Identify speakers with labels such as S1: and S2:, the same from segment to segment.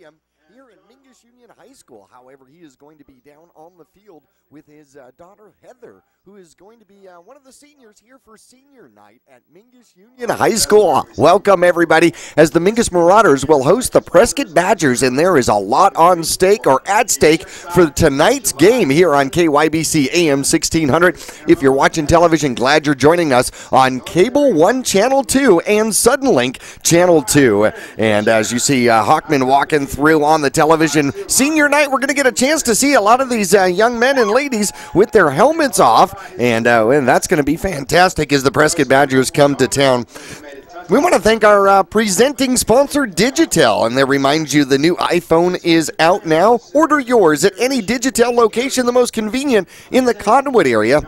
S1: Stadium here in Mingus Union High School. However, he is going to be down on the field with his daughter Heather, who is going to be one of the seniors here for senior night at Mingus Union High School. Welcome, everybody, as the Mingus Marauders will host the Prescott Badgers, and there is a lot on stake or at stake for tonight's game here on KYBC AM 1600. If you're watching television, glad you're joining us on Cable 1 Channel 2 and Suddenlink Channel 2. And as you see Hawkman walking through on the television, senior night, we're going to get a chance to see a lot of these young men and ladies with their helmets off, and that's going to be fantastic as the Prescott Badgers come to town. We want to thank our presenting sponsor, Digitel, and that reminds you the new iPhone is out now. Order yours at any Digitel location. The most convenient in the Cottonwood area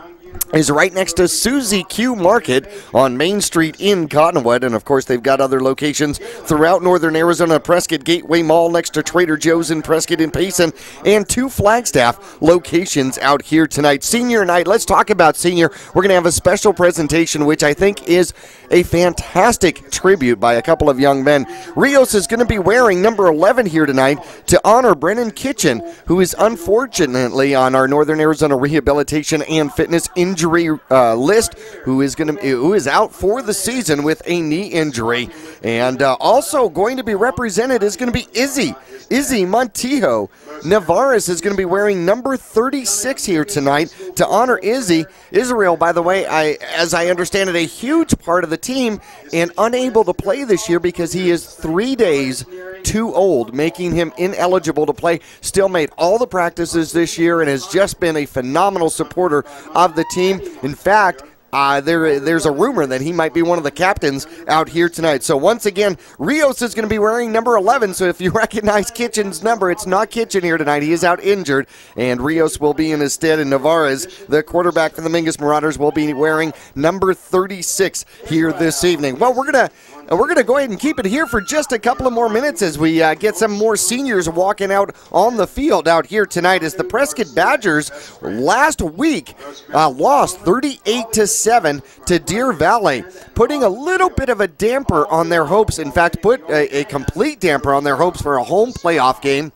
S1: is right next to Susie Q Market on Main Street in Cottonwood. And, of course, they've got other locations throughout northern Arizona, Prescott Gateway Mall next to Trader Joe's in Prescott and Payson, and 2 Flagstaff locations out here tonight. Senior night, let's talk about senior. We're going to have a special presentation, which I think is a fantastic tribute by a couple of young men. Rios is going to be wearing number 11 here tonight to honor Brennan Kitchen, who is unfortunately on our Northern Arizona Rehabilitation and Fitness injury list, who is out for the season with a knee injury. And also going to be represented is going to be Izzy Montijo. Navarez is going to be wearing number 36 here tonight to honor Izzy. Israel, by the way, as I understand it, a huge part of the team and unable to play this year because he is 3 days too old, making him ineligible to play. Still made all the practices this year and has just been a phenomenal supporter of the team. In fact, there's a rumor that he might be one of the captains out here tonight. So once again, Rios is going to be wearing number 11. So if you recognize Kitchen's number, it's not Kitchen here tonight. He is out injured, and Rios will be in his stead. And Navarez, the quarterback for the Mingus Marauders, will be wearing number 36 here this evening. Well, we're gonna go ahead and keep it here for just a couple of more minutes as we get some more seniors walking out on the field out here tonight, as the Prescott Badgers last week lost 38-7 to Deer Valley, putting a little bit of a damper on their hopes. In fact, put a complete damper on their hopes for a home playoff game.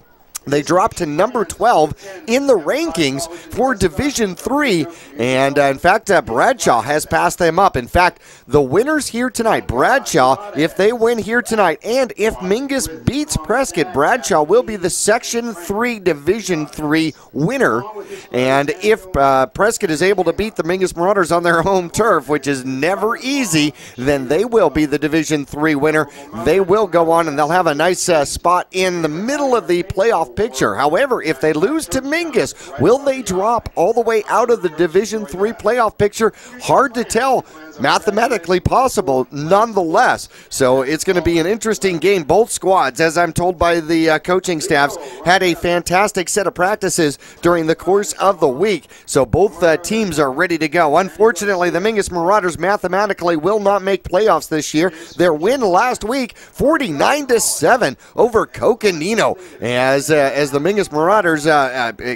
S1: They dropped to number 12 in the rankings for Division III, and in fact, Bradshaw has passed them up. In fact, the winners here tonight, Bradshaw, if they win here tonight, and if Mingus beats Prescott, Bradshaw will be the Section 3 Division III winner. And if Prescott is able to beat the Mingus Marauders on their home turf, which is never easy, then they will be the Division III winner. They will go on, and they'll have a nice spot in the middle of the playoff picture. However, if they lose to Mingus, will they drop all the way out of the Division III playoff picture? Hard to tell. Mathematically possible, nonetheless. So it's going to be an interesting game. Both squads, as I'm told by the coaching staffs, had a fantastic set of practices during the course of the week. So both teams are ready to go. Unfortunately, the Mingus Marauders mathematically will not make playoffs this year. Their win last week, 49-7 over Coconino, as the Mingus Marauders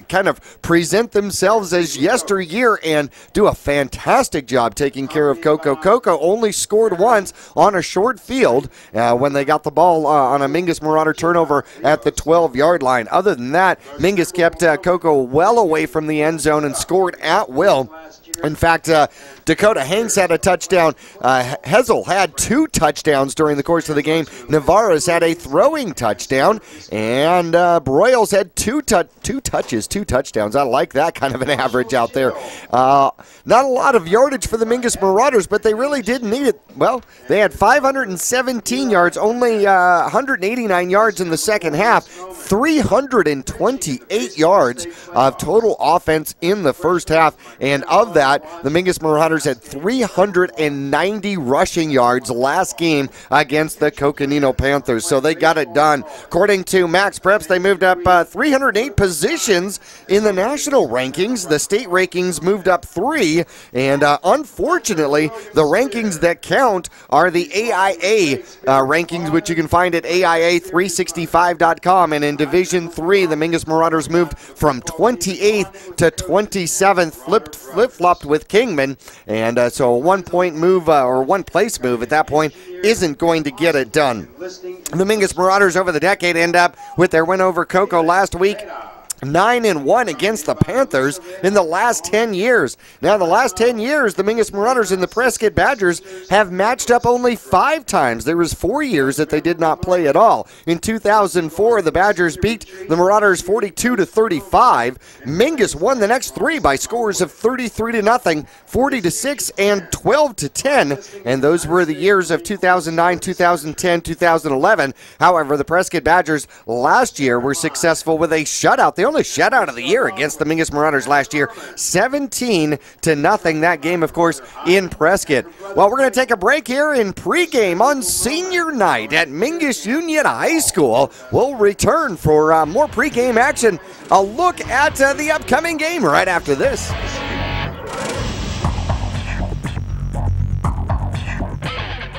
S1: kind of present themselves as yesteryear and do a fantastic job taking care of Coco only scored once on a short field when they got the ball on a Mingus Marauder turnover at the 12-yard line. Other than that, Mingus kept Coco well away from the end zone and scored at will. In fact, Dakota Hanks had a touchdown. Hessel had 2 touchdowns during the course of the game. Navarez had a throwing touchdown, and Broyles had two touchdowns. I like that kind of an average out there. Not a lot of yardage for the Mingus Marauders, but they really did need it. Well, they had 517 yards, only 189 yards in the second half, 328 yards of total offense in the first half, and of that, the Mingus Marauders had 390 rushing yards last game against the Coconino Panthers, so they got it done. According to Max Preps, they moved up 308 positions in the national rankings. The state rankings moved up 3, and unfortunately, the rankings that count are the AIA rankings, which you can find at AIA365.com, and in Division III, the Mingus Marauders moved from 28th to 27th, flip-flop swapped with Kingman, and so a 1 point move or 1 place move at that point isn't going to get it done. The Mingus Marauders over the decade end up with their win over Cocoa last week. 9-1 against the Panthers in the last 10 years. Now, in the last 10 years, the Mingus Marauders and the Prescott Badgers have matched up only 5 times. There was 4 years that they did not play at all. In 2004, the Badgers beat the Marauders 42-35. Mingus won the next 3 by scores of 33-0, 40-6, and 12-10. And those were the years of 2009, 2010, 2011. However, the Prescott Badgers last year were successful with a shutout. They only shutout of the year against the Mingus Marauders last year, 17-0. That game, of course, in Prescott. Well, we're going to take a break here in pregame on senior night at Mingus Union High School. We'll return for more pregame action. A look at the upcoming game right after this.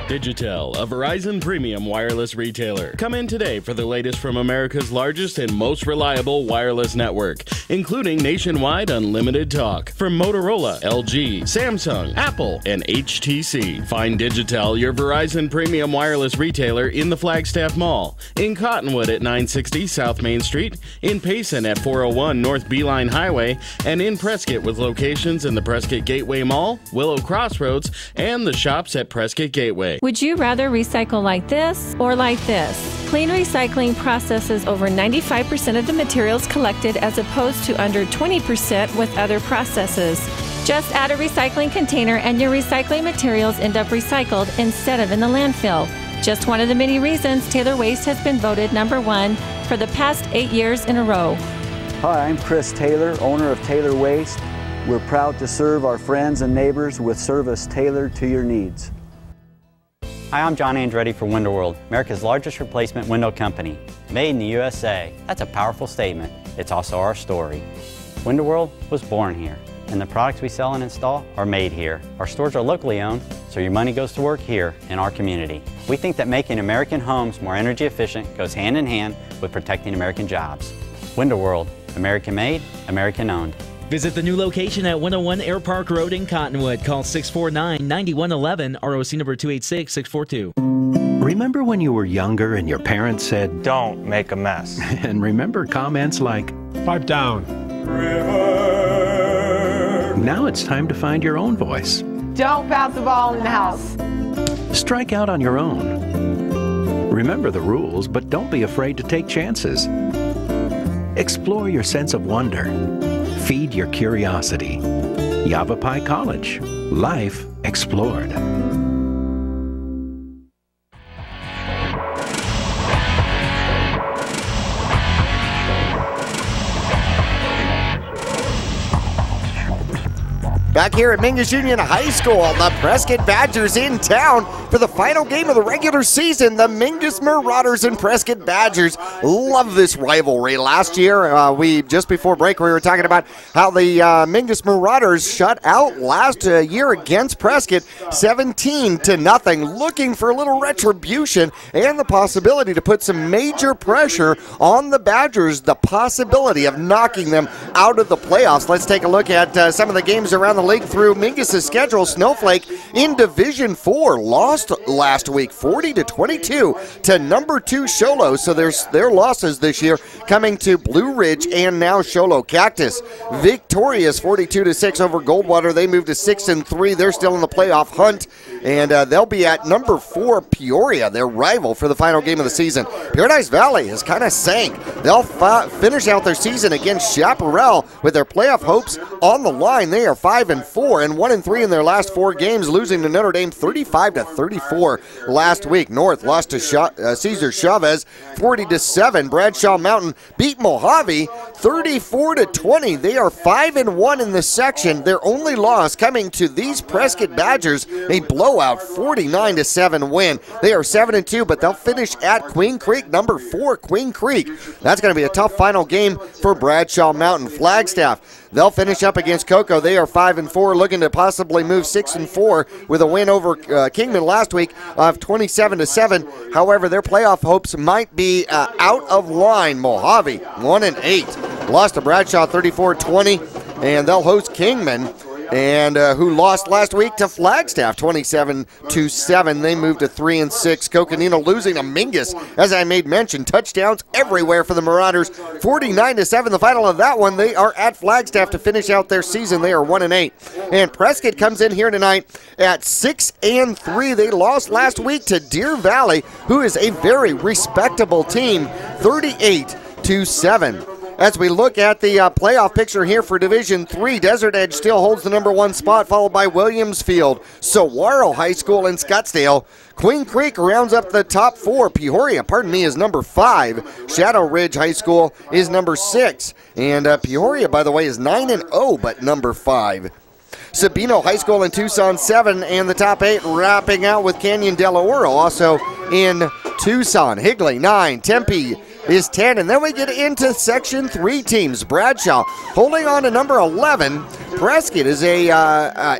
S2: Digitel, a Verizon premium wireless retailer. Come in today for the latest from America's largest and most reliable wireless network, including nationwide unlimited talk from Motorola, LG, Samsung, Apple, and HTC. Find Digitel, your Verizon premium wireless retailer, in the Flagstaff Mall, in Cottonwood at 960 South Main Street, in Payson at 401 North Beeline Highway, and in Prescott with locations in the Prescott Gateway Mall, Willow Crossroads, and the shops at Prescott Gateway.
S3: Would you rather recycle like this or like this? Clean Recycling processes over 95% of the materials collected as opposed to under 20% with other processes. Just add a recycling container and your recycling materials end up recycled instead of in the landfill. Just one of the many reasons Taylor Waste has been voted #1 for the past 8 years in a row.
S4: Hi, I'm Chris Taylor, owner of Taylor Waste. We're proud to serve our friends and neighbors with service tailored to your needs.
S5: Hi, I'm John Andretti for Window World, America's largest replacement window company. Made in the USA. That's a powerful statement. It's also our story. Window World was born here, and the products we sell and install are made here. Our stores are locally owned, so your money goes to work here in our community. We think that making American homes more energy efficient goes hand in hand with protecting American jobs. Window World, American made, American owned.
S6: Visit the new location at 101 Air Park Road in Cottonwood. Call 649-9111, ROC number 286642.
S7: Remember when you were younger and your parents said,
S8: "Don't make a mess."
S7: And remember comments like,
S8: "Pipe down."
S7: River. Now it's time to find your own voice.
S9: Don't bounce the ball in the house.
S7: Strike out on your own. Remember the rules, but don't be afraid to take chances. Explore your sense of wonder. Feed your curiosity. Yavapai College. Life explored.
S1: Back here at Mingus Union High School, the Prescott Badgers in town for the final game of the regular season. The Mingus Marauders and Prescott Badgers love this rivalry. Last year, just before break, we were talking about how the Mingus Marauders shut out last year against Prescott 17-0, looking for a little retribution and the possibility to put some major pressure on the Badgers, the possibility of knocking them out of the playoffs. Let's take a look at some of the games around the league through Mingus' schedule. Snowflake in Division 4 lost last week 40-22 to number 2 Sholo. So their losses this year coming to Blue Ridge and now Sholo Cactus. Victorious 42-6 over Goldwater. They moved to 6-3. They're still in the playoff hunt, and they'll be at number 4 Peoria, their rival, for the final game of the season. Paradise Valley has kind of sank. They'll finish out their season against Chaparral with their playoff hopes on the line. They are 5-4 and 1-3 in their last 4 games, losing to Notre Dame 35-34 last week. North lost to Cesar Chavez 40-7. Bradshaw Mountain beat Mojave 34-20. They are 5-1 in the section. Their only loss coming to these Prescott Badgers, a blowout 49-7 win. They are 7-2, but they'll finish at Queen Creek, number 4 Queen Creek. That's going to be a tough final game for Bradshaw Mountain. Flagstaff, they'll finish up against Cocoa. They are 5-4, looking to possibly move 6-4 with a win over Kingman last week of 27-7. However, their playoff hopes might be out of line. Mojave 1-8, lost to Bradshaw 34-20, and they'll host Kingman. and who lost last week to Flagstaff 27-7. They moved to 3-6. Coconino losing to Mingus, as I made mention. Touchdowns everywhere for the Marauders. 49-7. The final of that one. They are at Flagstaff to finish out their season. They are 1-8. And Prescott comes in here tonight at 6-3. They lost last week to Deer Valley, who is a very respectable team, 38-7. As we look at the playoff picture here for Division III, Desert Edge still holds the #1 spot, followed by Williamsfield, Saguaro High School, and Scottsdale. Queen Creek rounds up the top 4. Peoria, is number 5. Shadow Ridge High School is number 6. And Peoria, by the way, is 9-0, but number 5. Sabino High School in Tucson 7, and the top 8 wrapping out with Canyon del Oro also in Tucson. Higley 9, Tempe is 10, and then we get into Section 3 teams. Bradshaw holding on to number 11. Prescott is a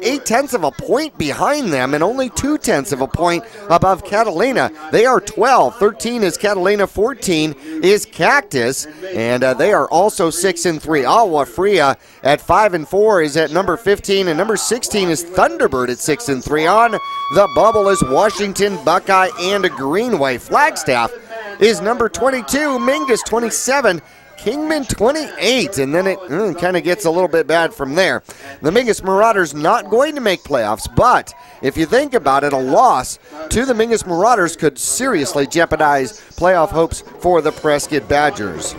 S1: 8/10 of a point behind them and only 2/10 of a point above Catalina. They are 12. 13 is Catalina. 14 is Cactus, and they are also 6-3. Agua Fria at 5-4 is at number 15, and number 16 is Thunderbird at 6-3. On the bubble is Washington, Buckeye, and Greenway. Flagstaff is number 22, Mingus 27, Kingman 28, and then it kind of gets a little bit bad from there. The Mingus Marauders not going to make playoffs, but if you think about it, a loss to the Mingus Marauders could seriously jeopardize playoff hopes for the Prescott Badgers.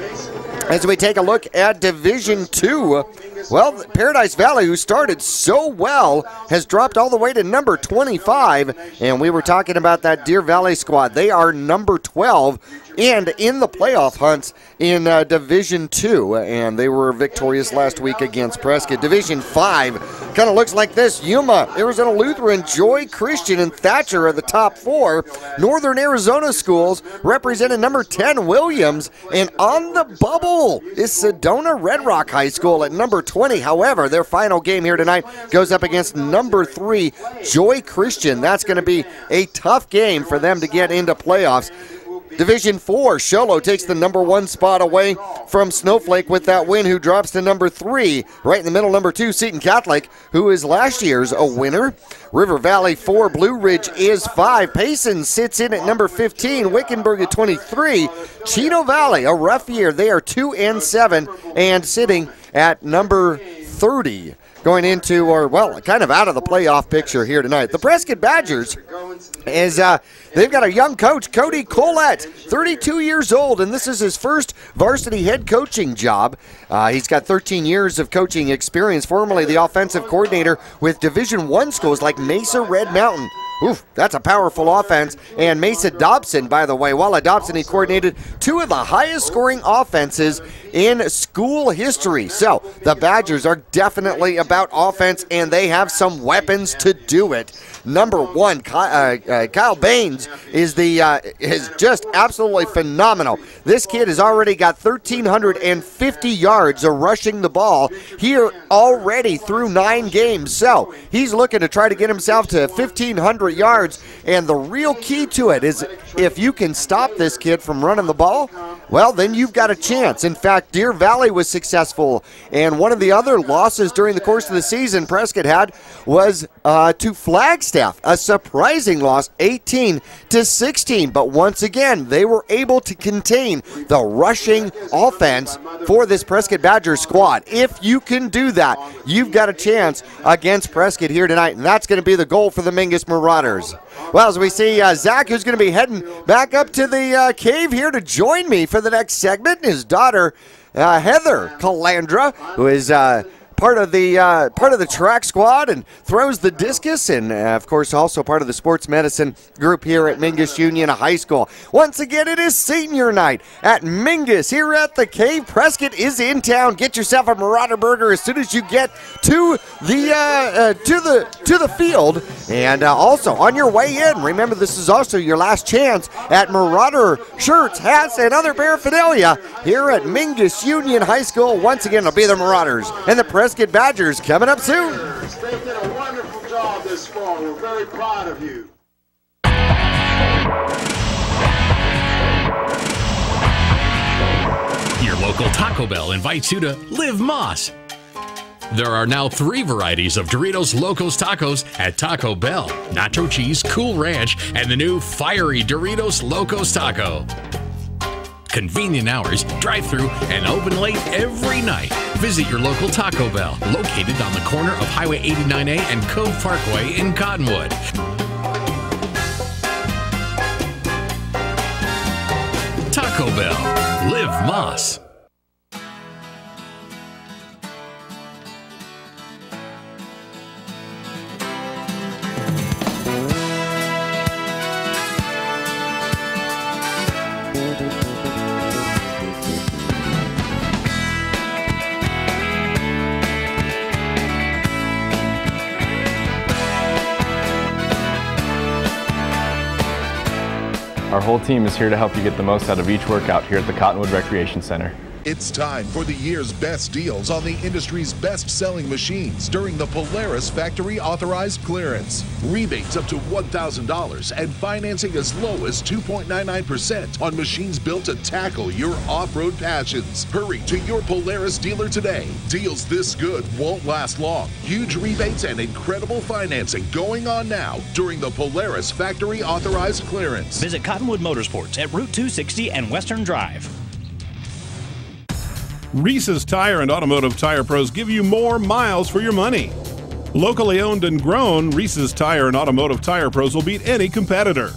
S1: As we take a look at Division II, well, Paradise Valley, who started so well, has dropped all the way to number 25, and we were talking about that Deer Valley squad. They are number 12 and in the playoff hunts in Division II, and they were victorious last week against Prescott. Division 5 kind of looks like this. Yuma, Arizona Lutheran, Joy Christian, and Thatcher are the top 4. Northern Arizona schools represented number 10, Williams, and on the bubble is Sedona Red Rock High School at number 20. However, their final game here tonight goes up against number 3, Joy Christian. That's going to be a tough game for them to get into playoffs. Division 4, Sholo takes the number 1 spot away from Snowflake with that win, who drops to number 3. Right in the middle, number 2, Seton Catholic, who is last year's a winner. River Valley 4, Blue Ridge is 5. Payson sits in at number 15, Wickenburg at 23. Chino Valley, a rough year. They are 2-7 and sitting at number 30. Going into, or well, kind of out of the playoff picture here tonight. The Prescott Badgers is, they've got a young coach, Cody Collette, 32 years old, and this is his first varsity head coaching job. He's got 13 years of coaching experience, formerly the offensive coordinator with Division I schools like Mesa Red Mountain. Oof, that's a powerful offense. And Mesa Dobson, by the way, Walla Dobson, he coordinated 2 of the highest scoring offenses in school history. So the Badgers are definitely about offense, and they have some weapons to do it. Number 1, Kyle Baines is just absolutely phenomenal. This kid has already got 1,350 yards of rushing the ball here already through 9 games. So he's looking to try to get himself to 1,500 yards, and the real key to it is if you can stop this kid from running the ball, well, then you've got a chance. In fact, Deer Valley was successful, and one of the other losses during the course of the season Prescott had was to Flagstaff, a surprising loss, 18-16. But once again, they were able to contain the rushing offense for this Prescott Badgers squad. If you can do that, you've got a chance against Prescott here tonight, and that's going to be the goal for the Mingus Marauders. Well, as we see Zach, who's going to be heading back up to the cave here to join me for the next segment, and his daughter, Heather Calandra, who is part of the track squad and throws the discus, and of course also part of the sports medicine group here at Mingus Union High School. Once again, it is senior night at Mingus here at the Cave. Prescott is in town. Get yourself a Marauder burger as soon as you get to the field, and also on your way in, remember this is also your last chance at Marauder shirts, hats, and other paraphernalia here at Mingus Union High School. Once again, it'll be the Marauders and the Prescott Badgers coming up soon.
S10: They did a wonderful job this fall. We're very proud of you.
S11: Your local Taco Bell invites you to Live Moss. There are now 3 varieties of Doritos Locos Tacos at Taco Bell: Nacho Cheese, Cool Ranch, and the new Fiery Doritos Locos Taco. Convenient hours, drive-through, and open late every night. Visit your local Taco Bell, located on the corner of Highway 89A and Cove Parkway in Cottonwood. Taco Bell. Live Moss.
S12: Our whole team is here to help you get the most out of each workout here at the Cottonwood Recreation Center.
S13: It's time for the year's best deals on the industry's best-selling machines during the Polaris Factory Authorized Clearance. Rebates up to $1,000 and financing as low as 2.99% on machines built to tackle your off-road passions. Hurry to your Polaris dealer today. Deals this good won't last long. Huge rebates and incredible financing going on now during the Polaris Factory Authorized Clearance.
S14: Visit Cottonwood Motorsports at Route 260 and Western Drive.
S15: Reese's Tire and Automotive Tire Pros give you more miles for your money. Locally owned and grown, Reese's Tire and Automotive Tire Pros will beat any competitor.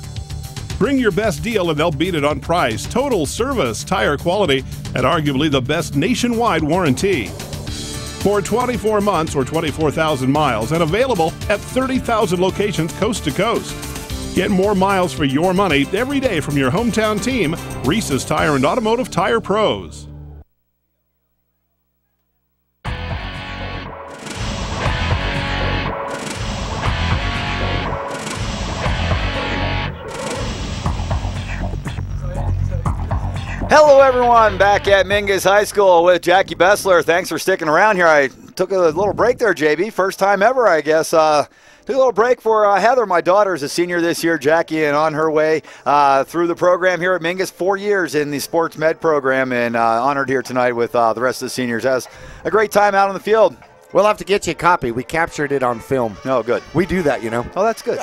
S15: Bring your best deal and they'll beat it on price, total service, tire quality, and arguably the best nationwide warranty. For 24 months or 24,000 miles and available at 30,000 locations coast to coast. Get more miles for your money every day from your hometown team, Reese's Tire and Automotive Tire Pros.
S16: Hello everyone, back at Mingus High School with Jackie Bessler. Thanks for sticking around here. I took a little break there, JB. First time ever, I guess. Took a little break for Heather. My daughter is a senior this year, Jackie, and on her way through the program here at Mingus. 4 years in the sports med program, and honored here tonight with the rest of the seniors. Has a great time out on the field.
S1: We'll have to get you a copy. We captured it on film.
S16: Oh, good.
S1: We do that, you know.
S16: Oh, that's good.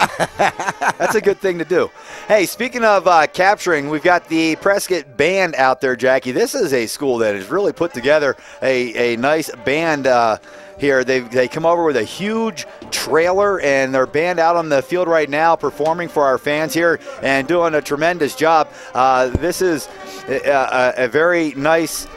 S16: That's a good thing to do. Hey, speaking of capturing, we've got the Prescott band out there, Jackie. This is a school that has really put together a nice band here. They come over with a huge trailer, and their band out on the field right now performing for our fans here and doing a tremendous job. This is a very nice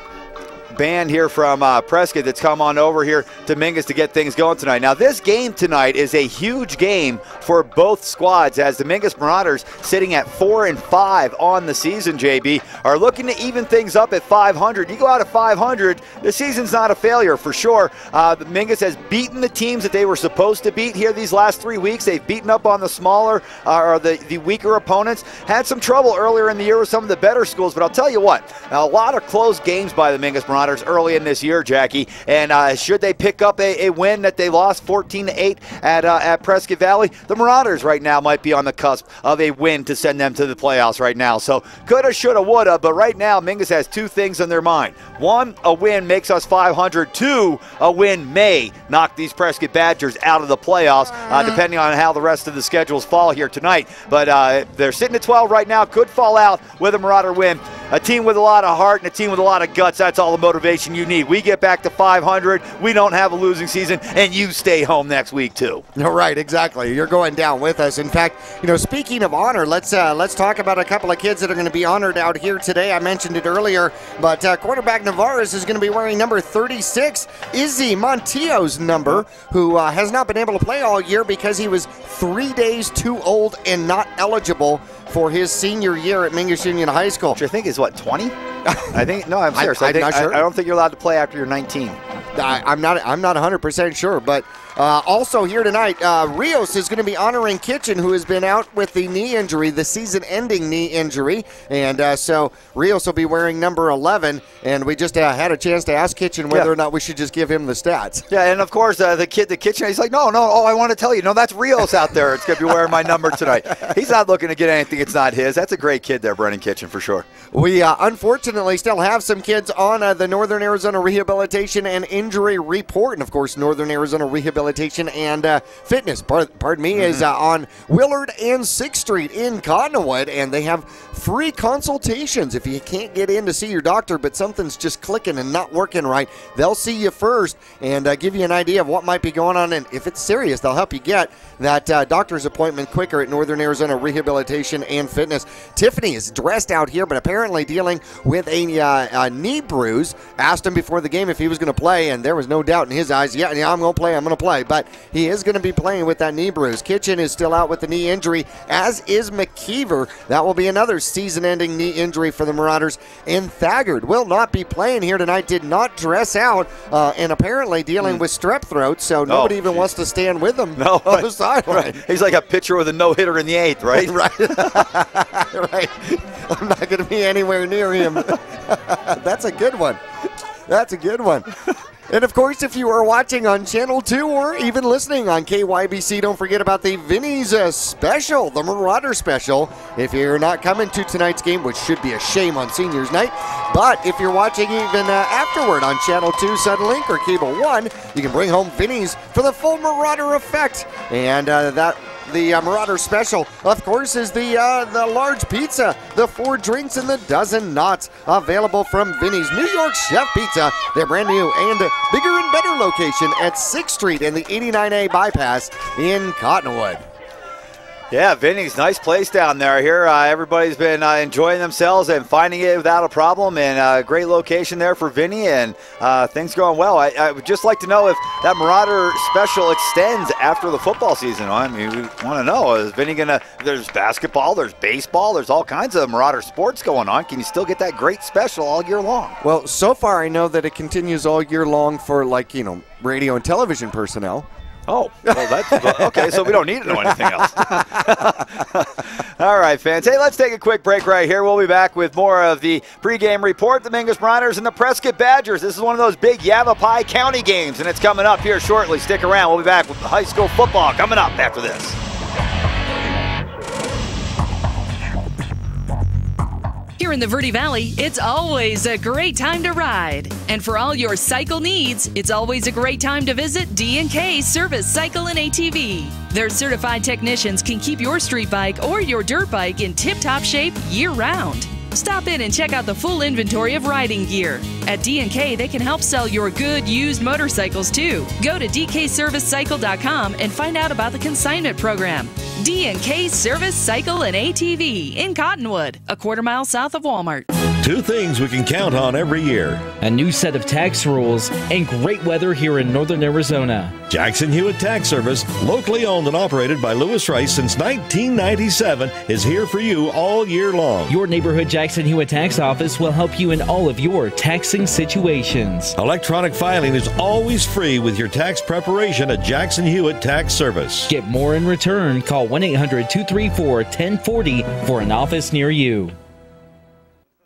S16: band here from Prescott that's come on over here to Mingus to get things going tonight. Now, this game tonight is a huge game for both squads, as the Mingus Marauders, sitting at 4-5 on the season, JB, are looking to even things up at 500. You go out at 500, the season's not a failure for sure. The Mingus has beaten the teams that they were supposed to beat here these last 3 weeks. They've beaten up on the smaller or the weaker opponents. Had some trouble earlier in the year with some of the better schools, but I'll tell you what, a lot of close games by the Mingus Marauders early in this year, Jackie, and should they pick up a win that they lost 14-8 at Prescott Valley, the Marauders right now might be on the cusp of a win to send them to the playoffs right now. So coulda, shoulda, woulda, but right now Mingus has two things on their mind. One, a win makes us 500. Two, a win may knock these Prescott Badgers out of the playoffs, depending on how the rest of the schedules fall here tonight. But they're sitting at 12 right now, could fall out with a Marauder win. A team with a lot of heart and a team with a lot of guts, that's all the motivation you need. We get back to 500, we don't have a losing season, and you stay home next week too.
S1: No, right, exactly. You're going down with us. In fact, you know, speaking of honor, let's talk about a couple of kids that are going to be honored out here today. I mentioned it earlier, but quarterback Navarez is going to be wearing number 36, Izzy Montillo's number, who has not been able to play all year because he was 3 days too old and not eligible for his senior year at Mingus Union High School.
S16: Which I think is what, 20? I think, no, I'm serious.
S1: I'm not sure.
S16: I don't think you're allowed to play after you're 19.
S1: I'm not 100% sure, but Also here tonight, Rios is going to be honoring Kitchen, who has been out with the knee injury, the season-ending knee injury. And so Rios will be wearing number 11. And we just had a chance to ask Kitchen whether or not we should just give him the stats.
S16: Yeah, and of course, the Kitchen, he's like, no, I want to tell you, no, that's Rios out there. It's going to be wearing my number tonight. He's not looking to get anything. It's not his. That's a great kid there, Brennan Kitchen, for sure.
S1: We unfortunately still have some kids on the Northern Arizona Rehabilitation and Injury Report. And, of course, Northern Arizona Rehabilitation and Fitness, pardon me, is on Willard and 6th Street in Cottonwood. And they have free consultations. If you can't get in to see your doctor, but something's just clicking and not working right, they'll see you first and give you an idea of what might be going on. And if it's serious, they'll help you get that doctor's appointment quicker at Northern Arizona Rehabilitation and Fitness. Tiffany is dressed out here, but apparently dealing with a knee bruise. Asked him before the game if he was going to play, and there was no doubt in his eyes. Yeah, I'm going to play. But he is going to be playing with that knee bruise. Kitchen is still out with the knee injury, as is McKeever. That will be another season-ending knee injury for the Marauders. And Thagard will not be playing here tonight, did not dress out, and apparently dealing with strep throat, so nobody even wants to stand with him on the sideline.
S16: Right. He's like a pitcher with a no-hitter in the 8th, right?
S1: Right. I'm not going to be anywhere near him. That's a good one. And, of course, if you are watching on Channel 2 or even listening on KYBC, don't forget about the Vinny's special, the Marauder special. If you're not coming to tonight's game, which should be a shame on Seniors Night, but if you're watching even afterward on Channel 2, Suddenlink, or Cable 1, you can bring home Vinny's for the full Marauder effect. And the Marauder special, of course, is the large pizza, the 4 drinks, and the dozen knots, available from Vinny's New York Chef Pizza, their brand new and bigger and better location at 6th Street and the 89A bypass in Cottonwood.
S16: Yeah, Vinny's, nice place down there. Here, everybody's been enjoying themselves and finding it without a problem, and great location there for Vinny, and things going well. I would just like to know if that Marauder special extends after the football season. I mean, we want to know, is Vinny going to, there's basketball, there's baseball, there's all kinds of Marauder sports going on. Can you still get that great special all year long?
S1: Well, so far I know that it continues all year long for, radio and television personnel.
S16: Oh, well, that's okay, so we don't need to know anything else. All right, fans. Hey, let's take a quick break right here. We'll be back with more of the pregame report, the Mingus Marauders and the Prescott Badgers. This is one of those big Yavapai County games, and it's coming up here shortly. Stick around. We'll be back with high school football coming up after this.
S17: Here in the Verde Valley, it's always a great time to ride. And for all your cycle needs, it's always a great time to visit D&K Service Cycle and ATV. Their certified technicians can keep your street bike or your dirt bike in tip-top shape year-round. Stop in and check out the full inventory of riding gear. At D&K, they can help sell your good used motorcycles too. Go to dkservicecycle.com and find out about the consignment program. D&K Service Cycle and ATV in Cottonwood, a quarter-mile south of Walmart.
S18: 2 things we can count on every year:
S6: a new set of tax rules and great weather here in northern Arizona.
S18: Jackson Hewitt Tax Service, locally owned and operated by Lewis Rice since 1997, is here for you all year long.
S6: Your neighborhood Jackson Hewitt Tax Office will help you in all of your taxing situations.
S18: Electronic filing is always free with your tax preparation at Jackson Hewitt Tax Service.
S6: Get more in return. Call 1-800-234-1040 for an office near you.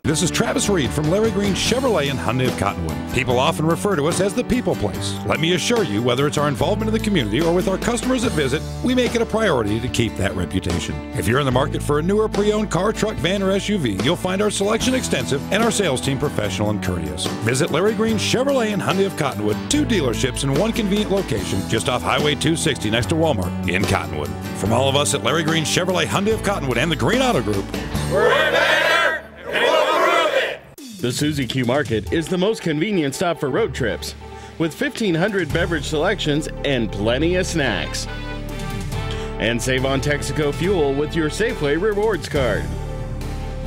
S19: This is Travis Reed from Larry Green Chevrolet in Hyundai of Cottonwood. People often refer to us as the people place. Let me assure you, whether it's our involvement in the community or with our customers that visit, we make it a priority to keep that reputation. If you're in the market for a newer pre-owned car, truck, van, or SUV, you'll find our selection extensive and our sales team professional and courteous. Visit Larry Green Chevrolet in Hyundai of Cottonwood, 2 dealerships in 1 convenient location just off Highway 260 next to Walmart in Cottonwood. From all of us at Larry Green Chevrolet Hyundai of Cottonwood and the Green Auto Group,
S2: we're better, and we'll prove it. The Suzy Q Market is the most convenient stop for road trips, with 1,500 beverage selections and plenty of snacks. And save on Texaco fuel with your Safeway Rewards card.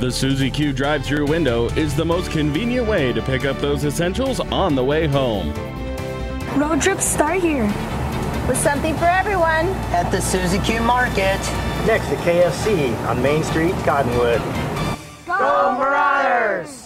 S2: The Suzy Q drive-thru window is the most convenient way to pick up those essentials on the way home.
S20: Road trips start here, with something for everyone
S21: at the Suzy Q Market,
S22: next to KFC on Main Street, Cottonwood.
S20: Go Marauders!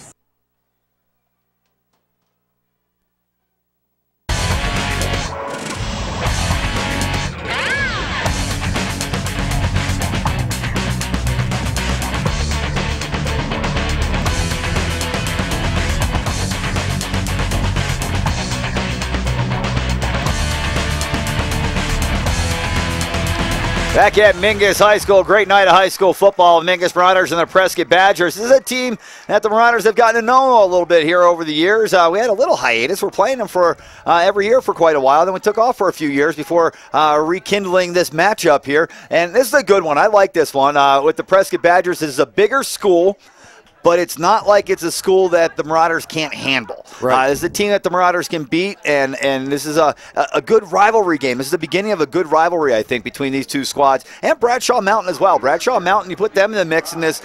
S16: Back at Mingus High School, great night of high school football. Mingus Marauders and the Prescott Badgers. This is a team that the Marauders have gotten to know a little bit here over the years. We had a little hiatus. We're playing them for every year for quite a while. Then we took off for a few years before rekindling this matchup here. And this is a good one. I like this one. With the Prescott Badgers, this is a bigger school, but it's not like it's a school that the Marauders can't handle.
S1: Right.
S16: This is a team that the Marauders can beat, and this is a good rivalry game. This is the beginning of a good rivalry, I think, between these two squads, and Bradshaw Mountain as well. Bradshaw Mountain, you put them in the mix in this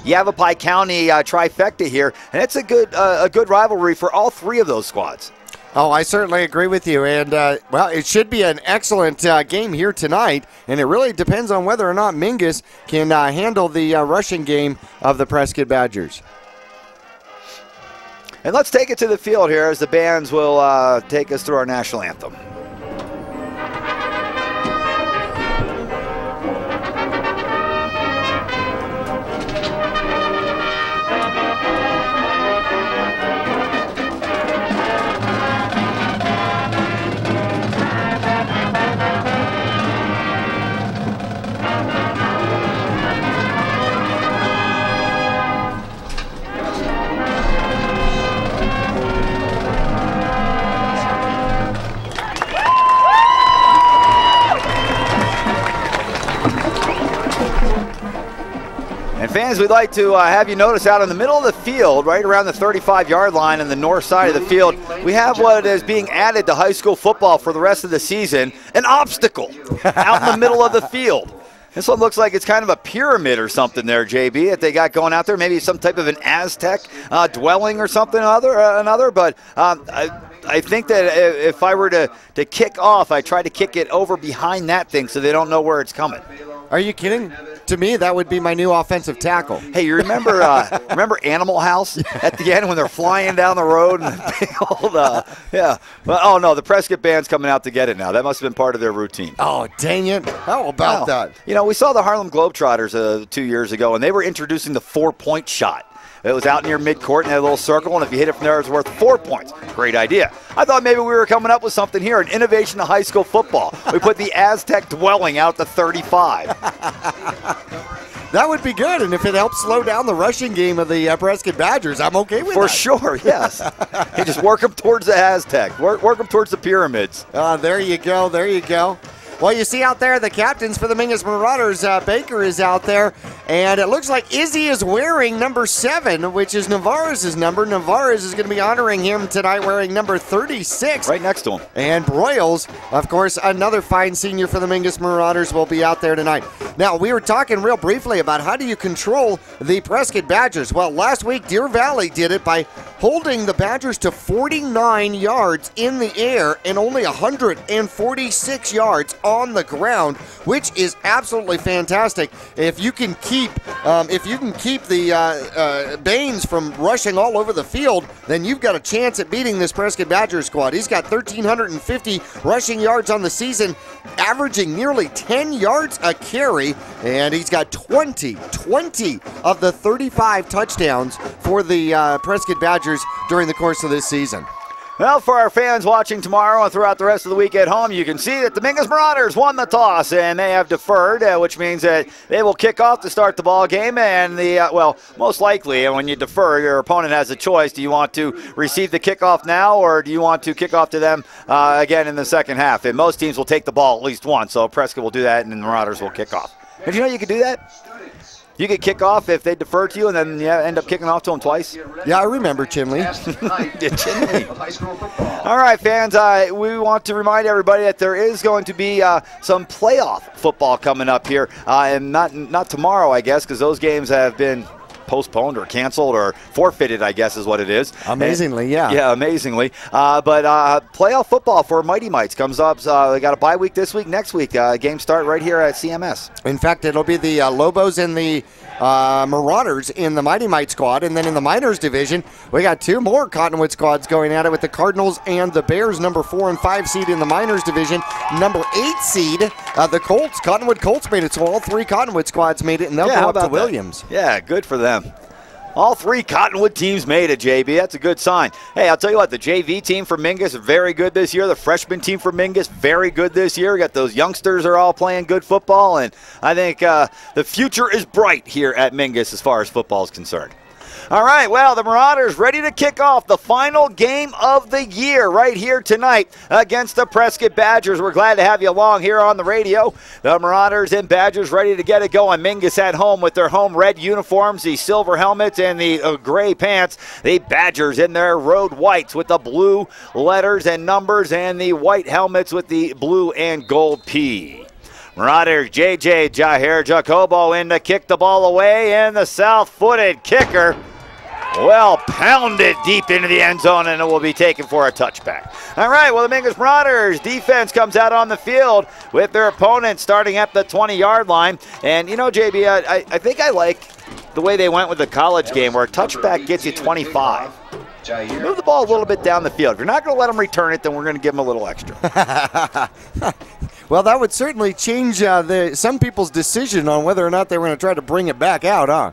S16: Yavapai County trifecta here, and it's a good rivalry for all three of those squads.
S1: Oh, I certainly agree with you. And, well, it should be an excellent game here tonight. And it really depends on whether or not Mingus can handle the rushing game of the Prescott Badgers.
S16: And let's take it to the field here as the bands will take us through our national anthem. Fans, we'd like to have you notice out in the middle of the field, right around the 35-yard line on the north side of the field, we have what is being added to high school football for the rest of the season, an obstacle out in the middle of the field. This one looks like it's kind of a pyramid or something there, JB, that they got going out there. Maybe some type of an Aztec dwelling or something another. But I think that if I were to kick off, I try to kick it over behind that thing so they don't know where it's coming.
S1: Are you kidding? To me, that would be my new offensive tackle.
S16: Hey, you remember remember Animal House at the end when they're flying down the road and the big old, yeah. Well, oh, no, the Prescott band's coming out to get it now. That must have been part of their routine.
S1: Oh, dang it. How about that?
S16: You know, we saw the Harlem Globetrotters 2 years ago, and they were introducing the 4-point shot. It was out near midcourt in that little circle, and if you hit it from there, it was worth 4 points. Great idea. I thought maybe we were coming up with something here, an innovation of high school football. We put the Aztec dwelling out to 35.
S1: That would be good, and if it helps slow down the rushing game of the Prescott Badgers, I'm okay with that.
S16: For sure, yes. Hey, just work them towards the Aztec. Work them towards the pyramids.
S1: There you go. There you go. Well, you see out there the captains for the Mingus Marauders. Baker is out there, and it looks like Izzy is wearing number 7, which is Navarre's number. Navarre's is going to be honoring him tonight wearing number 36.
S16: Right next to him.
S1: And Broyles, of course, another fine senior for the Mingus Marauders, will be out there tonight. Now, we were talking real briefly about how do you control the Prescott Badgers. Well, last week, Deer Valley did it by holding the Badgers to 49 yards in the air and only 146 yards on the ground, which is absolutely fantastic. If you can keep the Baines from rushing all over the field, then you've got a chance at beating this Prescott Badgers squad. He's got 1,350 rushing yards on the season, averaging nearly 10 yards a carry, and he's got 20 of the 35 touchdowns for the Prescott Badgers during the course of this season.
S16: Well, for our fans watching tomorrow and throughout the rest of the week at home, you can see that the Mingus Marauders won the toss and they have deferred, which means that they will kick off to start the ball game. And well, most likely, when you defer, your opponent has a choice. Do you want to receive the kickoff now, or do you want to kick off to them again in the second half? And most teams will take the ball at least once, so Prescott will do that, and the Marauders will kick off. Did you know you could do that? You could kick off if they defer to you and then end up kicking off to them twice.
S1: Yeah, I remember Chinley.
S16: Chinley. All right, fans, we want to remind everybody that there is going to be some playoff football coming up here, and not tomorrow, I guess, because those games have been postponed or canceled or forfeited, I guess is what it is.
S1: Amazingly, yeah.
S16: Yeah, amazingly. But playoff football for Mighty Mites comes up. They got a bye week this week. Next week, games start right here at CMS.
S1: In fact, it'll be the Lobos and the Marauders in the Mighty Mite squad. And then in the minors division, we got 2 more Cottonwood squads going at it with the Cardinals and the Bears, number 4 and 5 seed in the minors division. Number 8 seed, the Colts. Cottonwood Colts made it, so all 3 Cottonwood squads made it, and they'll go up to Williams.
S16: Yeah, good for them. All three Cottonwood teams made it, JB. That's a good sign. Hey, I'll tell you what, the JV team for Mingus, very good this year. The freshman team for Mingus, very good this year. We got those youngsters are all playing good football, and I think the future is bright here at Mingus as far as football is concerned. All right, well, the Marauders ready to kick off the final game of the year right here tonight against the Prescott Badgers. We're glad to have you along here on the radio. The Marauders and Badgers ready to get it going. Mingus at home with their home red uniforms, the silver helmets and the gray pants. The Badgers in their road whites with the blue letters and numbers and the white helmets with the blue and gold P. Marauders, J.J. Jair Jacobo in to kick the ball away, and the south-footed kicker, well, pounded deep into the end zone, and it will be taken for a touchback. All right, well, the Mingus Marauders defense comes out on the field with their opponent starting at the 20-yard line. And, you know, JB, I think I like the way they went with the college game where a touchback gets you 25. Move the ball a little bit down the field. If you're not going to let them return it, then we're going to give them a little extra.
S1: Well, that would certainly change some people's decision on whether or not they were going to try to bring it back out, huh?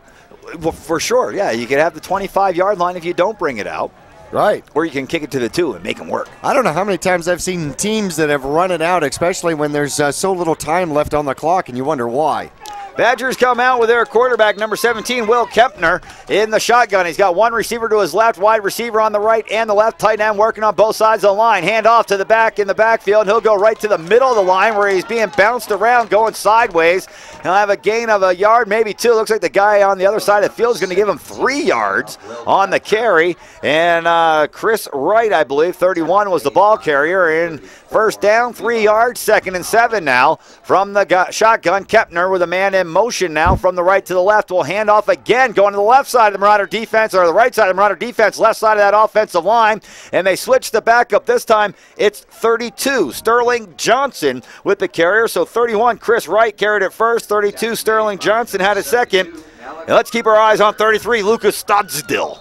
S16: Well, for sure, yeah. You could have the 25-yard line if you don't bring it out.
S1: Right.
S16: Or you can kick it to the 2 and make them work.
S1: I don't know how many times I've seen teams that have run it out, especially when there's so little time left on the clock, and you wonder why.
S16: Badgers come out with their quarterback, number 17, Will Kempner, in the shotgun. He's got one receiver to his left, wide receiver on the right and the left, tight end working on both sides of the line. Hand off to the back in the backfield. He'll go right to the middle of the line where he's being bounced around, going sideways. He'll have a gain of a yard, maybe 2. Looks like the guy on the other side of the field is going to give him 3 yards on the carry. And Chris Wright, I believe, 31, was the ball carrier. And first down, 3 yards, 2nd and 7 now from the shotgun. Kempner with a man in motion now from the right to the left. Will hand off again, going to the left side of the Marauder defense, or the right side of the Marauder defense, left side of that offensive line, and they switch the backup. This time it's 32, Sterling Johnson with the carrier. So 31, Chris Wright carried it first. 32, Sterling Johnson had it second. And let's keep our eyes on 33, Lucas Stodsdill.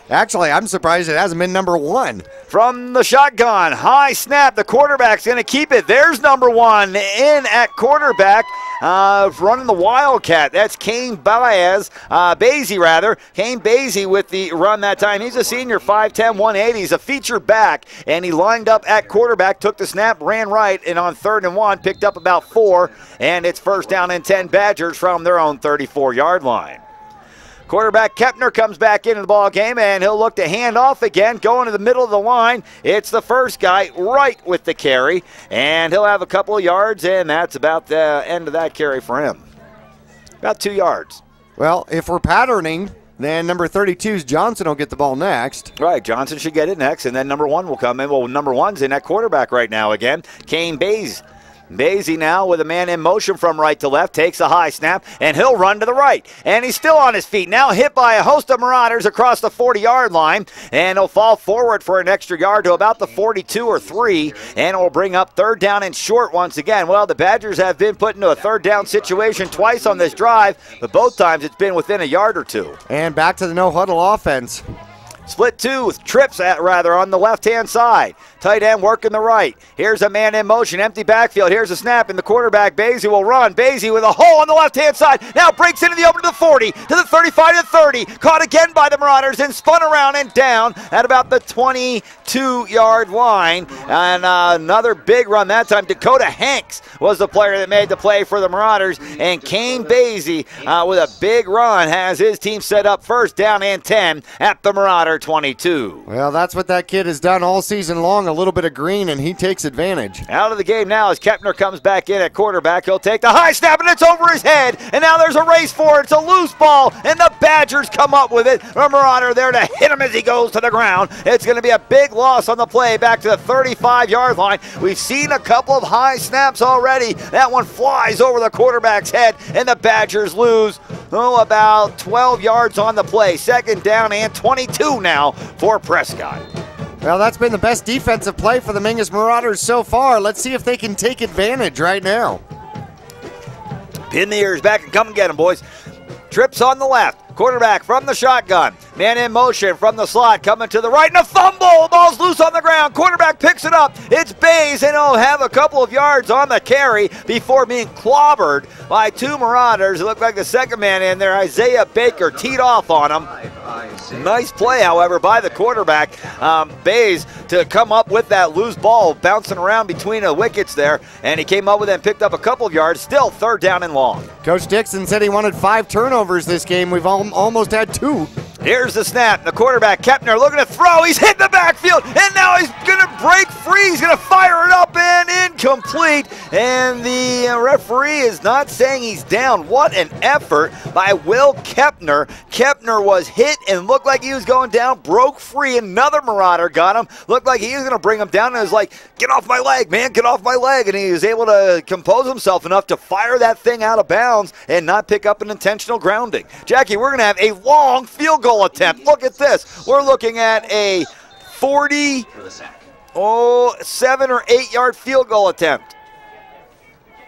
S1: Actually, I'm surprised it hasn't been number 1.
S16: From the shotgun, high snap. The quarterback's going to keep it. There's number 1 in at quarterback, running the Wildcat. That's Kane Basie. Kane Basie with the run that time. He's a senior, 5'10", 180. He's a feature back, and he lined up at quarterback, took the snap, ran right, and on 3rd and 1, picked up about 4, and it's first down and 10 Badgers from their own 34-yard line. Quarterback Kempner comes back into the ball game, and he'll look to hand off again, going to the middle of the line. It's the first guy, Wright, with the carry, and he'll have a couple of yards, and that's about the end of that carry for him. About 2 yards.
S1: Well, if we're patterning, then number 32's Johnson will get the ball next.
S16: Right, Johnson should get it next, and then number 1 will come in. Well, number 1's in at quarterback right now again, Kane Basie. Basie now with a man in motion from right to left, takes a high snap, and he'll run to the right. And he's still on his feet, now hit by a host of Marauders across the 40-yard line, and he'll fall forward for an extra yard to about the 42 or 3, and it will bring up 3rd down and short once again. Well, the Badgers have been put into a 3rd down situation twice on this drive, but both times it's been within a yard or 2.
S1: And back to the no-huddle offense.
S16: Split 2, trips on the left-hand side. Tight end working the right. Here's a man in motion, empty backfield. Here's a snap, and the quarterback, Basie, will run. Basie with a hole on the left-hand side. Now breaks into the open to the 40, to the 35, to the 30. Caught again by the Marauders and spun around and down at about the 22-yard line. And another big run that time. Dakota Hanks was the player that made the play for the Marauders. And Kane Basie with a big run has his team set up first down and 10 at the Marauder 22.
S1: Well, that's what that kid has done all season long, a little bit of green, and he takes advantage.
S16: Out of the game now as Kempner comes back in at quarterback. He'll take the high snap, and it's over his head, and now there's a race for it. It's a loose ball, and the Badgers come up with it. A Marauder there to hit him as he goes to the ground. It's going to be a big loss on the play back to the 35-yard line. We've seen a couple of high snaps already. That one flies over the quarterback's head, and the Badgers lose about 12 yards on the play. 2nd down and 22 now for Prescott.
S1: Well, that's been the best defensive play for the Mingus Marauders so far. Let's see if they can take advantage right now.
S16: Pin the ears back and come and get him, boys. Trips on the left. Quarterback from the shotgun. Man in motion from the slot, coming to the right, and a fumble. Ball's loose on the ground. Quarterback picks it up. It's Bays, and he'll have a couple of yards on the carry before being clobbered by two Marauders. It looked like the second man in there, Isaiah Baker, teed off on him. Nice play, however, by the quarterback, Bays, to come up with that loose ball bouncing around between the wickets there, and he came up with it and picked up a couple of yards. Still third down and long.
S1: Coach Dixon said he wanted 5 turnovers this game. We've almost had 2.
S16: Here's the snap. The quarterback, Kepner, looking to throw. He's hit the backfield, and now he's going to break free. He's going to fire it up and incomplete. And the referee is not saying he's down. What an effort by Will Kepner. Kepner was hit and looked like he was going down, broke free. Another Marauder got him. Looked like he was going to bring him down, and was like, get off my leg, man, get off my leg. And he was able to compose himself enough to fire that thing out of bounds and not pick up an intentional grounding. Jackie, we're going to have a long field goal attempt. Look at this. We're looking at a 7 or 8 yard field goal attempt.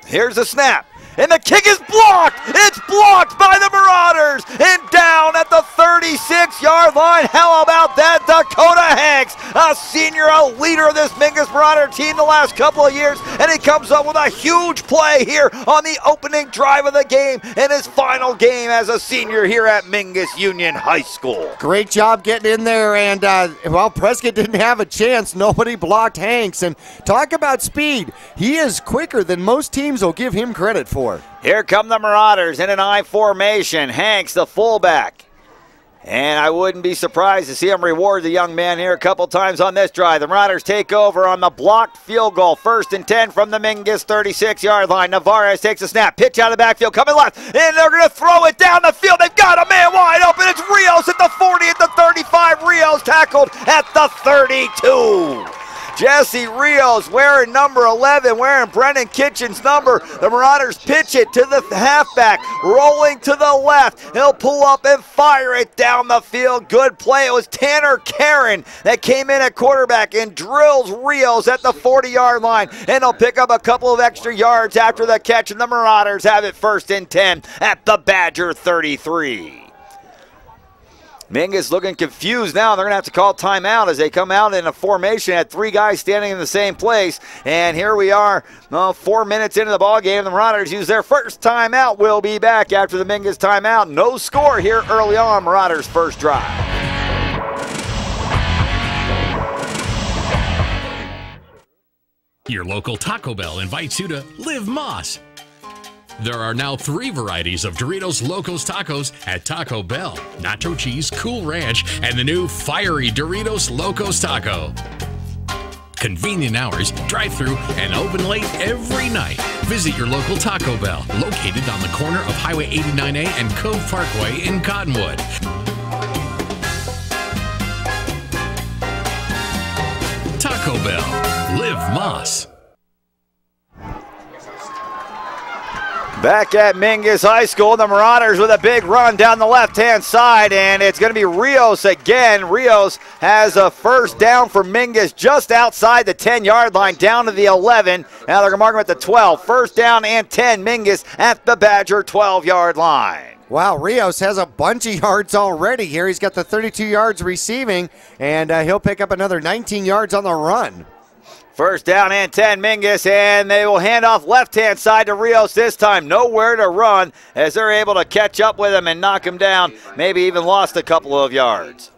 S16: Here's the snap. And the kick is blocked. It's blocked by the Marauders. And down at the 36-yard line. How about that? Dakota Hanks, a senior, a leader of this Mingus Marauder team the last couple of years. And he comes up with a huge play here on the opening drive of the game in his final game as a senior here at Mingus Union High School.
S1: Great job getting in there. And, well, Prescott didn't have a chance. Nobody blocked Hanks. And talk about speed. He is quicker than most teams will give him credit for.
S16: Here come the Marauders in an I formation. Hanks, the fullback. And I wouldn't be surprised to see him reward the young man here a couple times on this drive. The Marauders take over on the blocked field goal. 1st and 10 from the Mingus 36-yard line. Navarez takes a snap. Pitch out of the backfield. Coming left. And they're going to throw it down the field. They've got a man wide open. It's Rios at the 40, at the 35. Rios tackled at the 32. Jesse Rios wearing number 11, wearing Brennan Kitchens' number. The Marauders pitch it to the halfback, rolling to the left. He'll pull up and fire it down the field. Good play. It was Tanner Karen that came in at quarterback and drills Rios at the 40-yard line. And he'll pick up a couple of extra yards after the catch, and the Marauders have it 1st and 10 at the Badger 33. Mingus looking confused now. They're going to have to call timeout as they come out in a formation at 3 guys standing in the same place. And here we are, 4 minutes into the ball game. The Marauders use their first timeout. We'll be back after the Mingus timeout. No score here early on Marauders' first drive.
S11: Your local Taco Bell invites you to Live Moss. There are now 3 varieties of Doritos Locos Tacos at Taco Bell. Nacho cheese, Cool Ranch, and the new fiery Doritos Locos Taco. Convenient hours, drive-through, and open late every night. Visit your local Taco Bell, located on the corner of Highway 89A and Cove Parkway in Cottonwood. Taco Bell. Live Moss.
S16: Back at Mingus High School, the Marauders with a big run down the left-hand side, and it's going to be Rios again. Rios has a first down for Mingus just outside the 10-yard line, down to the 11. Now they're going to mark him at the 12. First down and 10, Mingus at the Badger 12-yard line.
S1: Wow, Rios has a bunch of yards already here. He's got the 32 yards receiving, and he'll pick up another 19 yards on the run.
S16: First down and 10, Mingus, and they will hand off left-hand side to Rios this time. Nowhere to run as they're able to catch up with him and knock him down. Maybe even lost a couple of yards.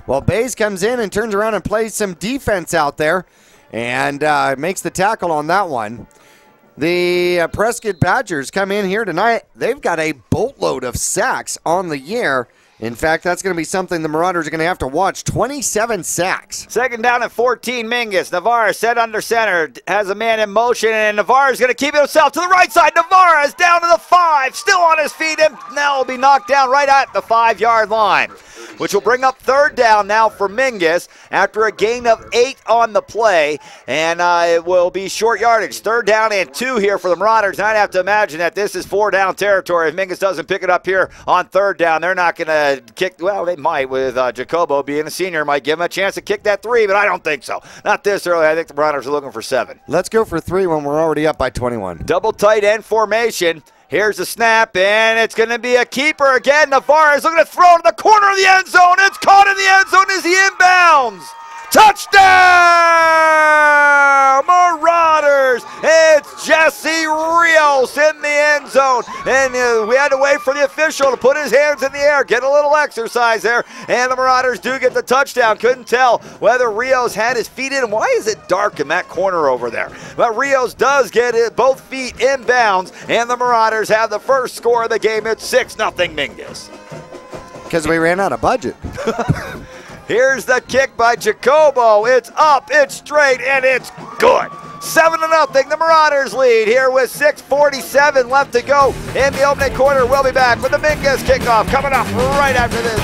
S1: Well, Bays comes in and turns around and plays some defense out there and makes the tackle on that one. The Prescott Badgers come in here tonight. They've got a boatload of sacks on the year. In fact, that's going to be something the Marauders are going to have to watch. 27 sacks.
S16: Second down and 14, Mingus. Navarre set under center, has a man in motion, and Navarre is going to keep it himself to the right side. Navarre is down to the 5, still on his feet, and now will be knocked down right at the 5-yard line, which will bring up third down now for Mingus after a gain of 8 on the play, and it will be short yardage. Third down and 2 here for the Marauders. I'd have to imagine that this is 4-down territory. If Mingus doesn't pick it up here on third down, they're not going to kick. Well, they might with Jacobo being a senior, might give him a chance to kick that 3, but I don't think so. Not this early. I think the Marauders are looking for 7.
S1: Let's go for 3 when we're already up by 21.
S16: Double tight end formation. Here's the snap, and it's going to be a keeper again. Navarez looking to throw to the corner of the end zone. It's caught in the end zone as he inbounds. Touchdown, Marauders! It's Jesse Rios in the end zone. And we had to wait for the official to put his hands in the air, get a little exercise there. And the Marauders do get the touchdown. Couldn't tell whether Rios had his feet in. Why is it dark in that corner over there? But Rios does get it, both feet inbounds. And the Marauders have the first score of the game. It's 6-0 Mingus.
S1: Because we ran out of budget.
S16: Here's the kick by Jacobo. It's up, it's straight, and it's good. 7-0, the Marauders lead here with 6:47 left to go in the opening quarter. We'll be back with the Mingus kickoff coming up right after this.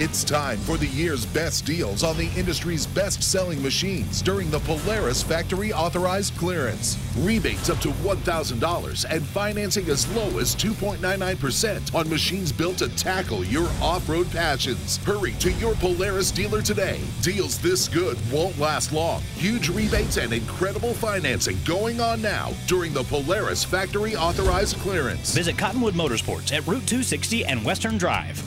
S13: It's time for the year's best deals on the industry's best-selling machines during the Polaris Factory Authorized Clearance. Rebates up to $1,000 and financing as low as 2.99% on machines built to tackle your off-road passions. Hurry to your Polaris dealer today. Deals this good won't last long. Huge rebates and incredible financing going on now during the Polaris Factory Authorized Clearance.
S14: Visit Cottonwood Motorsports at Route 260 and Western Drive.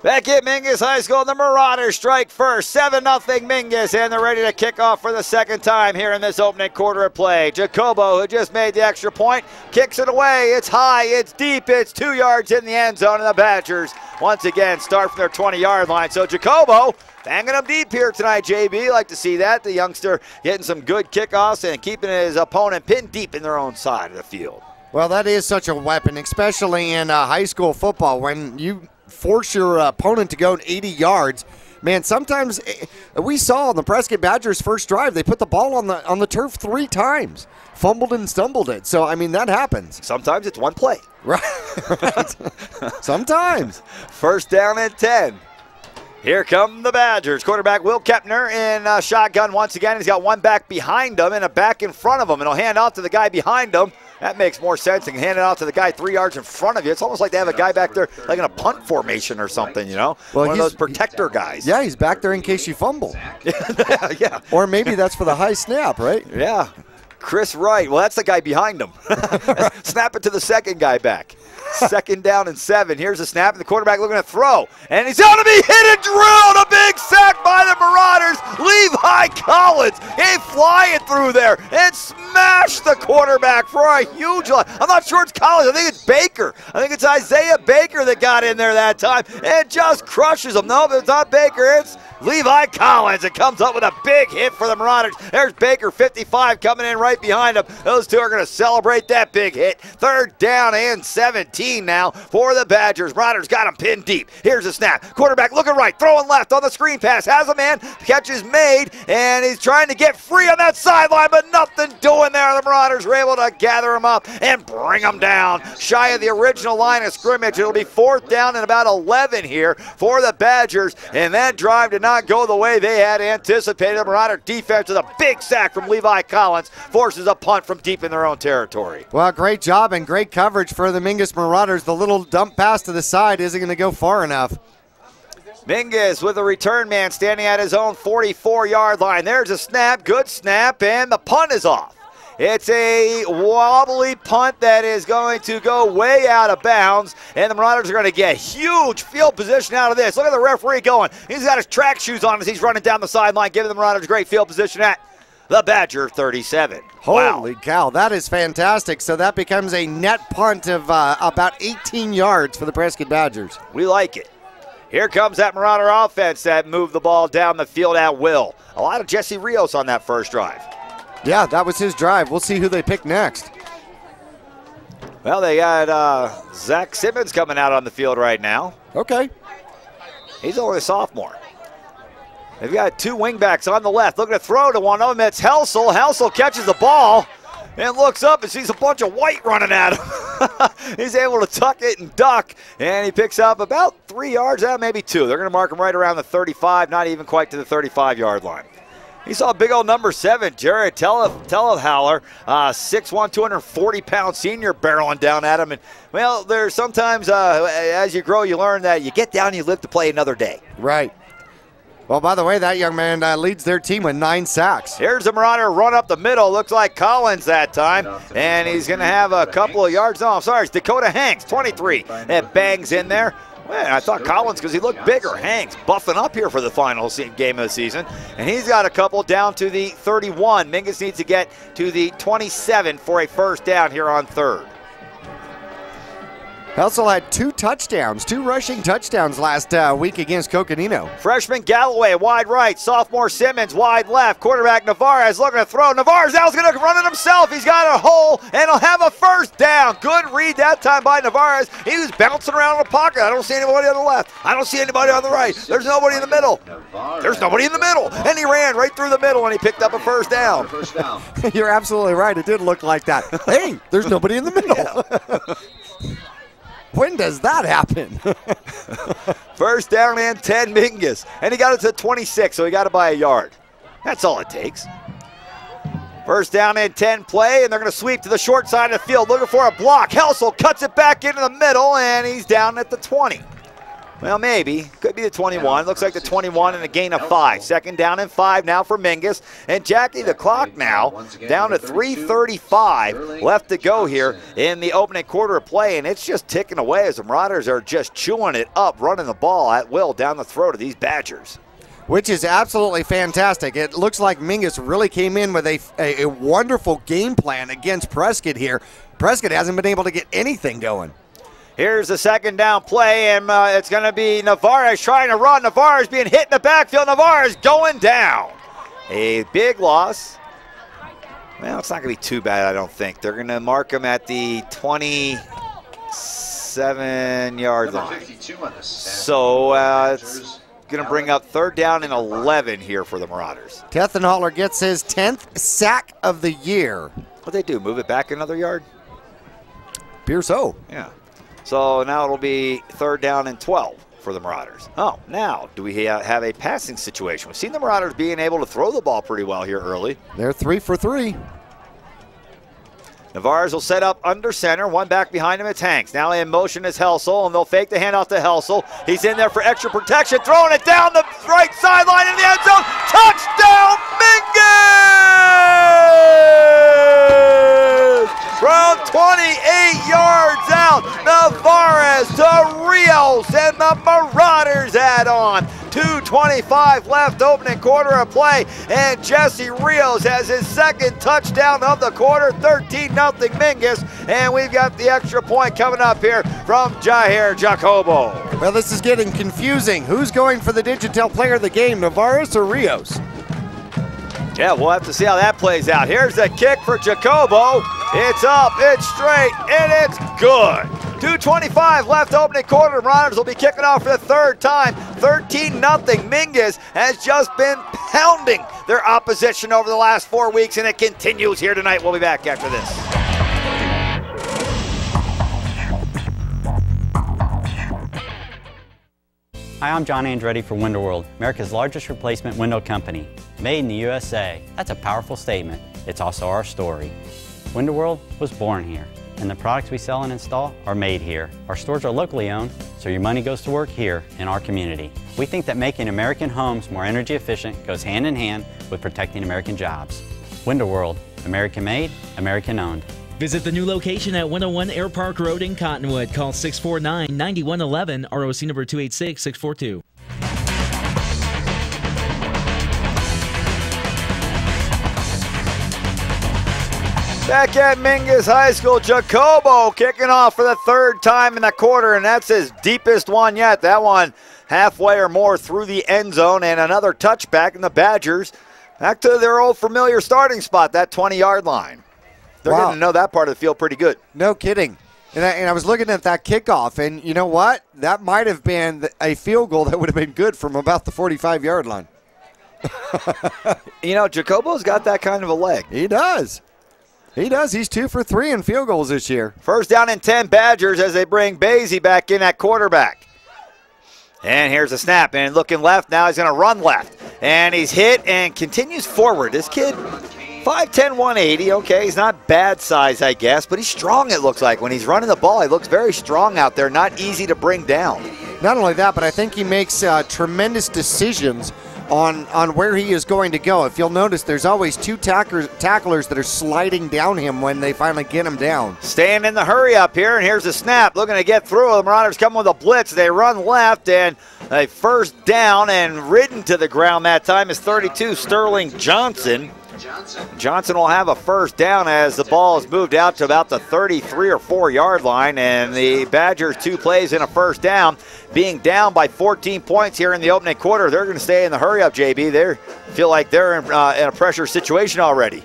S16: Back at Mingus High School, the Marauders strike first, 7-0 Mingus, and they're ready to kick off for the second time here in this opening quarter of play. Jacobo, who just made the extra point, kicks it away. It's high, it's deep, it's 2 yards in the end zone, and the Badgers once again start from their 20-yard line. So Jacobo banging them deep here tonight, JB. Like to see that. The youngster getting some good kickoffs and keeping his opponent pinned deep in their own side of the field.
S1: Well, that is such a weapon, especially in high school football when you force your opponent to go 80 yards. Man, sometimes we saw on the Prescott Badgers' first drive, they put the ball on the turf 3 times, fumbled and stumbled it. So, I mean, that happens.
S16: Sometimes it's one play.
S1: Right. Sometimes.
S16: First down and 10. Here come the Badgers. Quarterback Will Kepner in shotgun once again. He's got one back behind him and a back in front of him, and he'll hand off to the guy behind him. That makes more sense than handing it off to the guy 3 yards in front of you. It's almost like they have a guy back there like in a punt formation or something, you know? Well, one of those protector guys.
S1: Yeah, he's back there in case you fumble.
S16: Yeah.
S1: Or maybe that's for the high snap, right?
S16: Yeah. Chris Wright. Well, that's the guy behind him. Snap it to the second guy back. 2nd down and 7. Here's the snap, and the quarterback looking to throw. And he's going to be hit and drilled. A big sack by the Marauders. Levi Collins. He flying through there and smashed the quarterback for a huge line. I'm not sure it's Collins. I think it's Baker. I think it's Isaiah Baker that got in there that time and just crushes him. No, it's not Baker. It's Levi Collins. It comes up with a big hit for the Marauders. There's Baker, 55, coming in right behind him. Those two are going to celebrate that big hit. 3rd down and 17 now for the Badgers. Marauders got him pinned deep. Here's a snap. Quarterback looking right, throwing left on the screen pass. Has a man. Catch is made, and he's trying to get free on that sideline, but nothing doing there. The Marauders were able to gather him up and bring him down. Shy of the original line of scrimmage. It'll be 4th down and about 11 here for the Badgers, and that drive did not go the way they had anticipated. The Marauder defense with a big sack from Levi Collins forces a punt from deep in their own territory.
S1: Well, great job and great coverage for the Mingus Marauders. The little dump pass to the side isn't going to go far enough.
S16: Mingus with a return man standing at his own 44-yard line. There's a snap, good snap, and the punt is off. It's a wobbly punt that is going to go way out of bounds, and the Marauders are going to get huge field position out of this. Look at the referee going. He's got his track shoes on as he's running down the sideline, giving the Marauders great field position at the Badger 37.
S1: Holy cow, that is fantastic. So that becomes a net punt of about 18 yards for the Prescott Badgers.
S16: We like it. Here comes that Marauder offense that moved the ball down the field at will. A lot of Jesse Rios on that first drive.
S1: Yeah, that was his drive. We'll see who they pick next.
S16: Well, they got Zach Simmons coming out on the field right now.
S1: Okay.
S16: He's only a sophomore. They've got 2 wingbacks on the left. Looking to throw to one of them. It's Helsel. Helsel catches the ball and looks up and sees a bunch of white running at him. He's able to tuck it and duck, and he picks up about 3 yards, maybe 2. They're going to mark him right around the 35, not even quite to the 35-yard line. He saw big old number 7, Jared Telehauer, 6'1", 240-pound senior barreling down at him. And, well, there's sometimes as you grow, you learn that you get down, you live to play another day.
S1: Right. Well, by the way, that young man leads their team with 9 sacks.
S16: Here's the Marauder run up the middle. Looks like Collins that time. And he's going to have a couple of yards. No, I'm sorry. It's Dakota Hanks, 23. That bangs in there. Well, I thought Collins because he looked bigger. Hanks buffing up here for the final game of the season. And he's got a couple down to the 31. Mingus needs to get to the 27 for a first down here on third.
S1: Helsel had 2 touchdowns, 2 rushing touchdowns last week against Coconino.
S16: Freshman Galloway, wide right. Sophomore Simmons, wide left. Quarterback Navarez looking to throw. Navarez now is going to run it himself. He's got a hole, and he'll have a first down. Good read that time by Navarez. He was bouncing around in the pocket. I don't see anybody on the left. I don't see anybody on the right. There's nobody in the middle. There's nobody in the middle. And he ran right through the middle, and he picked up a first down.
S1: You're absolutely right. It did look like that. Hey, there's nobody in the middle. When does that happen?
S16: First down and 10, Mingus. And he got it to 26, so he got it by a yard. That's all it takes. First down and 10 play, and they're going to sweep to the short side of the field, looking for a block. Helsel cuts it back into the middle, and he's down at the 20. Well, maybe. Could be the 21. Looks like the 21 and a gain of 5. Second down and 5 now for Mingus. And Jackie, the clock now down to 3:35 left to go here in the opening quarter of play. And it's just ticking away as the Marauders are just chewing it up, running the ball at will down the throat of these Badgers.
S1: Which is absolutely fantastic. It looks like Mingus really came in with a wonderful game plan against Prescott here. Prescott hasn't been able to get anything going.
S16: Here's the second down play, and it's going to be Navarez trying to run. Navarez being hit in the backfield. Navarez going down. A big loss. Well, it's not going to be too bad, I don't think. They're going to mark him at the 27-yard line. So it's going to bring up third down and 11 here for the Marauders.
S1: Tethenholler gets his 10th sack of the year.
S16: What'd they do, move it back another yard?
S1: Appears so.
S16: Yeah. So now it'll be third down and 12 for the Marauders. Oh, now do we have a passing situation? We've seen the Marauders being able to throw the ball pretty well here early.
S1: They're 3 for 3.
S16: Navarez will set up under center. One back behind him, it's Hanks. Now in motion is Helsel, and they'll fake the handoff to Helsel. He's in there for extra protection, throwing it down the right sideline in the end zone. Touchdown, Mingus! From 28 yards out, Navarez to Rios, and the Marauders add on. 2:25 left, opening quarter of play, and Jesse Rios has his second touchdown of the quarter, 13-0 Mingus, and we've got the extra point coming up here from Jair Jacobo.
S1: Well, this is getting confusing. Who's going for the Digital Player of the Game, Navarez or Rios?
S16: Yeah, we'll have to see how that plays out. Here's the kick for Jacobo. It's up, it's straight, and it's good. 2:25 left, opening quarter. Marauders will be kicking off for the third time. 13-0. Mingus has just been pounding their opposition over the last 4 weeks, and it continues here tonight. We'll be back after this.
S5: Hi, I'm John Andretti for Window World, America's largest replacement window company. Made in the USA. That's a powerful statement. It's also our story. Window World was born here, and the products we sell and install are made here. Our stores are locally owned, so your money goes to work here in our community. We think that making American homes more energy efficient goes hand in hand with protecting American jobs. Window World, American made, American owned.
S6: Visit the new location at 101 Air Park Road in Cottonwood. Call 649-9111, ROC number 286642.
S16: Back at Mingus High School, Jacobo kicking off for the third time in the quarter, and that's his deepest one yet. That one halfway or more through the end zone, and another touchback, and the Badgers back to their old familiar starting spot, that 20-yard line. They're getting to know that part of the field pretty good.
S1: No kidding. And I was looking at that kickoff, and you know what? That might have been a field goal that would have been good from about the 45-yard line.
S16: You know, Jacobo's got that kind of a leg.
S1: He does. He does. He's 2 for 3 in field goals this year.
S16: First down and 10 Badgers as they bring Basie back in at quarterback. And here's a snap, and looking left, now he's going to run left. and he's hit and continues forward. This kid, 5'10", 180. Okay, he's not bad size, I guess, but he's strong, it looks like. When he's running the ball, he looks very strong out there, not easy to bring down.
S1: Not only that, but I think he makes tremendous decisions on where he is going to go. If you'll notice, there's always two tacklers that are sliding down him when they finally get him down.
S16: Staying in the hurry up here, and here's the snap. Looking to get through. The Marauders come with a blitz. They run left, and a first down, and ridden to the ground that time is 32, Sterling Johnson. Johnson will have a first down as the ball is moved out to about the 33 or 4 yard line, and the Badgers 2 plays in a first down. Being down by 14 points here in the opening quarter, they're going to stay in the hurry up, JB. They feel like they're in a pressure situation already.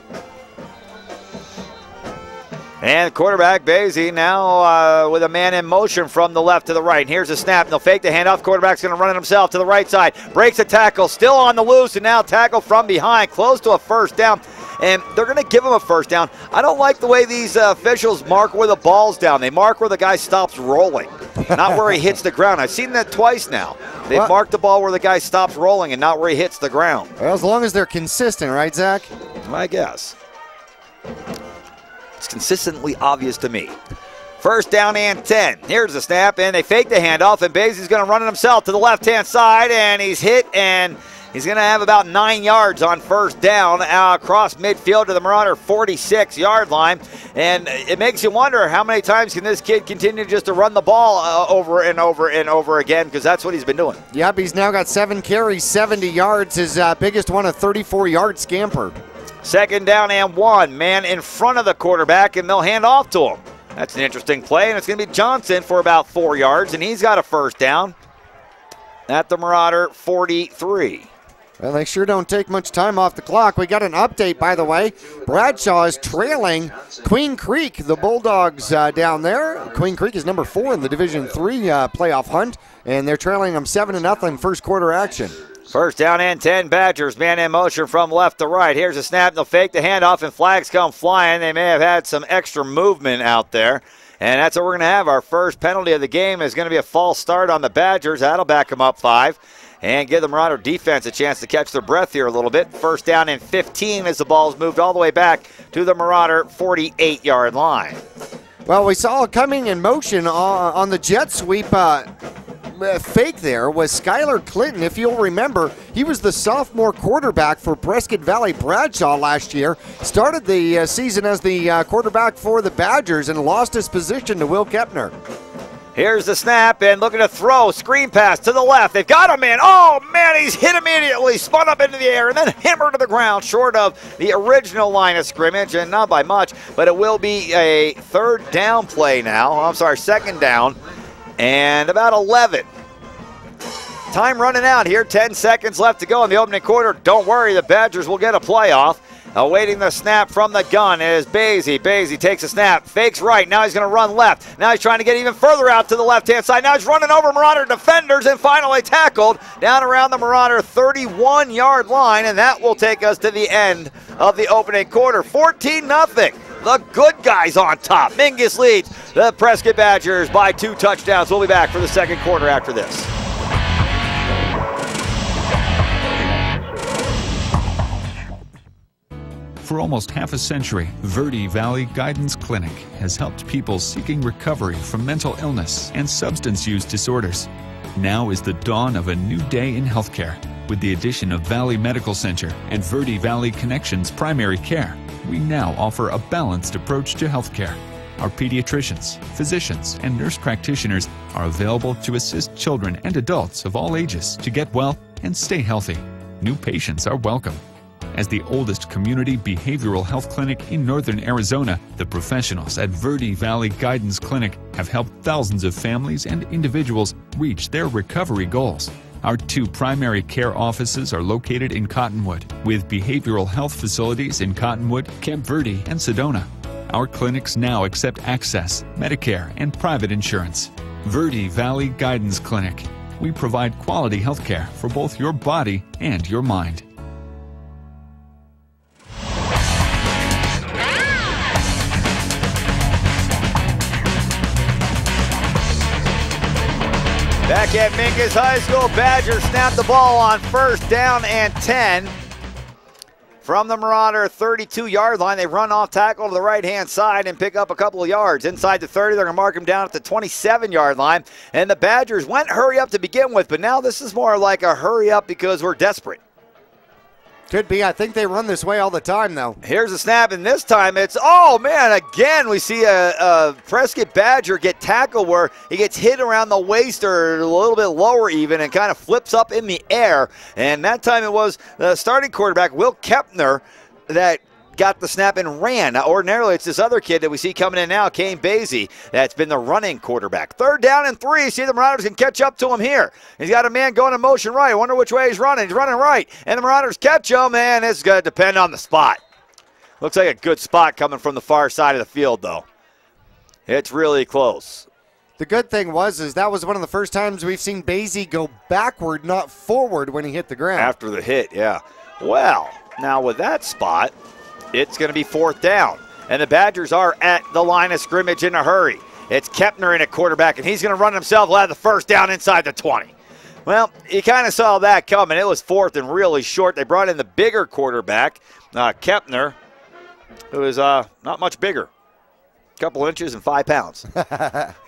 S16: And quarterback Basie now with a man in motion from the left to the right. And here's a snap, and they'll fake the handoff. Quarterback's going to run it himself to the right side. Breaks a tackle, still on the loose, and now tackle from behind, close to a first down. And they're going to give him a first down. I don't like the way these officials mark where the ball's down. They mark where the guy stops rolling, not where he hits the ground. I've seen that twice now. They've marked the ball where the guy stops rolling and not where he hits the ground.
S1: Well, as long as they're consistent, right, Zach?
S16: I guess. It's consistently obvious to me. First down and 10. Here's the snap, and they fake the handoff, and Basie's going to run it himself to the left-hand side, and he's hit, and he's going to have about 9 yards on first down across midfield to the Marauder 46-yard line. And it makes you wonder how many times can this kid continue just to run the ball over and over and over again, because that's what he's been doing.
S1: Yep, he's now got 7 carries, 70 yards. His biggest one, a 34-yard scamper.
S16: Second down and 1. Man in front of the quarterback, and they'll hand off to him. That's an interesting play, and it's going to be Johnson for about 4 yards, and he's got a first down at the Marauder 43.
S1: Well, they sure don't take much time off the clock. We got an update, by the way. Bradshaw is trailing Queen Creek, the Bulldogs down there. Queen Creek is number 4 in the Division III playoff hunt, and they're trailing them 7-0 first quarter action.
S16: First down and 10, Badgers. Man in motion from left to right. Here's a snap. They'll fake the handoff, and flags come flying. They may have had some extra movement out there. And that's what we're going to have. Our first penalty of the game is going to be a false start on the Badgers. That'll back them up 5 and give the Marauder defense a chance to catch their breath here a little bit. First down and 15 as the ball's moved all the way back to the Marauder 48-yard line.
S1: Well, we saw coming in motion on the jet sweep fake there was Skylar Clinton. If you'll remember, he was the sophomore quarterback for Prescott Valley Bradshaw last year. Started the season as the quarterback for the Badgers and lost his position to Will Kepner.
S16: Here's the snap, and looking to throw. Screen pass to the left. They've got him in. Oh, man, he's hit immediately. Spun up into the air and then hammered to the ground short of the original line of scrimmage, and not by much, but it will be a third down play now. I'm sorry, second down. And about 11. Time running out here. 10 seconds left to go in the opening quarter. Don't worry, the Badgers will get a playoff. Awaiting the snap from the gun is Basie. Basie takes a snap, fakes right. Now he's going to run left. Now he's trying to get even further out to the left-hand side. Now he's running over Marauder defenders and finally tackled down around the Marauder 31-yard line, and that will take us to the end of the opening quarter. 14-0. The good guys on top. Mingus leads the Prescott Badgers by 2 touchdowns. We'll be back for the second quarter after this.
S3: For almost half a century, Verde Valley Guidance Clinic has helped people seeking recovery from mental illness and substance use disorders. Now is the dawn of a new day in healthcare. With the addition of Valley Medical Center and Verde Valley Connections Primary Care, we now offer a balanced approach to healthcare. Our pediatricians, physicians, and nurse practitioners are available to assist children and adults of all ages to get well and stay healthy. New patients are welcome. As the oldest community behavioral health clinic in northern Arizona, the professionals at Verde Valley Guidance Clinic have helped thousands of families and individuals reach their recovery goals. Our 2 primary care offices are located in Cottonwood, with behavioral health facilities in Cottonwood, Camp Verde, and Sedona. Our clinics now accept Access, Medicare, and private insurance. Verde Valley Guidance Clinic. We provide quality health care for both your body and your mind.
S16: Back at Mingus High School, Badgers snap the ball on first down and 10. From the Marauder 32-yard line, they run off tackle to the right-hand side and pick up a couple of yards. Inside the 30, they're going to mark him down at the 27-yard line. And the Badgers went hurry up to begin with, but now this is more like a hurry up because we're desperate.
S1: Could be. I think they run this way all the time, though.
S16: Here's a snap, and this time it's, oh, man, again we see a Prescott Badger get tackled where he gets hit around the waist or a little bit lower even and kind of flips up in the air. And that time it was the starting quarterback, Will Kepner, that got the snap and ran. Now, ordinarily, it's this other kid that we see coming in now, Kane Basie, that's been the running quarterback. 3rd down and 3. See, the Marauders can catch up to him here. He's got a man going in motion right. I wonder which way he's running. He's running right. And the Marauders catch him, and it's going to depend on the spot. Looks like a good spot coming from the far side of the field, though. It's really close.
S1: The good thing is that was one of the first times we've seen Basie go backward, not forward when he hit the ground.
S16: After the hit, yeah. Well, now with that spot, it's going to be 4th down, and the Badgers are at the line of scrimmage in a hurry. It's Kepner in at quarterback, and he's going to run himself out of the 1st down inside the 20. Well, you kind of saw that coming. It was 4th and really short. They brought in the bigger quarterback, Kepner, who is not much bigger. A couple inches and 5 pounds.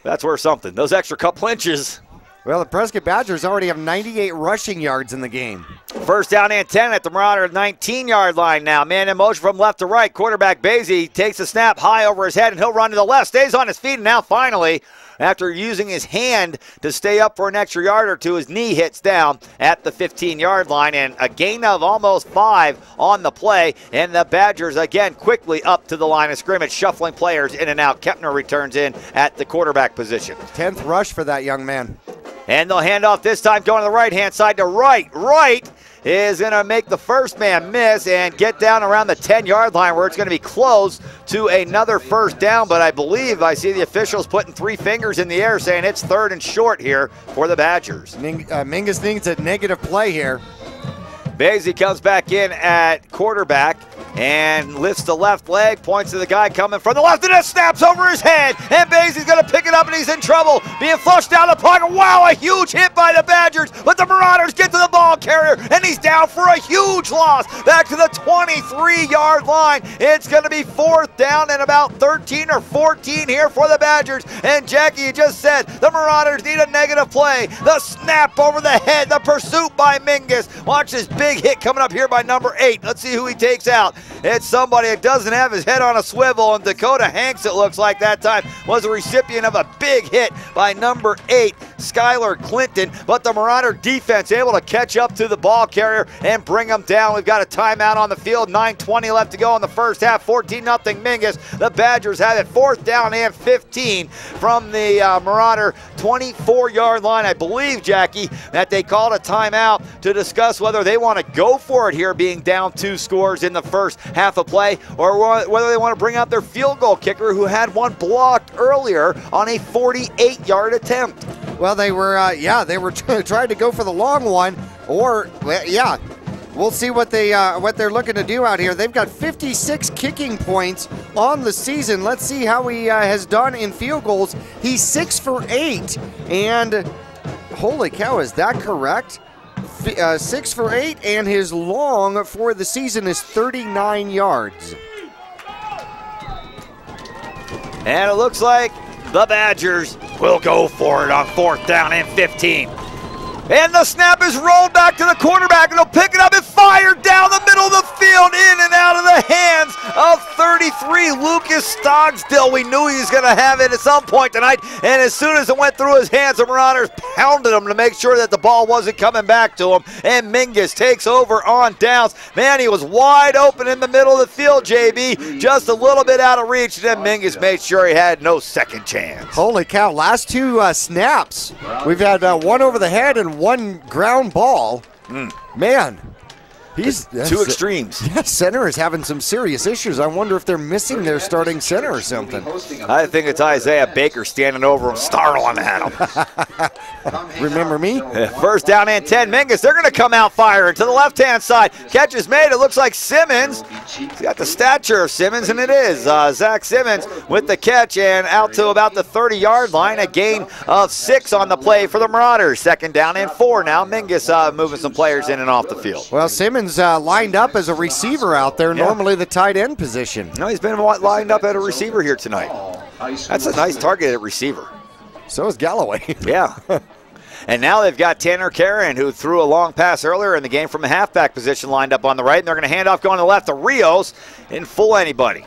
S16: That's worth something. Those extra couple inches.
S1: Well, the Prescott Badgers already have 98 rushing yards in the game.
S16: 1st down and 10 at the Marauder 19-yard line now. Man in motion from left to right. Quarterback Basie takes a snap high over his head, and he'll run to the left. Stays on his feet, and now finally, after using his hand to stay up for an extra yard or two, his knee hits down at the 15-yard line, and a gain of almost 5 on the play. And the Badgers, again, quickly up to the line of scrimmage, shuffling players in and out. Kepner returns in at the quarterback position.
S1: 10th rush for that young man.
S16: And they'll hand off this time going to the right-hand side to right. Right is going to make the first man miss and get down around the 10-yard line where it's going to be close to another 1st down. But I believe I see the officials putting 3 fingers in the air saying it's 3rd and short here for the Badgers.
S1: Mingus needs a negative play here.
S16: Basie comes back in at quarterback and lifts the left leg, points to the guy coming from the left, and it snaps over his head, and Basie's going to pick it up, and he's in trouble, being flushed down the pocket. Wow, a huge hit by the Badgers, but the Marauders get to the ball carrier, and he's down for a huge loss, back to the 23-yard line. It's going to be 4th down and about 13 or 14 here for the Badgers, and Jackie, you just said the Marauders need a negative play. The snap over the head, the pursuit by Mingus. Watch this big hit coming up here by number 8. Let's see who he takes out. It's somebody that doesn't have his head on a swivel, and Dakota Hanks, it looks like that time, was a recipient of a big hit by number 8, Skylar Clinton. But the Marauder defense able to catch up to the ball carrier and bring him down. We've got a timeout on the field, 9:20 left to go in the first half, 14-0 Mingus. The Badgers have it 4th down and 15 from the Marauder 24-yard line. I believe, Jackie, that they called a timeout to discuss whether they want to go for it here, being down 2 scores in the first half of play, or whether they want to bring out their field goal kicker who had one blocked earlier on a 48-yard attempt.
S1: Well, they were trying to go for the long one, or we'll see what they're looking to do out here. They've got 56 kicking points on the season. Let's see how he has done in field goals. He's 6 for 8, and holy cow, is that correct? 6 for 8, and his long for the season is 39 yards.
S16: And it looks like the Badgers will go for it on 4th down and 15. And the snap is rolled back to the quarterback, and he'll pick it up and fire down the middle of the field, in and out of the hands of 33, Lucas Stogsdill. We knew he was going to have it at some point tonight, and as soon as it went through his hands, the Marauders pounded him to make sure that the ball wasn't coming back to him, and Mingus takes over on downs. Man, he was wide open in the middle of the field, JB, just a little bit out of reach, and then Mingus made sure he had no second chance.
S1: Holy cow, last 2 snaps, we've had one over the head and 1 ground ball. Man. He's
S16: two extremes.
S1: Yeah, center is having some serious issues. I wonder if they're missing their starting center or something.
S16: I think it's Isaiah Baker standing over him, snarling at him.
S1: Remember me?
S16: First down and 10. Mingus, they're going to come out firing to the left-hand side. Catch is made. It looks like Simmons. He's got the stature of Simmons, and it is Zach Simmons with the catch and out to about the 30-yard line. A gain of 6 on the play for the Marauders. Second down and 4 now. Mingus moving some players in and off the field.
S1: Well, Simmons lined up as a receiver out there, normally the tight end position.
S16: No, he's been lined up at a receiver here tonight. That's a nice target at receiver.
S1: So is Galloway.
S16: Yeah. And now they've got Tanner Karen, who threw a long pass earlier in the game from a halfback position, lined up on the right, and they're going to hand off going to the left to Rios. Didn't fool anybody.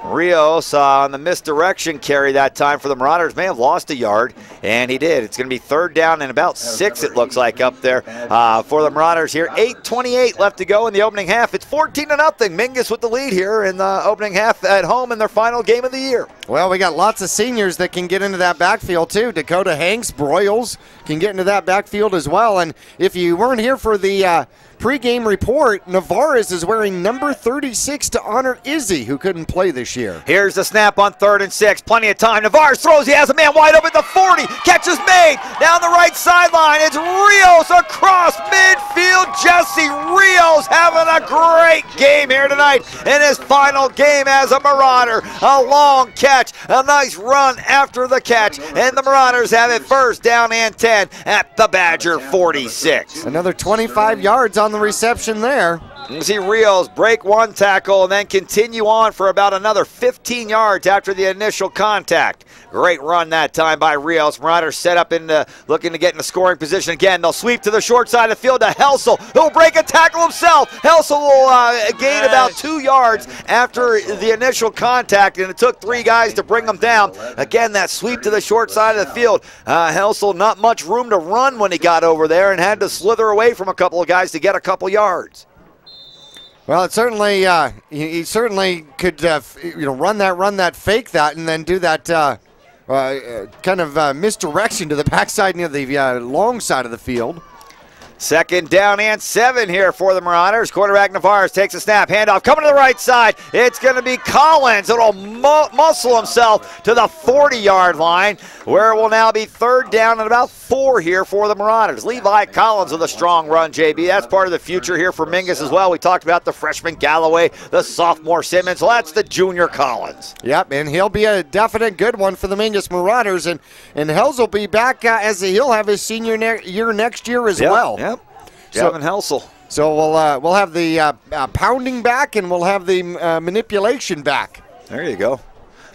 S16: Rios on the misdirection carry that time for the Marauders. May have lost a yard, and he did. It's going to be third down and about 6, it looks like, up there for the Marauders here. 8:28 left to go in the opening half. It's 14-0. Mingus with the lead here in the opening half at home in their final game of the year.
S1: Well, we got lots of seniors that can get into that backfield, too. Dakota Hanks, Broyles can get into that backfield as well. And if you weren't here for the pregame report, Navarez is wearing number 36 to honor Izzy, who couldn't play this year.
S16: Here's the snap on 3rd and 6. Plenty of time. Navarez throws. He has a man wide open at the 40. Catch is made. Down the right sideline. It's Rios across midfield. Jesse Rios having a great game here tonight in his final game as a Marauder. A long catch. A nice run after the catch. And the Marauders have it first down and 10 at the Badger 46.
S1: Another 25 yards on the reception there.
S16: You see Rios break one tackle and then continue on for about another 15 yards after the initial contact. Great run that time by Rios. Marauders set up into looking to get in a scoring position again. They'll sweep to the short side of the field to Helsel. He'll break a tackle himself. Helsel will gain about 2 yards after the initial contact, and it took 3 guys to bring him down. Again, that sweep to the short side of the field. Helsel not much room to run when he got over there and had to slither away from a couple of guys to get a couple yards.
S1: Well, it certainly he certainly could run that, fake that, and then do that kind of misdirection to the backside near the long side of the field.
S16: Second down and 7 here for the Marauders. Quarterback Navarez takes a snap. Handoff coming to the right side. It's going to be Collins. It'll muscle himself to the 40-yard line, where it will now be third down and about 4 here for the Marauders. Levi Collins with a strong run, JB. That's part of the future here for Mingus as well. We talked about the freshman Galloway, the sophomore Simmons. Well, that's the junior Collins.
S1: Yep, and he'll be a definite good one for the Mingus Marauders. And Hells will be back as he'll have his senior year next year as well.
S16: Yep. Gavin Helsel.
S1: So we'll have the pounding back, and we'll have the manipulation back.
S16: There you go.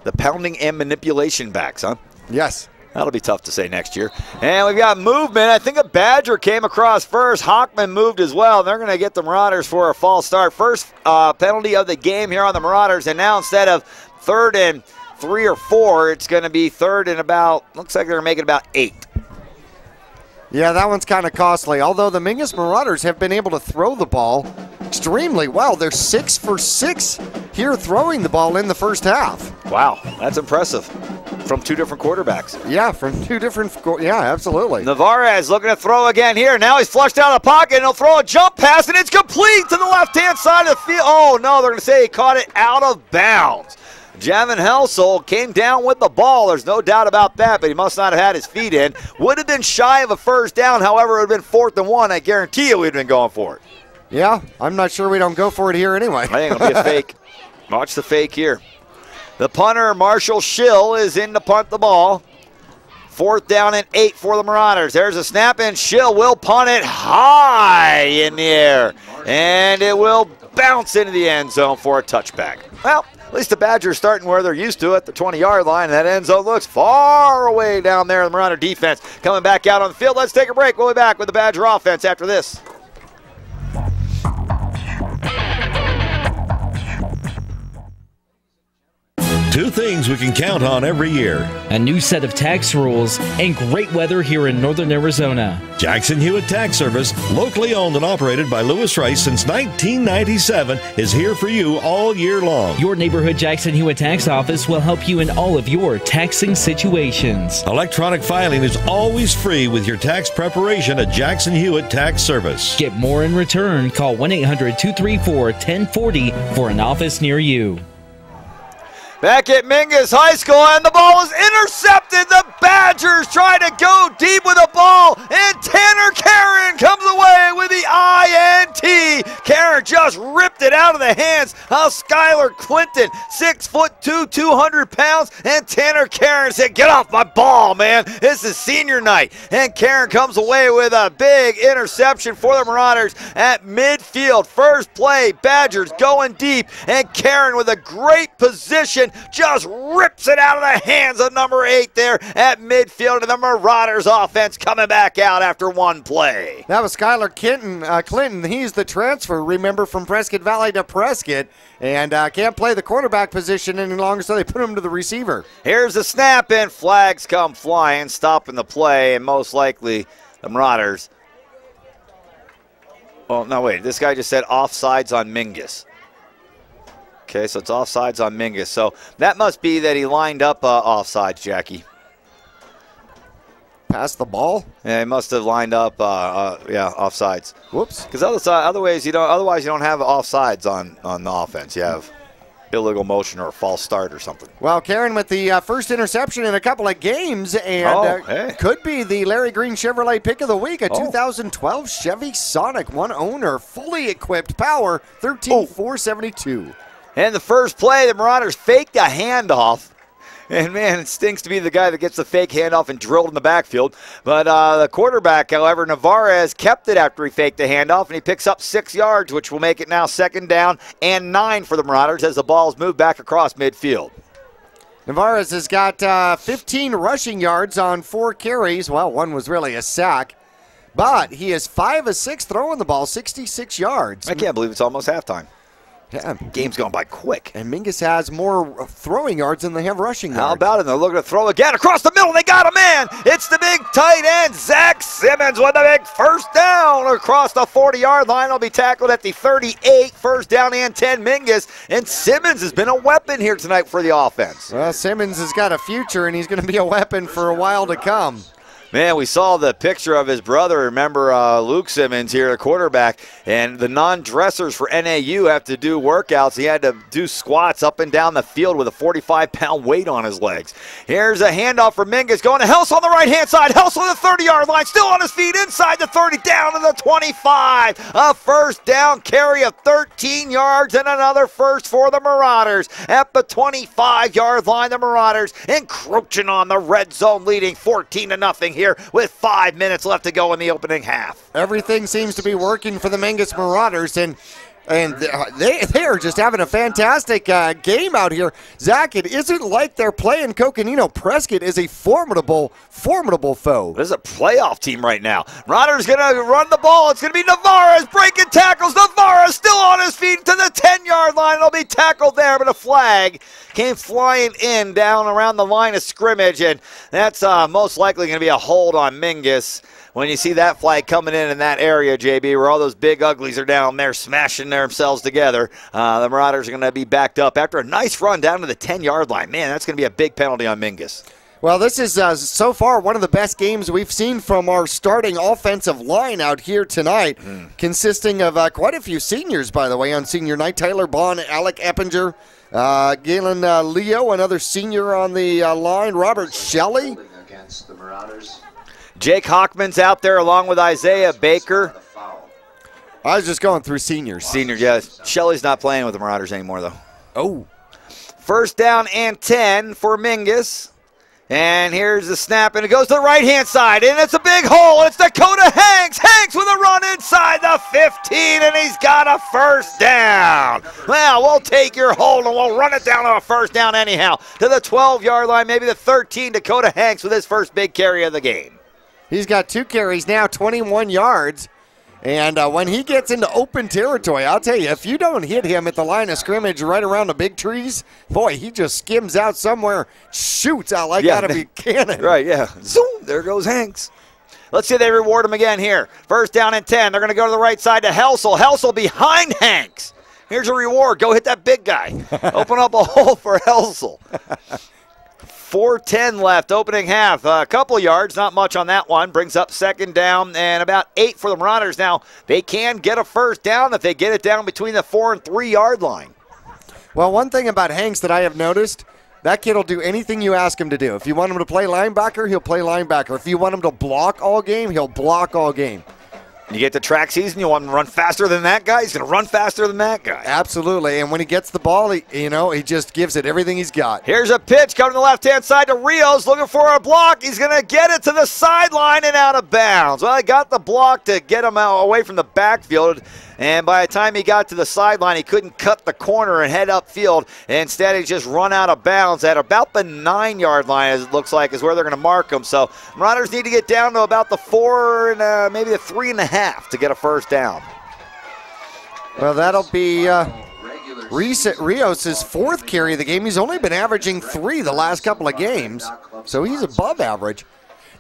S16: The pounding and manipulation backs, huh?
S1: Yes.
S16: That'll be tough to say next year. And we've got movement. I think a Badger came across first. Hockman moved as well. They're going to get the Marauders for a false start. First penalty of the game here on the Marauders. And now instead of 3rd and 3 or 4, it's going to be 3rd and about, looks like they're making about 8.
S1: Yeah, that one's kind of costly. Although the Mingus Marauders have been able to throw the ball extremely well. They're 6 for 6 here throwing the ball in the first half.
S16: Wow, that's impressive. From 2 different quarterbacks.
S1: Yeah, from 2 different, yeah, absolutely.
S16: Navarez looking to throw again here. Now he's flushed out of the pocket, and he'll throw a jump pass, and it's complete to the left-hand side of the field. Oh, no, they're going to say he caught it out of bounds. Javin Helsel came down with the ball. There's no doubt about that, but he must not have had his feet in. Would have been shy of a first down. However, it would have been 4th and 1. I guarantee you we'd have been going for it.
S1: Yeah, I'm not sure we don't go for it here anyway.
S16: I think it'll be a fake. Watch the fake here. The punter, Marshall Schill, is in to punt the ball. 4th down and 8 for the Marauders. There's a snap, and Schill will punt it high in the air. And it will bounce into the end zone for a touchback. Well, at least the Badgers starting where they're used to at the 20-yard line. That end zone looks far away down there. The Marauder defense coming back out on the field. Let's take a break. We'll be back with the Badger offense after this.
S18: Two things we can count on every year.
S6: A new set of tax rules and great weather here in northern Arizona.
S18: Jackson Hewitt Tax Service, locally owned and operated by Lewis Rice since 1997, is here for you all year long.
S6: Your neighborhood Jackson Hewitt Tax Office will help you in all of your taxing situations.
S18: Electronic filing is always free with your tax preparation at Jackson Hewitt Tax Service.
S6: Get more in return. Call 1-800-234-1040 for an office near you.
S16: Back at Mingus High School, and the ball was intercepted. The Badgers try to go deep with the ball, and Tanner Karen comes away with the INT. Karen just ripped it out of the hands of Skylar Clinton, 6'2", 200 pounds, and Tanner Karen said, "Get off my ball, man. This is senior night." And Karen comes away with a big interception for the Marauders at midfield. First play, Badgers going deep, and Karen with a great position just rips it out of the hands of number 8 there at midfield, and the Marauders offense coming back out after one play.
S1: That was Skylar Clinton. He's the transfer, remember, from Prescott Valley to Prescott, and can't play the quarterback position any longer, so they put him to the receiver.
S16: Here's the snap, and flags come flying, stopping the play, and most likely the Marauders. Oh, no, wait. This guy just said offsides on Mingus. Okay, so it's offsides on Mingus. So that must be that he lined up offsides, Jackie.
S1: Pass the ball?
S16: Yeah, he must have lined up, offsides.
S1: Whoops.
S16: Because otherwise you don't have offsides on the offense. You have illegal motion or a false start or something.
S1: Well, Karen with the first interception in a couple of games, and could be the Larry Green Chevrolet pick of the week, a 2012 Chevy Sonic, one owner, fully equipped, power, 13,472.
S16: And the first play, the Marauders faked a handoff. And, man, it stinks to be the guy that gets the fake handoff and drilled in the backfield. But the quarterback, however, Navarez, kept it after he faked the handoff, and he picks up 6 yards, which will make it now 2nd down and 9 for the Marauders as the ball's moved back across midfield.
S1: Navarez has got 15 rushing yards on 4 carries. Well, one was really a sack. But he is 5 of 6 throwing the ball, 66 yards.
S16: I can't believe it's almost halftime.
S1: Yeah.
S16: Game's going by quick.
S1: And Mingus has more throwing yards than they have rushing yards.
S16: How about it? They're looking to throw again across the middle. They got a man. It's the big tight end, Zach Simmons, with a big first down across the 40-yard line. He'll be tackled at the 38, first down and 10 Mingus. And Simmons has been a weapon here tonight for the offense.
S1: Well, Simmons has got a future, and he's going to be a weapon for a while to come.
S16: Man, we saw the picture of his brother. Remember Luke Simmons here, the quarterback, and the non-dressers for NAU have to do workouts. He had to do squats up and down the field with a 45-pound weight on his legs. Here's a handoff for Mingus going to Helse on the right-hand side. Helse on the 30-yard line, still on his feet inside the 30, down to the 25. A first down carry of 13 yards and another first for the Marauders. At the 25-yard line, the Marauders encroaching on the red zone, leading 14-0 here with 5 minutes left to go in the opening half.
S1: Everything seems to be working for the Mingus Marauders, and they are just having a fantastic game out here. Zach, it isn't like they're playing Coconino. Prescott is a formidable foe.
S16: This is a playoff team right now. Marauders going to run the ball. It's going to be Navarez breaking tackles. Navarez still on his feet to the 10-yard line. He'll be tackled there, but a flag came flying in down around the line of scrimmage, and that's most likely going to be a hold on Mingus. When you see that flag coming in that area, JB, where all those big uglies are down there smashing themselves together, the Marauders are going to be backed up after a nice run down to the 10-yard line. Man, that's going to be a big penalty on Mingus.
S1: Well, this is so far one of the best games we've seen from our starting offensive line out here tonight, consisting of quite a few seniors, by the way, on senior night. Tyler Bond, Alec Eppinger, Galen Leo, another senior on the line, Robert Shelley.
S4: Against the Marauders.
S16: Jake Hockman's out there along with Isaiah Baker.
S1: I was just going through seniors.
S16: Seniors, yes. Shelley's not playing with the Marauders anymore, though.
S1: Oh.
S16: First down and 10 for Mingus. And here's the snap, and it goes to the right-hand side, and it's a big hole. It's Dakota Hanks. Hanks with a run inside the 15, and he's got a first down. Well, we'll take your hold, and we'll run it down to a first down anyhow. To the 12-yard line, maybe the 13, Dakota Hanks with his first big carry of the game.
S1: He's got 2 carries now, 21 yards. And when he gets into open territory, I'll tell you, if you don't hit him at the line of scrimmage right around the big trees, boy, he just skims out somewhere, shoots out like out of a cannon.
S16: Right, yeah. Zoom, there goes Hanks. Let's see if they reward him again here. First down and 10. They're going to go to the right side to Helsel. Helsel behind Hanks. Here's a reward. Go hit that big guy. Open up a hole for Helsel. 4:10 left, opening half. A couple yards, not much on that one. Brings up second down and about 8 for the Marauders. Now, they can get a first down if they get it down between the 4 and 3 yard line.
S1: Well, one thing about Hanks that I have noticed, that kid will do anything you ask him to do. If you want him to play linebacker, he'll play linebacker. If you want him to block all game, he'll block all game.
S16: You get to track season, you want him to run faster than that guy? He's going to run faster than that guy.
S1: Absolutely, and when he gets the ball, he just gives it everything he's got.
S16: Here's a pitch coming to the left-hand side to Rios, looking for a block. He's going to get it to the sideline and out of bounds. Well, he got the block to get him away from the backfield, and by the time he got to the sideline, he couldn't cut the corner and head upfield. Instead, he just run out of bounds at about the 9 yard line, as it looks like, is where they're going to mark him. So Marauders need to get down to about the 4 and maybe the 3.5 to get a first down.
S1: Well, that'll be Rios' 4th carry of the game. He's only been averaging 3 the last couple of games, so he's above average.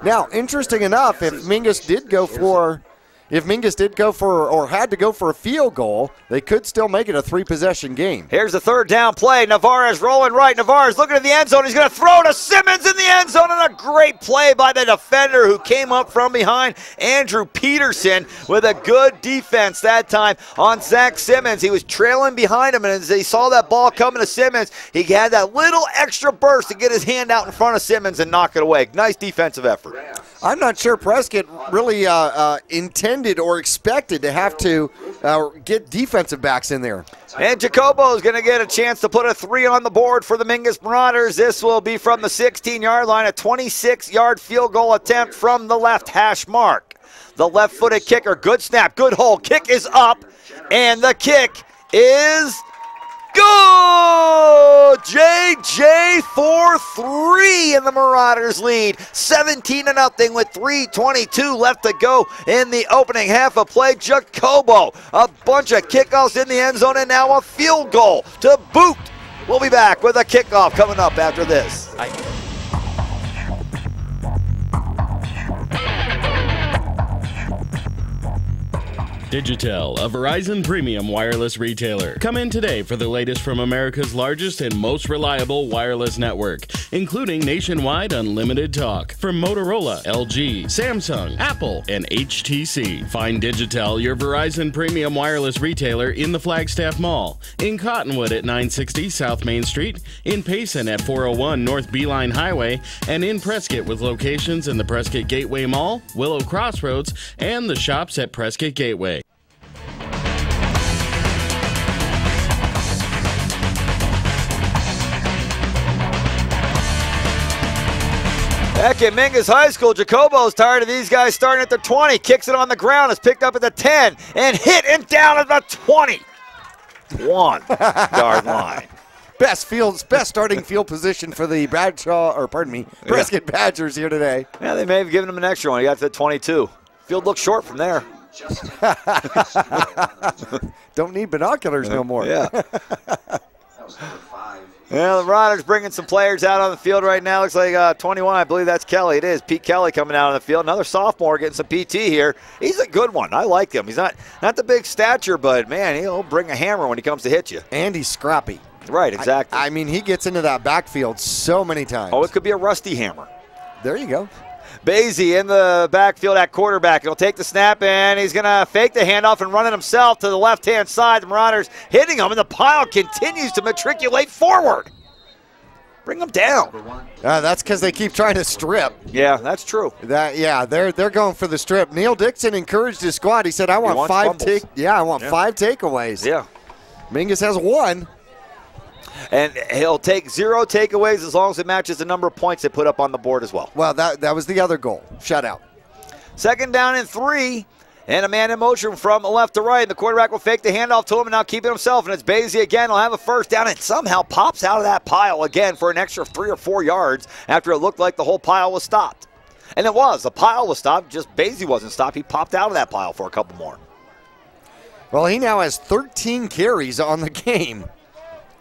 S1: Now, interesting enough, if Mingus did go for or had to go for a field goal, they could still make it a 3-possession game.
S16: Here's the third down play. Navarez rolling right. Navarez looking at the end zone. He's going to throw to Simmons in the end zone, and a great play by the defender who came up from behind, Andrew Peterson, with a good defense that time on Zach Simmons. He was trailing behind him, and as he saw that ball coming to Simmons, he had that little extra burst to get his hand out in front of Simmons and knock it away. Nice defensive effort.
S1: I'm not sure Prescott really intended or expected to have to get defensive backs in there.
S16: And Jacobo is going to get a chance to put a 3 on the board for the Mingus Marauders. This will be from the 16-yard line, a 26-yard field goal attempt from the left hash mark. The left-footed kicker, good snap, good hold. Kick is up, and the kick is good! JJ for 3 in the Marauders lead. 17-0 with 3:22 left to go in the opening half of play. Jacobo, a bunch of kickoffs in the end zone, and now a field goal to boot. We'll be back with a kickoff coming up after this.
S2: Digitel, a Verizon premium wireless retailer. Come in today for the latest from America's largest and most reliable wireless network, including nationwide unlimited talk from Motorola, LG, Samsung, Apple, and HTC. Find Digitel, your Verizon premium wireless retailer, in the Flagstaff Mall, in Cottonwood at 960 South Main Street, in Payson at 401 North Beeline Highway, and in Prescott with locations in the Prescott Gateway Mall, Willow Crossroads, and the shops at Prescott Gateway.
S16: Back at Mingus High School, Jacobo's tired of these guys starting at the 20. Kicks it on the ground. Is picked up at the 10 and hit and down at the 21 yard line.
S1: Best starting field position for the Prescott Badgers here today.
S16: Yeah, they may have given him an extra one. He got to the 22. Field looks short from there.
S1: Don't need binoculars no more.
S16: Yeah. Yeah, the Marauders bringing some players out on the field right now. Looks like 21, I believe that's Kelly. It is Pete Kelly coming out on the field. Another sophomore getting some PT here. He's a good one. I like him. He's not the big stature, but, man, he'll bring a hammer when he comes to hit you.
S1: And he's scrappy.
S16: Right, exactly.
S1: I mean, he gets into that backfield so many times.
S16: Oh, it could be a rusty hammer.
S1: There you go.
S16: Basie in the backfield at quarterback. He'll take the snap, and he's going to fake the handoff and run it himself to the left-hand side. The Marauders hitting him, and the pile continues to matriculate forward. Bring them down.
S1: That's because they keep trying to strip.
S16: Yeah, that's true.
S1: They're going for the strip. Neil Dixon encouraged his squad. He said, I want 5 takeaways.
S16: Yeah.
S1: Mingus has 1.
S16: And he'll take 0 takeaways as long as it matches the number of points they put up on the board as well.
S1: Well, that was the other goal. Shutout.
S16: Second down and 3. And a man in motion from left to right. And the quarterback will fake the handoff to him and now keep it himself. And it's Basie again. He'll have a first down and somehow pops out of that pile again for an extra 3 or 4 yards after it looked like the whole pile was stopped. And it was. The pile was stopped. Just Basie wasn't stopped. He popped out of that pile for a couple more.
S1: Well, he now has 13 carries on the game.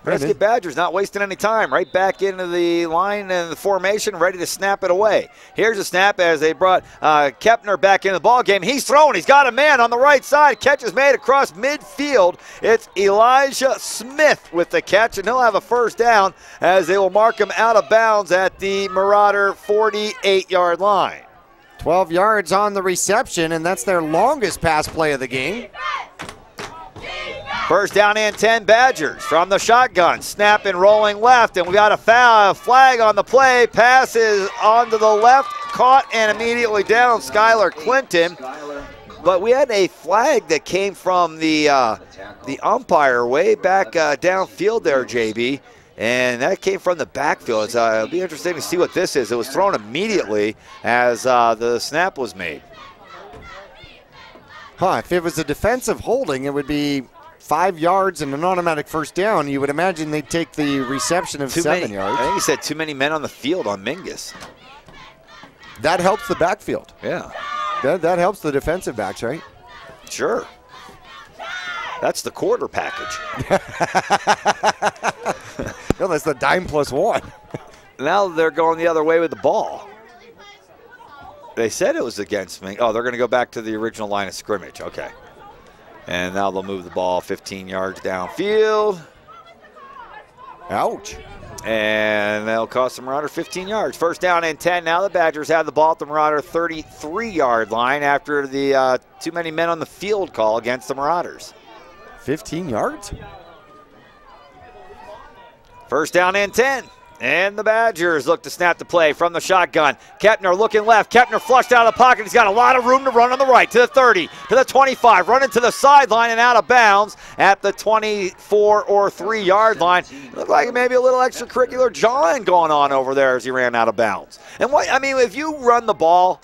S16: Prescott Badgers not wasting any time. Right back into the line and the formation, ready to snap it away. Here's a snap as they brought Kepner back into the ball game. He's throwing. He's got a man on the right side. Catch is made across midfield. It's Elijah Smith with the catch, and he'll have a first down as they will mark him out of bounds at the Marauder 48-yard line.
S1: 12 yards on the reception, and that's their longest pass play of the game.
S16: First down and 10 Badgers from the shotgun. Snap and rolling left, and we got a foul, a flag on the play. Passes onto the left, caught and immediately down Skylar Clinton. But we had a flag that came from the umpire way back downfield there, JB. And that came from the backfield. It'll be interesting to see what this is. It was thrown immediately as the snap was made.
S1: If it was a defensive holding, it would be 5 yards and an automatic first down. You would imagine they'd take the reception of 7 yards.
S16: I think he said too many men on the field on Mingus.
S1: That helps the backfield.
S16: Yeah.
S1: That helps the defensive backs, right?
S16: Sure. That's the quarter package.
S1: No, that's the dime plus one.
S16: Now they're going the other way with the ball. They said it was against me. Oh, they're going to go back to the original line of scrimmage. Okay. And now they'll move the ball 15 yards downfield.
S1: Ouch.
S16: And that'll cost the Marauder 15 yards. First down and 10. Now the Badgers have the ball at the Marauder 33-yard line after the too many men on the field call against the Marauders.
S1: 15 yards?
S16: First down and 10. And the Badgers look to snap the play from the shotgun. Kepner looking left. Kepner flushed out of the pocket. He's got a lot of room to run on the right. To the 30, to the 25. Running to the sideline and out of bounds at the 24 or 3-yard line. Looked like maybe a little extracurricular jawing going on over there as he ran out of bounds. And if you run the ball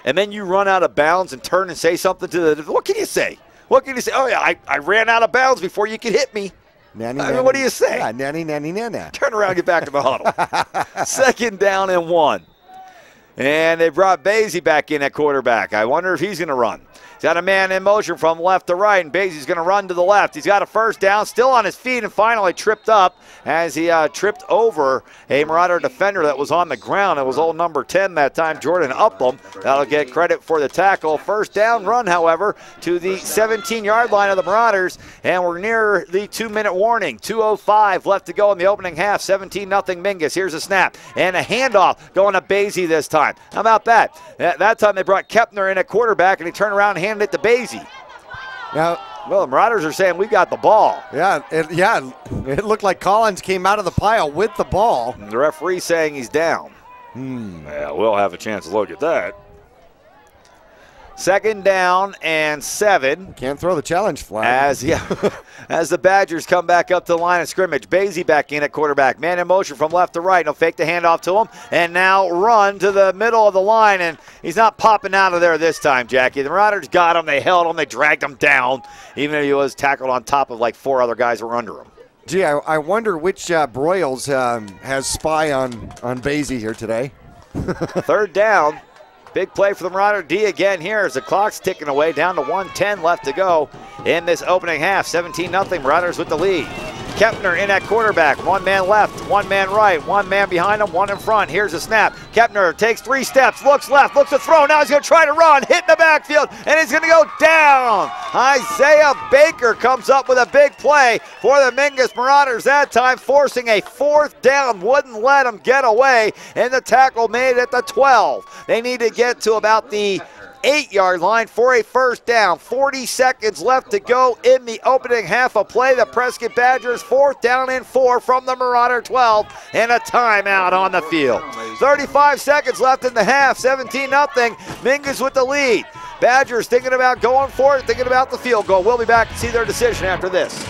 S16: and then you run out of bounds and turn and say something to the, what can you say? What can you say? Oh, yeah, I ran out of bounds before you could hit me.
S1: Nanny,
S16: what do you say?
S1: Yeah, nanny, nanny, nana.
S16: Turn around, get back to the huddle. Second down and 1. And they brought Basie back in at quarterback. I wonder if he's going to run. He's got a man in motion from left to right, and Basie's going to run to the left. He's got a first down, still on his feet, and finally tripped up as he tripped over a Marauder defender that was on the ground. It was old number 10 that time, Jordan Upham. That'll get credit for the tackle. First down run, however, to the 17-yard line of the Marauders, and we're near the 2-minute warning. 2:05 left to go in the opening half. 17-0 Mingus. Here's a snap and a handoff going to Basie this time. How about that? That time they brought Kepner in at quarterback, and he turned around and handed it to Basie.
S1: Now,
S16: well, the Marauders are saying we've got the ball.
S1: Yeah, it looked like Collins came out of the pile with the ball.
S16: And the referee saying he's down. Yeah, we'll have a chance to look at that. Second down and 7.
S1: Can't throw the challenge flag.
S16: As the Badgers come back up to the line of scrimmage. Basie back in at quarterback. Man in motion from left to right. He'll fake the handoff to him and now run to the middle of the line. And he's not popping out of there this time, Jackie. The Marauders got him. They held him. They dragged him down, even though he was tackled on top of like 4 other guys who were under him.
S1: Gee, I wonder which Broyles has spy on Basie here today.
S16: Third down. Big play for the Marauder D again here as the clock's ticking away, down to 1:10 left to go in this opening half. 17-0 Marauders with the lead. Kepner in at quarterback. 1 man left, 1 man right, 1 man behind him, 1 in front. Here's a snap. Kepner takes 3 steps, looks left, looks to throw. Now he's going to try to run, hit in the backfield, and he's going to go down. Isaiah Baker comes up with a big play for the Mingus Marauders that time, forcing a 4th down. Wouldn't let him get away, and the tackle made at the 12. They need to get to about the 8-yard line for a first down. 40 seconds left to go in the opening half of play. The Prescott Badgers 4th down and 4 from the Marauder 12 and a timeout on the field. 35 seconds left in the half. 17-0. Mingus with the lead. Badgers thinking about going for it, thinking about the field goal. We'll be back to see their decision after this.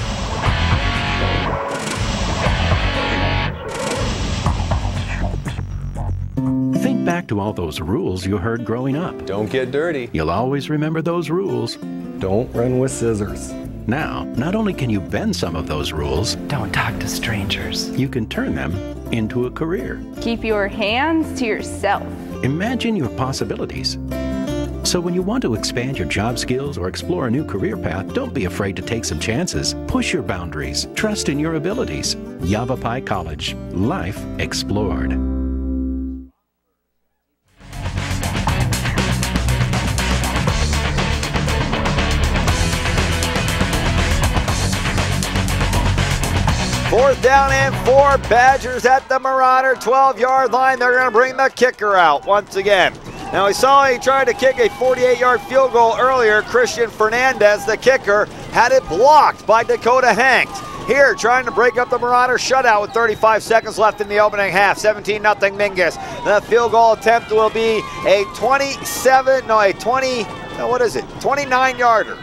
S7: Think back to all those rules you heard growing up.
S12: Don't get dirty.
S7: You'll always remember those rules.
S12: Don't run with scissors.
S7: Now, not only can you bend some of those rules,
S4: don't talk to strangers.
S7: You can turn them into a career.
S8: Keep your hands to yourself.
S7: Imagine your possibilities. So when you want to expand your job skills or explore a new career path, don't be afraid to take some chances. Push your boundaries. Trust in your abilities. Yavapai College. Life explored.
S16: Fourth down and 4. Badgers at the Marauder 12-yard line. They're going to bring the kicker out once again. Now, we saw he tried to kick a 48-yard field goal earlier. Christian Fernandez, the kicker, had it blocked by Dakota Hanks. Here, trying to break up the Marauder shutout with 35 seconds left in the opening half. 17-0 Mingus. The field goal attempt will be a 29-yarder.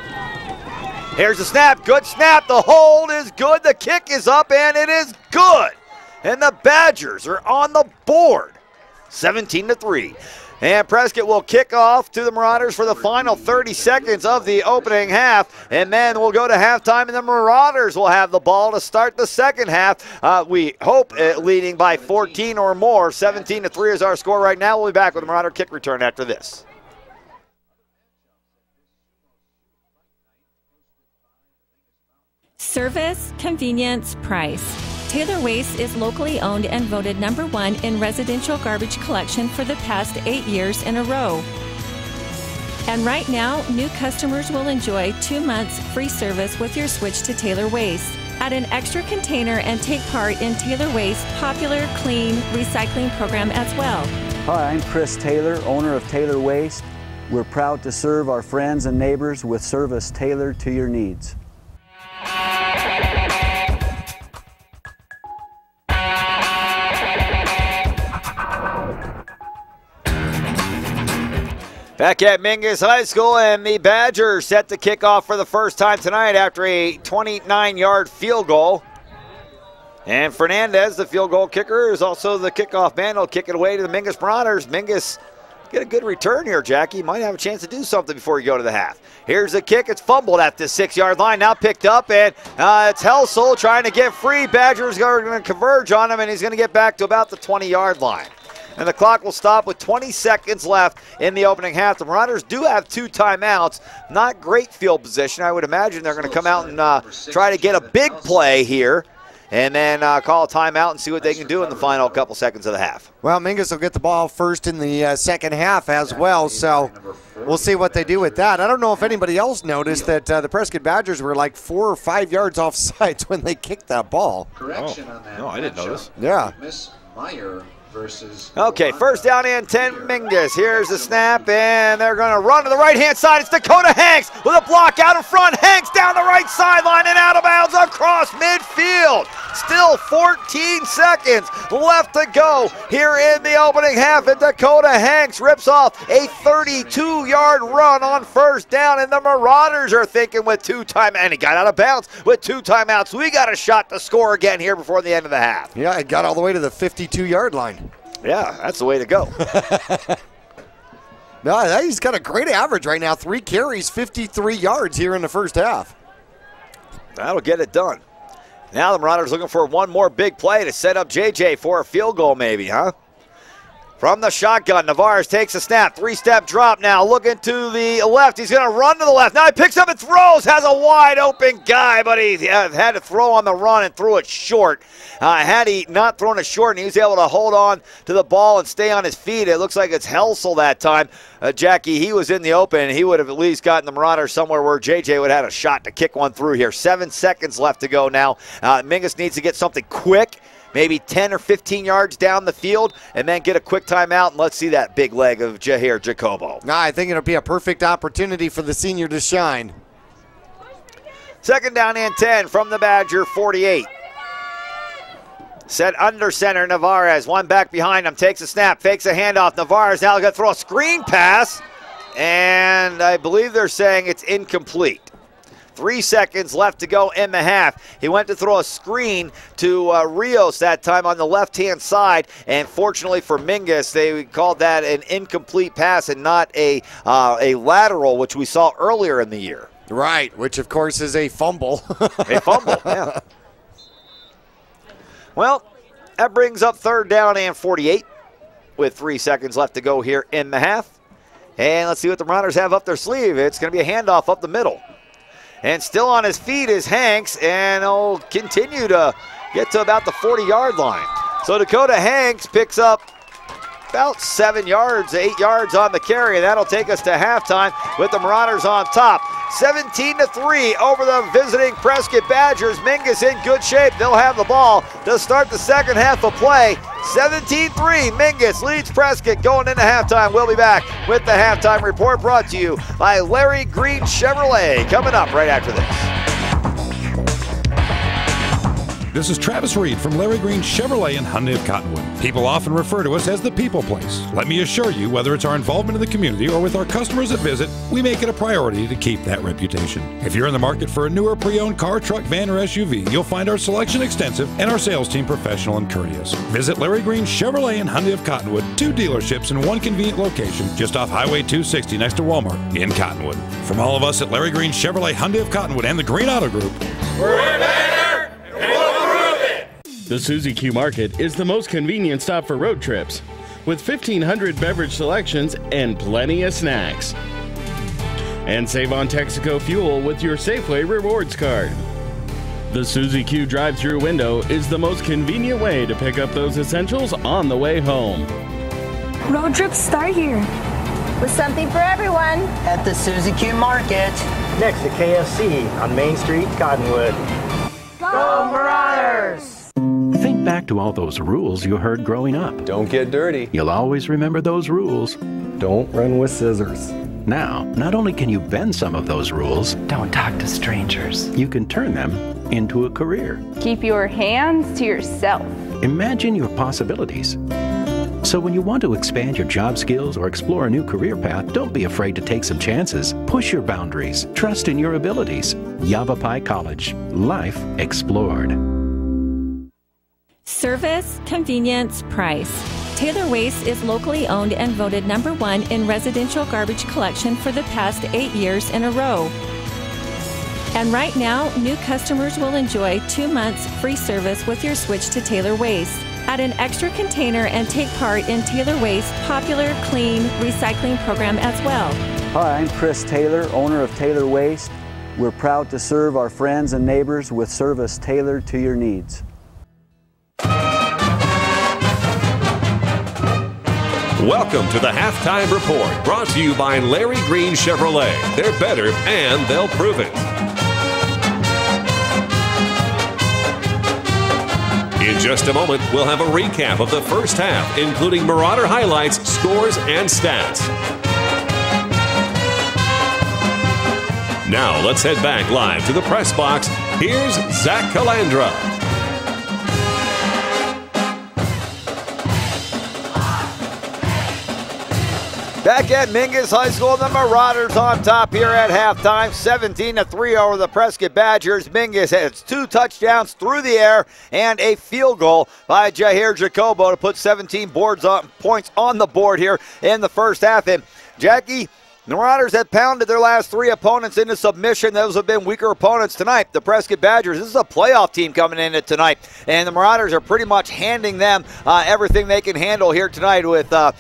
S16: Here's the snap. Good snap. The hold is good. The kick is up, and it is good. And the Badgers are on the board. 17-3. And Prescott will kick off to the Marauders for the final 30 seconds of the opening half. And then we'll go to halftime, and the Marauders will have the ball to start the second half. We hope leading by 14 or more. 17-3 is our score right now. We'll be back with the Marauder kick return after this.
S8: Service, convenience, price. Taylor Waste is locally owned and voted #1 in residential garbage collection for the past 8 years in a row. And right now, new customers will enjoy 2 months free service with your switch to Taylor Waste. Add an extra container and take part in Taylor Waste's popular clean recycling program as well.
S9: Hi, I'm Chris Taylor, owner of Taylor Waste. We're proud to serve our friends and neighbors with service tailored to your needs.
S16: Back at Mingus High School, and the Badgers set to kick off for the first time tonight after a 29-yard field goal. And Fernandez, the field goal kicker, is also the kickoff man. He'll kick it away to the Mingus Marauders. Mingus get a good return here, Jackie. Might have a chance to do something before you go to the half. Here's the kick. It's fumbled at the 6-yard line. Now picked up, and it's Helsel trying to get free. Badgers are going to converge on him, and he's going to get back to about the 20-yard line. And the clock will stop with 20 seconds left in the opening half. The Marauders do have 2 timeouts. Not great field position. I would imagine they're going to come out and try to get a big play here and then call a timeout and see what they can do in the final couple seconds of the half.
S1: Well, Mingus will get the ball first in the second half as well, so we'll see what they do with that. I don't know if anybody else noticed that the Prescott Badgers were like 4 or 5 yards off sides when they kicked that ball.
S12: Correction on that. No, I didn't notice.
S1: Yeah.
S10: Miss Meyer versus
S16: Okay, first down and 10 Mingus. Here's the snap, and they're going to run to the right-hand side. It's Dakota Hanks with a block out in front. Hanks down the right sideline and out of bounds across midfield. Still 14 seconds left to go here in the opening half, and Dakota Hanks rips off a 32-yard run on first down, and the Marauders are thinking with 2 timeouts, and he got out of bounds with 2 timeouts. We got a shot to score again here before the end of the half.
S1: Yeah, it got all the way to the 52-yard line.
S16: Yeah, that's the way to go.
S1: No, he's got a great average right now. 3 carries, 53 yards here in the first half.
S16: That'll get it done. Now the Marauders looking for one more big play to set up JJ for a field goal maybe, huh? From the shotgun, Navarez takes a snap. 3-step drop now. Looking to the left. He's going to run to the left. Now he picks up and throws. Has a wide open guy, but he had to throw on the run and threw it short. Had he not thrown it short and he was able to hold on to the ball and stay on his feet, it looks like it's Helsel that time. Jackie, he was in the open. He would have at least gotten the Marauders somewhere where JJ would have had a shot to kick one through here. 7 seconds left to go now. Mingus needs to get something quick. Maybe 10 or 15 yards down the field, and then get a quick timeout, and let's see that big leg of Jahir Jacobo.
S1: I think it'll be a perfect opportunity for the senior to shine.
S16: Second down and 10 from the Badger 48. Set under center, Navarez. One back behind him, takes a snap, fakes a handoff. Navarez now going to throw a screen pass, and I believe they're saying it's incomplete. 3 seconds left to go in the half. He went to throw a screen to Rios that time on the left-hand side, and fortunately for Mingus, they called that an incomplete pass and not a lateral, which we saw earlier in the year.
S1: Right, which of course is a fumble.
S16: A fumble, yeah. Well, that brings up third down and 48 with 3 seconds left to go here in the half. And let's see what the Marauders have up their sleeve. It's going to be a handoff up the middle. And still on his feet is Hanks, and he'll continue to get to about the 40-yard line. So Dakota Hanks picks up about 7 yards, 8 yards on the carry, and that'll take us to halftime with the Marauders on top. 17-3 over the visiting Prescott Badgers. Mingus in good shape. They'll have the ball to start the second half of play. 17-3, Mingus leads Prescott going into halftime. We'll be back with the halftime report brought to you by Larry Green Chevrolet. Coming up right after this.
S19: This is Travis Reed from Larry Green Chevrolet and Hyundai of Cottonwood. People often refer to us as the people place. Let me assure you, whether it's our involvement in the community or with our customers that visit, we make it a priority to keep that reputation. If you're in the market for a newer pre-owned car, truck, van, or SUV, you'll find our selection extensive and our sales team professional and courteous. Visit Larry Green Chevrolet and Hyundai of Cottonwood, 2 dealerships in 1 convenient location just off Highway 260 next to Walmart in Cottonwood. From all of us at Larry Green Chevrolet, Hyundai of Cottonwood, and the Green Auto Group,
S2: we're better, and we'll prove it. The Suzy Q Market is the most convenient stop for road trips, with 1,500 beverage selections and plenty of snacks. And save on Texaco fuel with your Safeway Rewards card. The Suzy Q drive-thru window is the most convenient way to pick up those essentials on the way home.
S20: Road trips start here.
S21: With something for everyone. At the Suzy Q Market.
S22: Next to KFC on Main Street, Cottonwood.
S21: Go Marauders!
S7: Think back to all those rules you heard growing up.
S12: Don't get dirty.
S7: You'll always remember those rules.
S12: Don't run with scissors.
S7: Now, not only can you bend some of those rules,
S4: don't talk to strangers.
S7: You can turn them into a career.
S15: Keep your hands to yourself.
S7: Imagine your possibilities. So when you want to expand your job skills or explore a new career path, don't be afraid to take some chances. Push your boundaries. Trust in your abilities. Yavapai College. Life explored.
S8: Service, convenience, price. Taylor Waste is locally owned and voted #1 in residential garbage collection for the past 8 years in a row. And right now, new customers will enjoy 2 months free service with your switch to Taylor Waste. Add an extra container and take part in Taylor Waste's popular clean recycling program as well.
S9: Hi, I'm Chris Taylor, owner of Taylor Waste. We're proud to serve our friends and neighbors with service tailored to your needs.
S17: Welcome to the Halftime Report, brought to you by Larry Green Chevrolet. They're better, and they'll prove it. In just a moment, we'll have a recap of the first half, including Marauder highlights, scores, and stats. Now, let's head back live to the press box. Here's Zach Calandra.
S16: Back at Mingus High School, the Marauders on top here at halftime, 17-3 over the Prescott Badgers. Mingus has 2 touchdowns through the air and a field goal by Jair Jacobo to put 17 points on the board here in the first half. And Jackie, the Marauders have pounded their last 3 opponents into submission. Those have been weaker opponents tonight. The Prescott Badgers, this is a playoff team coming in it tonight, and the Marauders are pretty much handing them everything they can handle here tonight with a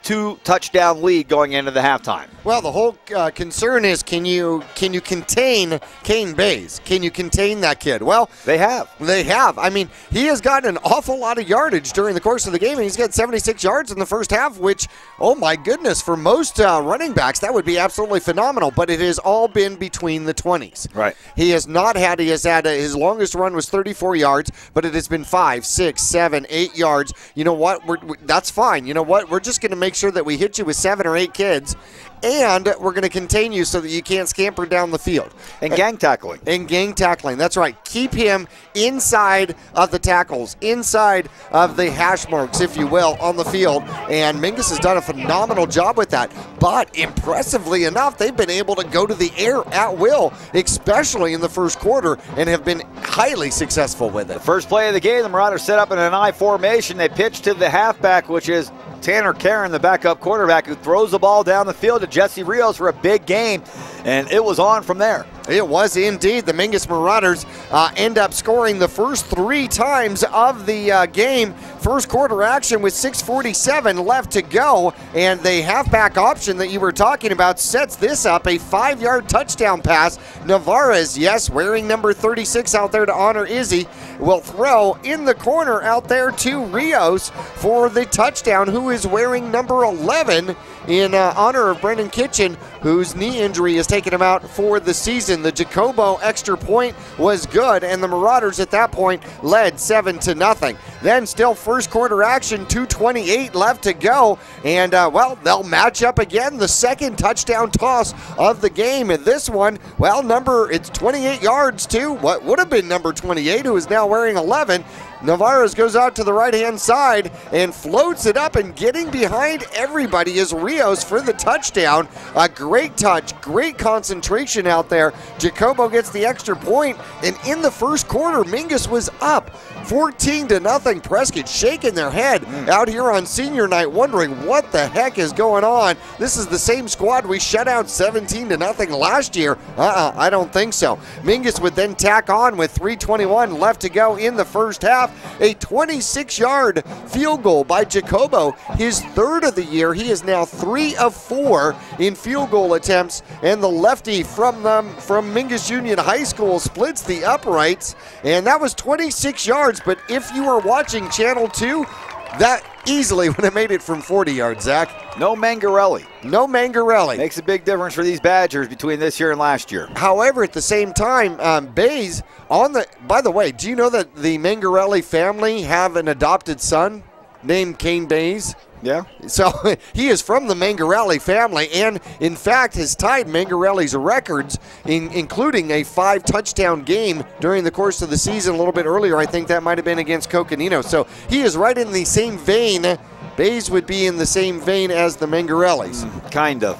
S16: 2-touchdown lead going into the halftime.
S1: Well, the whole concern is can you contain Kane Bays? Can you contain that kid? Well,
S16: they have.
S1: They have. I mean, he has gotten an awful lot of yardage during the course of the game, and he's got 76 yards in the first half, which, oh my goodness, for most running backs, that would be absolutely phenomenal, but it has all been between the 20s.
S16: Right.
S1: He has had his longest run was 34 yards, but it has been 5, 6, 7, 8 yards. You know what? That's fine. You know what? We're just going to make sure that we hit you with 7 or 8 kids, and we're going to contain you so that you can't scamper down the field.
S16: And gang tackling.
S1: And gang tackling. That's right. Keep him inside of the tackles, inside of the hash marks, if you will, on the field. And Mingus has done a phenomenal job with that. But impressively enough, they've been able to go to the air at will, especially in the first quarter, and have been highly successful with it.
S16: First play of the game, the Marauders set up in an I formation. They pitch to the halfback, which is Tanner Karen, the backup quarterback, who throws the ball down the field to Jesse Rios for a big game, and it was on from there.
S1: It was indeed. The Mingus Marauders end up scoring the first 3 times of the game first quarter action with 6:47 left to go, and the halfback option that you were talking about sets this up, a 5-yard touchdown pass. Navarez, yes, wearing number 36 out there to honor Izzy, will throw in the corner out there to Rios for the touchdown, who is wearing number 11 in honor of Brendan Kitchen, whose knee injury has taken him out for the season. The Jacobo extra point was good, and the Marauders at that point led 7-0. Then still first quarter action, 2:28 left to go, and well, they'll match up again. The second touchdown toss of the game, and this one, well, it's 28 yards to what would have been number 28, who is now wearing 11. Navarez goes out to the right-hand side and floats it up, and getting behind everybody is Rios for the touchdown. A great touch, great concentration out there. Jacobo gets the extra point, and in the first quarter, Mingus was up 14-0. Prescott shaking their head out here on senior night, wondering what the heck is going on. This is the same squad we shut out 17-0 last year. I don't think so. Mingus would then tack on with 3:21 left to go in the first half. A 26-yard field goal by Jacobo, his third of the year. He is now 3 of 4 in field goal attempts, and the lefty from Mingus Union High School splits the uprights, and that was 26 yards. But if you are watching Channel 2, that easily would have made it from 40 yards, Zach.
S16: No Mangarelli.
S1: No Mangarelli.
S16: Makes a big difference for these Badgers between this year and last year.
S1: However, at the same time, Bays by the way, do you know that the Mangarelli family have an adopted son named Kane Bays?
S16: Yeah.
S1: So he is from the Mangarelli family, and in fact has tied Mangarelli's records, including a 5-touchdown game during the course of the season a little bit earlier. I think that might have been against Coconino. So he is right in the same vein. Bays would be in the same vein as the Mangarellis.
S16: Kind of.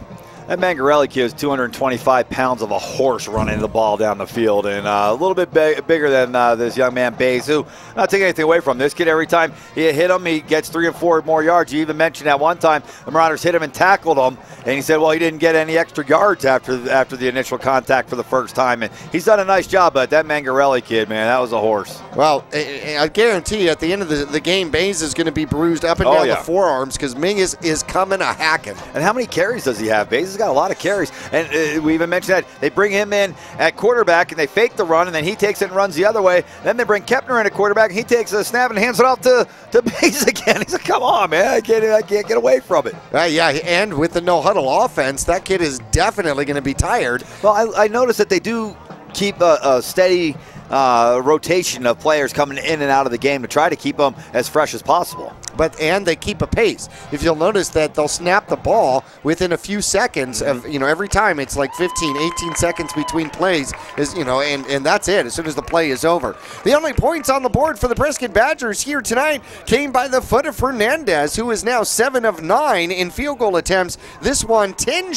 S16: That Mangarelli kid is 225 pounds of a horse running the ball down the field, and a little bit bigger than this young man Bays, who, not taking anything away from this kid, every time he hit him, he gets 3 or 4 more yards. You even mentioned at one time the Marauders hit him and tackled him, and he said, well, he didn't get any extra yards after the initial contact for the first time, and he's done a nice job. But that Mangarelli kid, man, that was a horse.
S1: Well, I guarantee you at the end of the game, Bays is going to be bruised up and down the forearms, because Mingus is coming a-hacking.
S16: And how many carries does he have? Bays has got a lot of carries, and we even mentioned that they bring him in at quarterback and they fake the run, and then he takes it and runs the other way. Then they bring Kepner in at quarterback, and he takes a snap and hands it off to Bays again. He's like, come on, man, I can't get away from it.
S1: Yeah, and with the no-huddle offense, that kid is definitely going to be tired.
S16: Well, I noticed that they do keep a steady rotation of players coming in and out of the game to try to keep them as fresh as possible.
S1: And they keep a pace. If you'll notice that they'll snap the ball within a few seconds of, every time it's like 15, 18 seconds between plays, and that's it as soon as the play is over. The only points on the board for the Prescott Badgers here tonight came by the foot of Fernandez, who is now 7 of 9 in field goal attempts. This one 10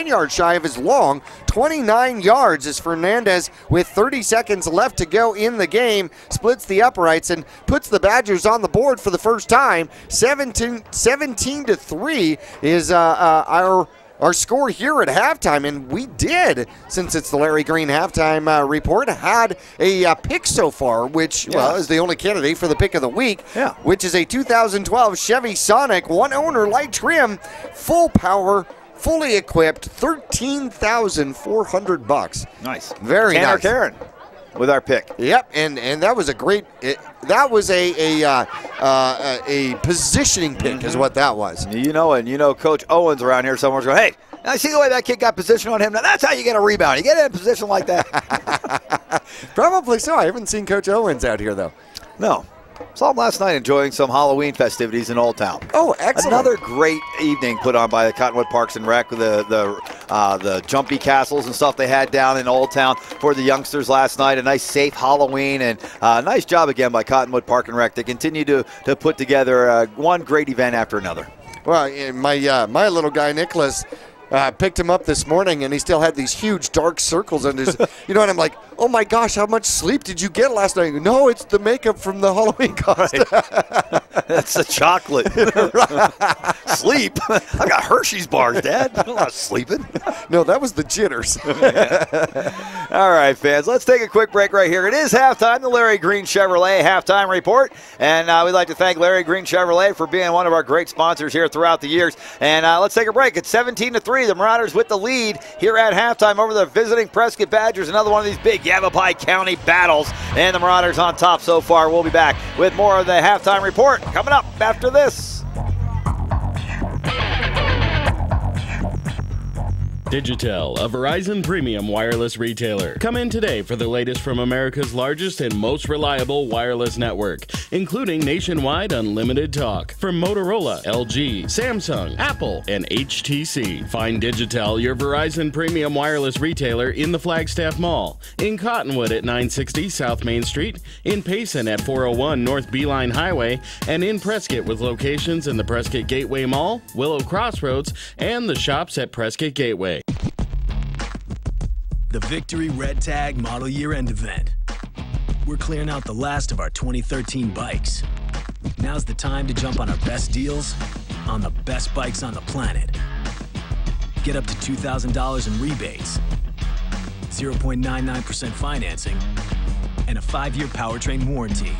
S1: yards shy of his long, 29 yards as Fernandez, with 30 seconds left to go in the game, splits the uprights and puts the Badgers on the board for the first time. 17-3 is our score here at halftime, and we did, since it's the Larry Green halftime report, had a pick so far, which is the only candidate for the pick of the week, which is a 2012 Chevy Sonic, one owner, light trim, full power, fully equipped, $13,400.
S16: Nice.
S1: Very nice.
S16: Karen with our pick.
S1: Yep, and that was a great. That was a positioning pick, is what that was.
S16: Coach Owens around here somewhere's going, hey, I see the way that kid got position on him. Now that's how you get a rebound. You get in a position like that.
S1: Probably so. I haven't seen Coach Owens out here though.
S16: No. Saw him last night enjoying some Halloween festivities in Old Town.
S1: Oh, excellent.
S16: Another great evening put on by the Cottonwood Parks and Rec with the jumpy castles and stuff they had down in Old Town for the youngsters last night. A nice, safe Halloween, and a nice job again by Cottonwood Park and Rec. They continue to put together one great event after another.
S1: Well, my little guy, Nicholas, picked him up this morning, and he still had these huge dark circles on his, and I'm like, oh my gosh, how much sleep did you get last night? No, it's the makeup from the Halloween costume.
S16: Right. That's the chocolate. Sleep? I got Hershey's bars, Dad. I'm not sleeping.
S1: No, that was the jitters.
S16: All right, fans, let's take a quick break right here. It is halftime, the Larry Green Chevrolet halftime report. And we'd like to thank Larry Green Chevrolet for being one of our great sponsors here throughout the years. And let's take a break. It's 17-3. The Marauders with the lead here at halftime over the visiting Prescott Badgers. Another one of these big Yavapai County battles. And the Marauders on top so far. We'll be back with more of the halftime report coming up after this.
S2: Digitel, a Verizon premium wireless retailer. Come in today for the latest from America's largest and most reliable wireless network, including nationwide unlimited talk from Motorola, LG, Samsung, Apple, and HTC. Find Digitel, your Verizon premium wireless retailer, in the Flagstaff Mall, in Cottonwood at 960 South Main Street, in Payson at 401 North Beeline Highway, and in Prescott with locations in the Prescott Gateway Mall, Willow Crossroads, and the shops at Prescott Gateway.
S11: The Victory Red Tag Model Year End Event. We're clearing out the last of our 2013 bikes. Now's the time to jump on our best deals on the best bikes on the planet. Get up to $2,000 in rebates, 0.99% financing, and a 5-year powertrain warranty.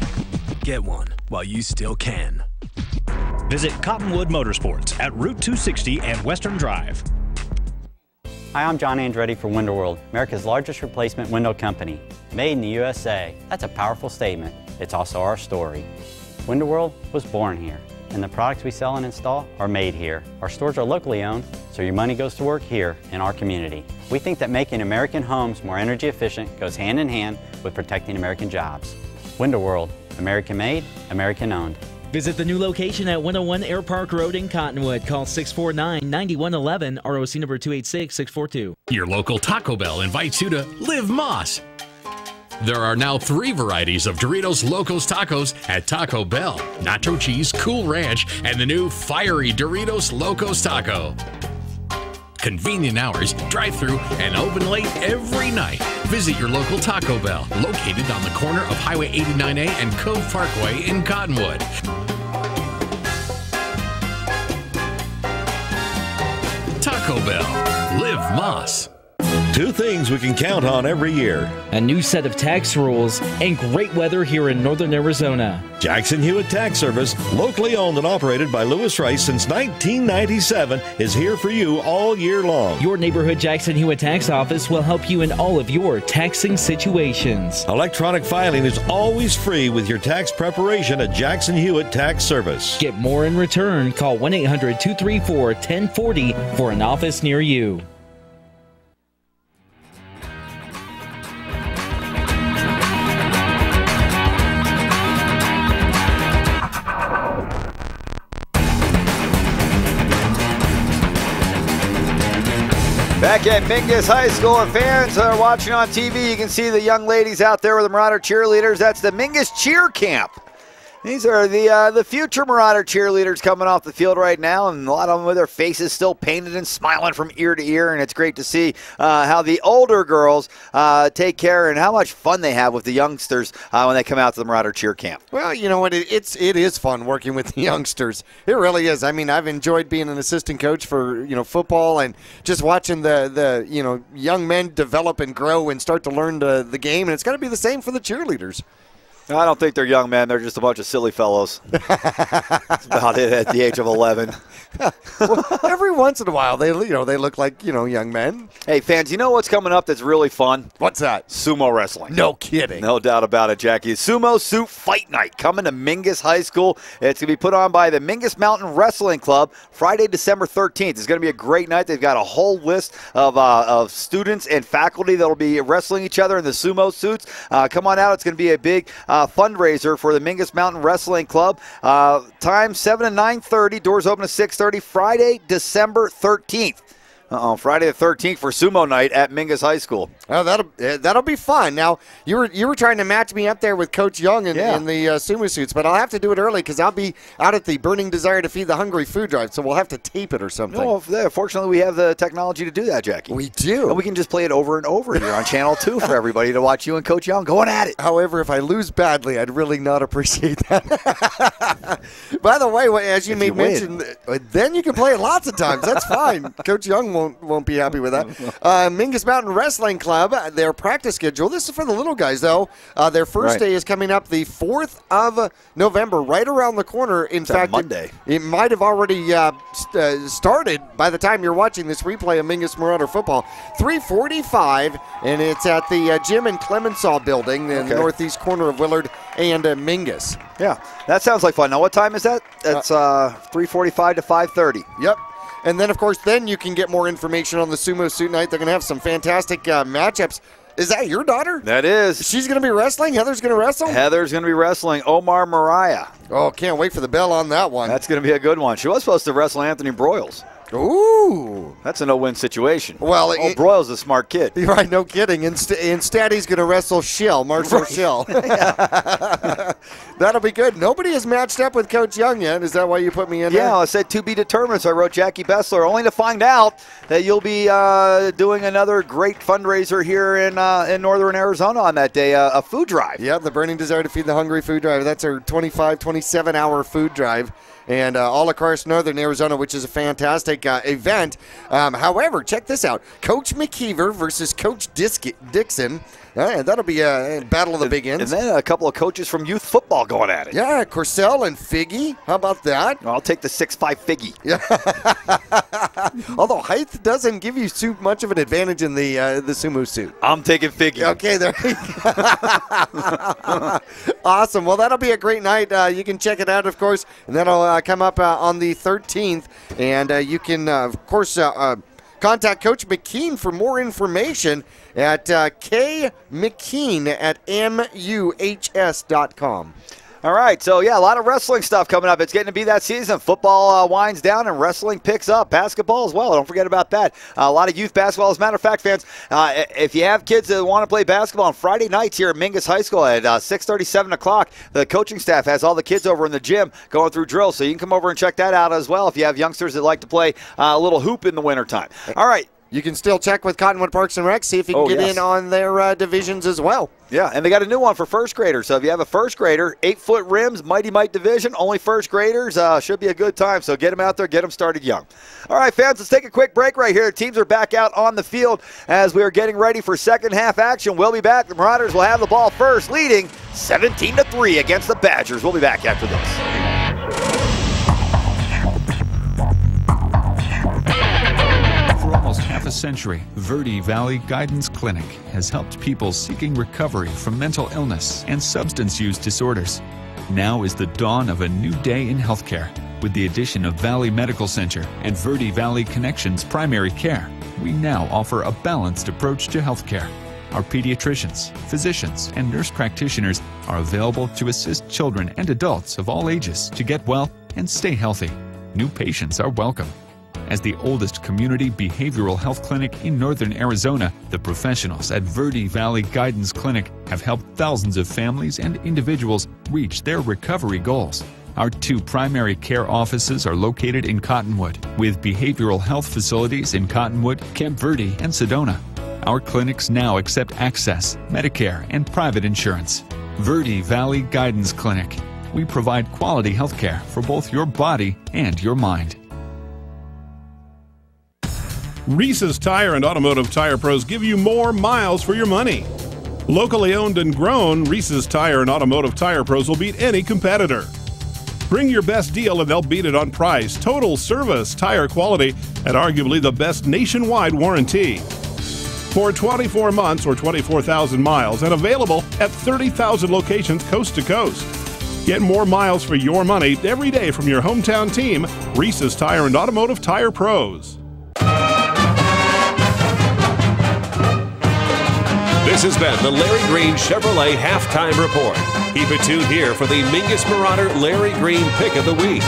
S11: Get one while you still can.
S14: Visit Cottonwood Motorsports at Route 260 and Western Drive.
S5: Hi, I'm John Andretti for Window World, America's largest replacement window company. Made in the USA. That's a powerful statement. It's also our story. Window World was born here, and the products we sell and install are made here. Our stores are locally owned, so your money goes to work here in our community. We think that making American homes more energy efficient goes hand in hand with protecting American jobs. Window World, American made, American owned.
S6: Visit the new location at 101 Air Park Road in Cottonwood. Call 649-9111, ROC number 286642.
S13: Your local Taco Bell invites you to Live Moss. There are now 3 varieties of Doritos Locos Tacos at Taco Bell. Nacho Cheese, Cool Ranch, and the new Fiery Doritos Locos Taco. Convenient hours, drive-through, and open late every night. Visit your local Taco Bell, located on the corner of Highway 89A and Cove Parkway in Cottonwood. Taco Bell. Live Moss.
S18: 2 things we can count on every year.
S6: A new set of tax rules and great weather here in northern Arizona.
S18: Jackson Hewitt Tax Service, locally owned and operated by Lewis Rice since 1997, is here for you all year long.
S6: Your neighborhood Jackson Hewitt Tax Office will help you in all of your taxing situations.
S18: Electronic filing is always free with your tax preparation at Jackson Hewitt Tax Service.
S6: Get more in return. Call 1-800-234-1040 for an office near you.
S16: Back at Mingus High School, and fans are watching on TV. You can see the young ladies out there with the Marauder cheerleaders. That's the Mingus Cheer Camp. These are the future Marauder cheerleaders coming off the field right now, and a lot of them with their faces still painted and smiling from ear to ear, and it's great to see how the older girls take care and how much fun they have with the youngsters when they come out to the Marauder Cheer Camp.
S1: Well, you know what? It is fun working with the youngsters. It really is. I mean, I've enjoyed being an assistant coach for football and just watching the young men develop and grow and start to learn the game, and it's got to be the same for the cheerleaders.
S16: I don't think they're young men. They're just a bunch of silly fellows. That's about it at the age of 11.
S1: Well, every once in a while, they look like young men.
S16: Hey, fans, you know what's coming up that's really fun?
S1: What's that?
S16: Sumo wrestling.
S1: No kidding.
S16: No doubt about it, Jackie. Sumo Suit Fight Night coming to Mingus High School. It's going to be put on by the Mingus Mountain Wrestling Club Friday, December 13th. It's going to be a great night. They've got a whole list of students and faculty that will be wrestling each other in the sumo suits. Come on out. It's going to be a big fundraiser for the Mingus Mountain Wrestling Club. Time 7 to 9:30. Doors open at 6:30. Friday, December 13th. Friday the 13th for Sumo Night at Mingus High School.
S1: Oh, that'll be fun. Now, you were trying to match me up there with Coach Young in the sumo suits, but I'll have to do it early because I'll be out at the Burning Desire to Feed the Hungry food drive, so we'll have to tape it or something.
S16: No, fortunately, we have the technology to do that, Jackie.
S1: We do.
S16: And we can just play it over and over here on Channel 2 for everybody to watch you and Coach Young going at it.
S1: However, if I lose badly, I'd really not appreciate that. By the way, as you made mention, then you can play it lots of times. That's fine. Coach Young won't be happy with that. Mingus Mountain Wrestling Club, their practice schedule. This is for the little guys, though. Their first day is coming up the 4th of November, right around the corner. In fact,
S16: Monday.
S1: It might have already started by the time you're watching this replay of Mingus Marauder football. 3:45, and it's at the gym in Clemenceau building in the northeast corner of Willard and Mingus.
S16: Yeah, that sounds like fun. Now, what time is that? That's 3:45 to 5:30.
S1: Yep. And then, of course, then you can get more information on the Sumo Suit Night. They're going to have some fantastic matchups. Is that your daughter?
S16: That is.
S1: She's going to be wrestling? Heather's going to wrestle?
S16: Heather's going to be wrestling Omar Mariah.
S1: Oh, can't wait for the bell on that one.
S16: That's going to be a good one. She was supposed to wrestle Anthony Broyles.
S1: Ooh.
S16: That's a no-win situation.
S1: Well,
S16: Broyles is a smart kid.
S1: Right, no kidding. Instead, he's going to wrestle Marshall Schill. That'll be good. Nobody has matched up with Coach Young yet. Is that why you put me in there?
S16: Yeah, I said to be determined, so I wrote Jackie Bessler, only to find out that you'll be doing another great fundraiser here in northern Arizona on that day, a food drive.
S1: Yeah, the Burning Desire to Feed the Hungry food drive. That's our 27-hour food drive. And all across northern Arizona, which is a fantastic event. However, check this out. Coach McKeever versus Coach Dixon. That'll be a battle of the big ends.
S16: And then a couple of coaches from youth football going at it.
S1: Yeah, Corsell and Figgy. How about that?
S16: I'll take the 6'5" Figgy.
S1: Yeah. Although height doesn't give you too much of an advantage in the sumo suit.
S16: I'm taking Figgy.
S1: Okay, there you go. Awesome. Well, that'll be a great night. You can check it out, of course, and that'll come up on the 13th. And you can, of course, contact Coach McKean for more information at kmckean@muhs.com.
S16: All right, so yeah, a lot of wrestling stuff coming up. It's getting to be that season. Football winds down and wrestling picks up. Basketball as well. Don't forget about that. A lot of youth basketball. As a matter of fact, fans, if you have kids that want to play basketball on Friday nights here at Mingus High School at 6:30, 7 o'clock, the coaching staff has all the kids over in the gym going through drills. So you can come over and check that out as well if you have youngsters that like to play a little hoop in the wintertime. All right.
S1: You can still check with Cottonwood Parks and Rec, see if you can get in on their divisions as well.
S16: Yeah, and they got a new one for first graders. So if you have a first grader, 8-foot rims, Mighty Mite division, only first graders, should be a good time. So get them out there, get them started young. All right, fans, let's take a quick break right here. Teams are back out on the field as we are getting ready for second half action. We'll be back. The Marauders will have the ball first, leading 17-3 against the Badgers. We'll be back after this.
S3: Almost half a century, Verde Valley Guidance Clinic has helped people seeking recovery from mental illness and substance use disorders. Now is the dawn of a new day in healthcare. With the addition of Valley Medical Center and Verde Valley Connections Primary Care, we now offer a balanced approach to healthcare. Our pediatricians, physicians, and nurse practitioners are available to assist children and adults of all ages to get well and stay healthy. New patients are welcome. As the oldest community behavioral health clinic in northern Arizona, the professionals at Verde Valley Guidance Clinic have helped thousands of families and individuals reach their recovery goals. Our 2 primary care offices are located in Cottonwood, with behavioral health facilities in Cottonwood, Camp Verde, and Sedona. Our clinics now accept Access, Medicare, and private insurance. Verde Valley Guidance Clinic. We provide quality health care for both your body and your mind.
S10: Reese's Tire and Automotive Tire Pros give you more miles for your money. Locally owned and grown, Reese's Tire and Automotive Tire Pros will beat any competitor. Bring your best deal and they'll beat it on price, total service, tire quality, and arguably the best nationwide warranty. For 24 months or 24,000 miles and available at 30,000 locations coast to coast. Get more miles for your money every day from your hometown team, Reese's Tire and Automotive Tire Pros.
S17: This has been the Larry Green Chevrolet Halftime Report. Keep it tuned here for the Mingus Marauder Larry Green Pick of the Week.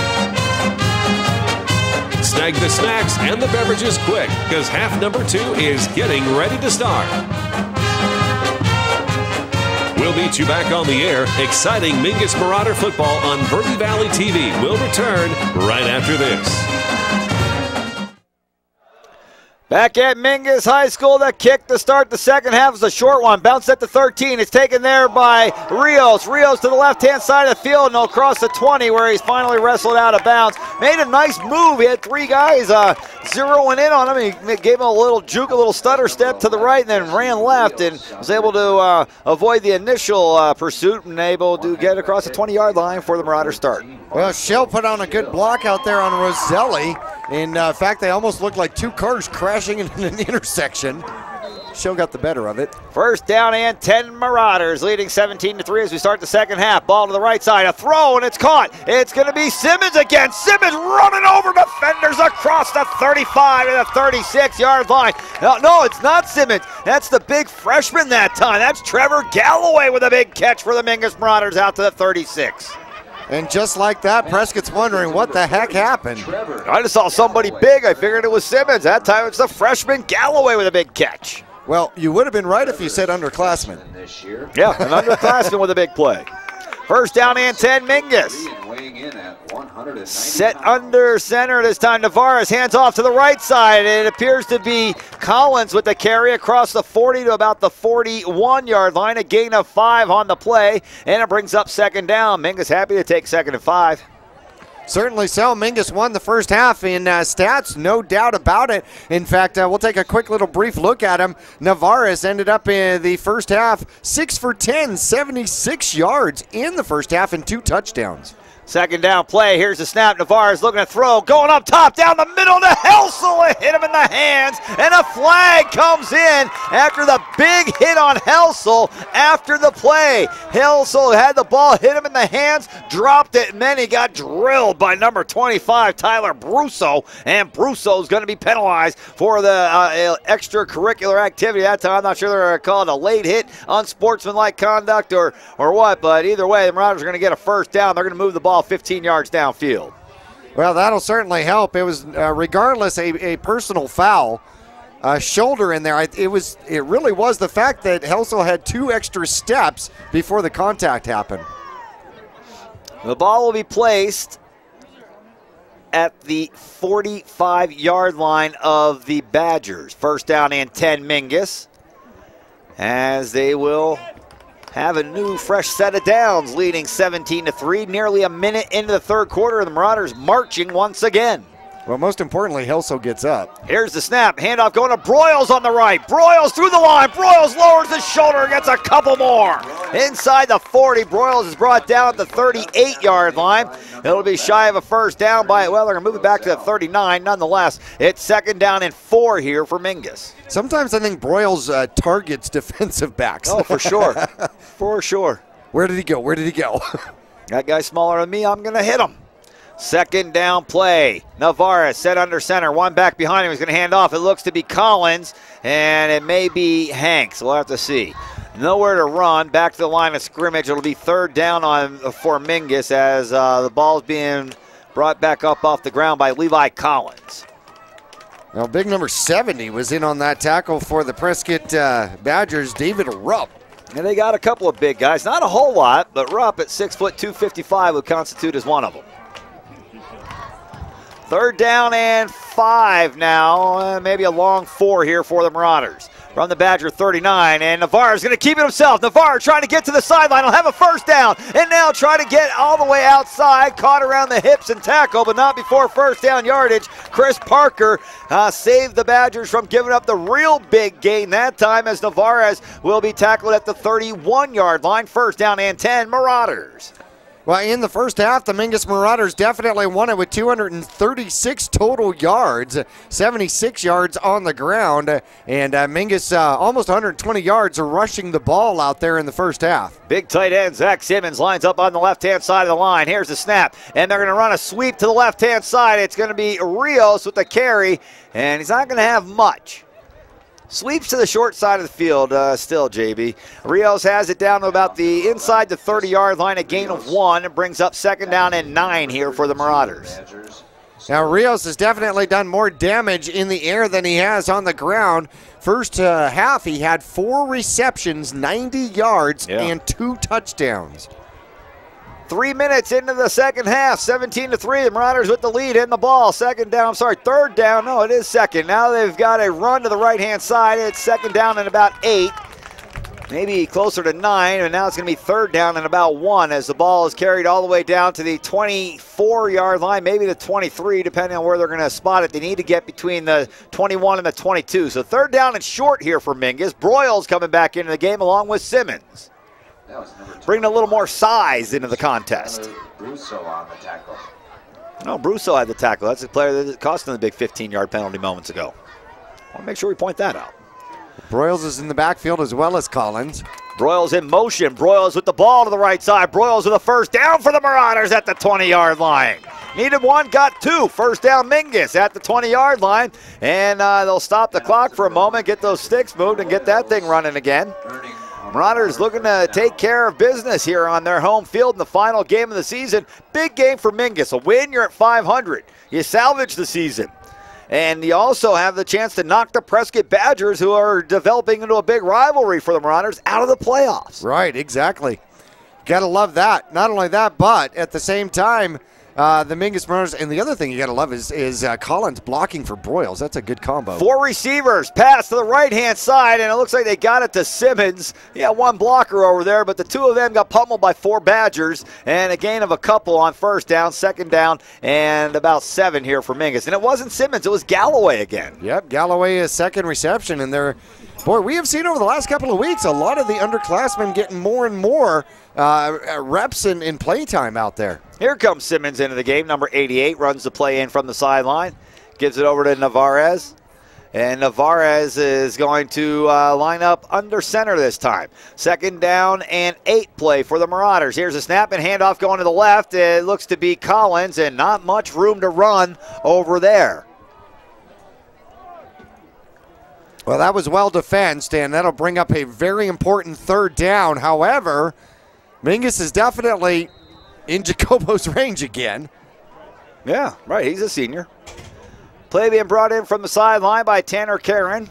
S17: Snag the snacks and the beverages quick, because half number 2 is getting ready to start. We'll meet you back on the air. Exciting Mingus Marauder football on Verde Valley TV will return right after this.
S16: Back at Mingus High School, the kick to start the second half is a short one. Bounced at the 13. It's taken there by Rios. Rios to the left-hand side of the field, and he'll cross the 20 where he's finally wrestled out of bounds. Made a nice move. He had three guys zeroing in on him. He gave him a little juke, a little stutter step to the right, and then ran left and was able to avoid the initial pursuit and able to get across the 20-yard line for the Marauders start.
S1: Well, Shell put on a good block out there on Roselli. In fact, they almost looked like two cars crashing in an intersection. Shell got the better of it.
S16: First down and 10 Marauders, leading 17-3 as we start the second half. Ball to the right side, a throw, and it's caught. It's going to be Simmons again. Simmons running over defenders across the 35 to the 36-yard line. No, it's not Simmons. That's the big freshman that time. That's Trevor Galloway with a big catch for the Mingus Marauders out to the 36.
S1: And just like that, Prescott's wondering what the heck happened.
S16: I just saw somebody big. I figured it was Simmons. That time it's the freshman Galloway with a big catch.
S1: Well, you would have been right if you said underclassmen.
S16: Yeah, an underclassman with a big play. First down and 10, Mingus. Set under center this time. Navarez hands off to the right side. It appears to be Collins with the carry across the 40 to about the 41-yard line. A gain of 5 on the play, and it brings up second down. Mingus happy to take 2nd and 5.
S1: Certainly so. Mingus won the first half in stats, no doubt about it. In fact, we'll take a quick little brief look at him. Navarez ended up in the first half 6 for 10, 76 yards in the first half and 2 touchdowns.
S16: Second down play. Here's the snap. Navarez looking to throw. Going up top, down the middle to Helsel. It hit him in the hands, and a flag comes in after the big hit on Helsel after the play. Helsel had the ball, hit him in the hands, dropped it, and then he got drilled by number 25, Tyler Brusso. And Brusso's going to be penalized for the extracurricular activity that time. I'm not sure they're calling it a late hit, unsportsmanlike conduct, or what, but either way, the Marauders are going to get a first down. They're going to move the ball 15 yards downfield.
S1: Well, that'll certainly help. It was, regardless, a personal foul. Shoulder in there. It really was the fact that Helsel had 2 extra steps before the contact happened.
S16: The ball will be placed at the 45-yard line of the Badgers. First down and 10, Mingus, as they will have a new fresh set of downs, leading 17-3, nearly a minute into the third quarter, and the Marauders marching once again.
S1: Well, most importantly, Helsel gets up.
S16: Here's the snap. Handoff going to Broyles on the right. Broyles through the line. Broyles lowers his shoulder and gets a couple more. Inside the 40, Broyles is brought down at the 38-yard line. It'll be shy of a first down by, well, they're going to move it back to the 39. Nonetheless, it's second down and 4 here for Mingus.
S1: Sometimes I think Broyles targets defensive backs.
S16: Oh, for sure. For sure.
S1: Where did he go? Where did he go?
S16: That guy's smaller than me. I'm going to hit him. Second down play. Navarez set under center. One back behind him. He's going to hand off. It looks to be Collins, and it may be Hanks. We'll have to see. Nowhere to run. Back to the line of scrimmage. It'll be third down for Mingus as the ball's being brought back up off the ground by Levi Collins.
S1: Now, big number 70 was in on that tackle for the Prescott Badgers, David Rupp.
S16: And they got a couple of big guys. Not a whole lot, but Rupp at 6 foot 255 would constitute as one of them. Third down and 5 now. Maybe a long 4 here for the Marauders. From the Badger 39, and Navarre's going to keep it himself. Navarre trying to get to the sideline. He'll have a first down, and now try to get all the way outside. Caught around the hips and tackle, but not before first down yardage. Chris Parker saved the Badgers from giving up the real big gain that time, as Navarre will be tackled at the 31-yard line. First down and 10, Marauders.
S1: Well, in the first half, the Mingus Marauders definitely won it with 236 total yards, 76 yards on the ground, and Mingus almost 120 yards rushing the ball out there in the first half.
S16: Big tight end Zach Simmons lines up on the left-hand side of the line. Here's the snap, and they're going to run a sweep to the left-hand side. It's going to be Rios with the carry, and he's not going to have much. Sweeps to the short side of the field still, JB. Rios has it down to about the inside the 30-yard line, a gain of 1. It brings up second down and 9 here for the Marauders.
S1: Now, Rios has definitely done more damage in the air than he has on the ground. First half, he had 4 receptions, 90 yards, and 2 touchdowns.
S16: 3 minutes into the second half, 17-3. The Marauders with the lead in the ball. Third down. No, it is second. Now they've got a run to the right-hand side. It's second down and about 8. Maybe closer to 9, and now it's going to be third down and about 1 as the ball is carried all the way down to the 24-yard line, maybe the 23, depending on where they're going to spot it. They need to get between the 21 and the 22. So third down and short here for Mingus. Broyles coming back into the game along with Simmons. Bringing a little more size into the contest.
S19: Brusso on the tackle.
S16: No, Brusso had the tackle. That's the player that cost them the big 15-yard penalty moments ago. I want to make sure we point that out.
S1: Broyles is in the backfield as well as Collins.
S16: Broyles in motion. Broyles with the ball to the right side. Broyles with a first down for the Marauders at the 20-yard line. Needed 1, got 2. First down Mingus at the 20-yard line. And they'll stop the clock for a moment, get those sticks moved, and get that thing running again. Marauders looking to take care of business here on their home field in the final game of the season. Big game for Mingus. A win, you're at 500. You salvage the season. And you also have the chance to knock the Prescott Badgers, who are developing into a big rivalry for the Marauders, out of the playoffs.
S1: Right, exactly. Got to love that. Not only that, but at the same time, the Mingus Marauders, and the other thing you got to love is Collins blocking for Broyles. That's a good combo.
S16: 4 receivers, pass to the right-hand side, and it looks like they got it to Simmons. Yeah, 1 blocker over there, but the 2 of them got pummeled by 4 Badgers, and a gain of a couple on first down, second down, and about 7 here for Mingus. And it wasn't Simmons, it was Galloway again.
S1: Yep, Galloway is second reception, and they're, boy, we have seen over the last couple of weeks a lot of the underclassmen getting more and more reps and play time out there.
S16: Here comes Simmons into the game. Number 88 runs the play in from the sideline. Gives it over to Navarez. And Navarez is going to line up under center this time. Second down and 8 play for the Marauders. Here's a snap and handoff going to the left. It looks to be Collins, and not much room to run over there.
S1: Well, that was well defensed, and that'll bring up a very important third down. However, Mingus is definitely in Jacobo's range again.
S16: Yeah, right. He's a senior. Play being brought in from the sideline by Tanner Karen.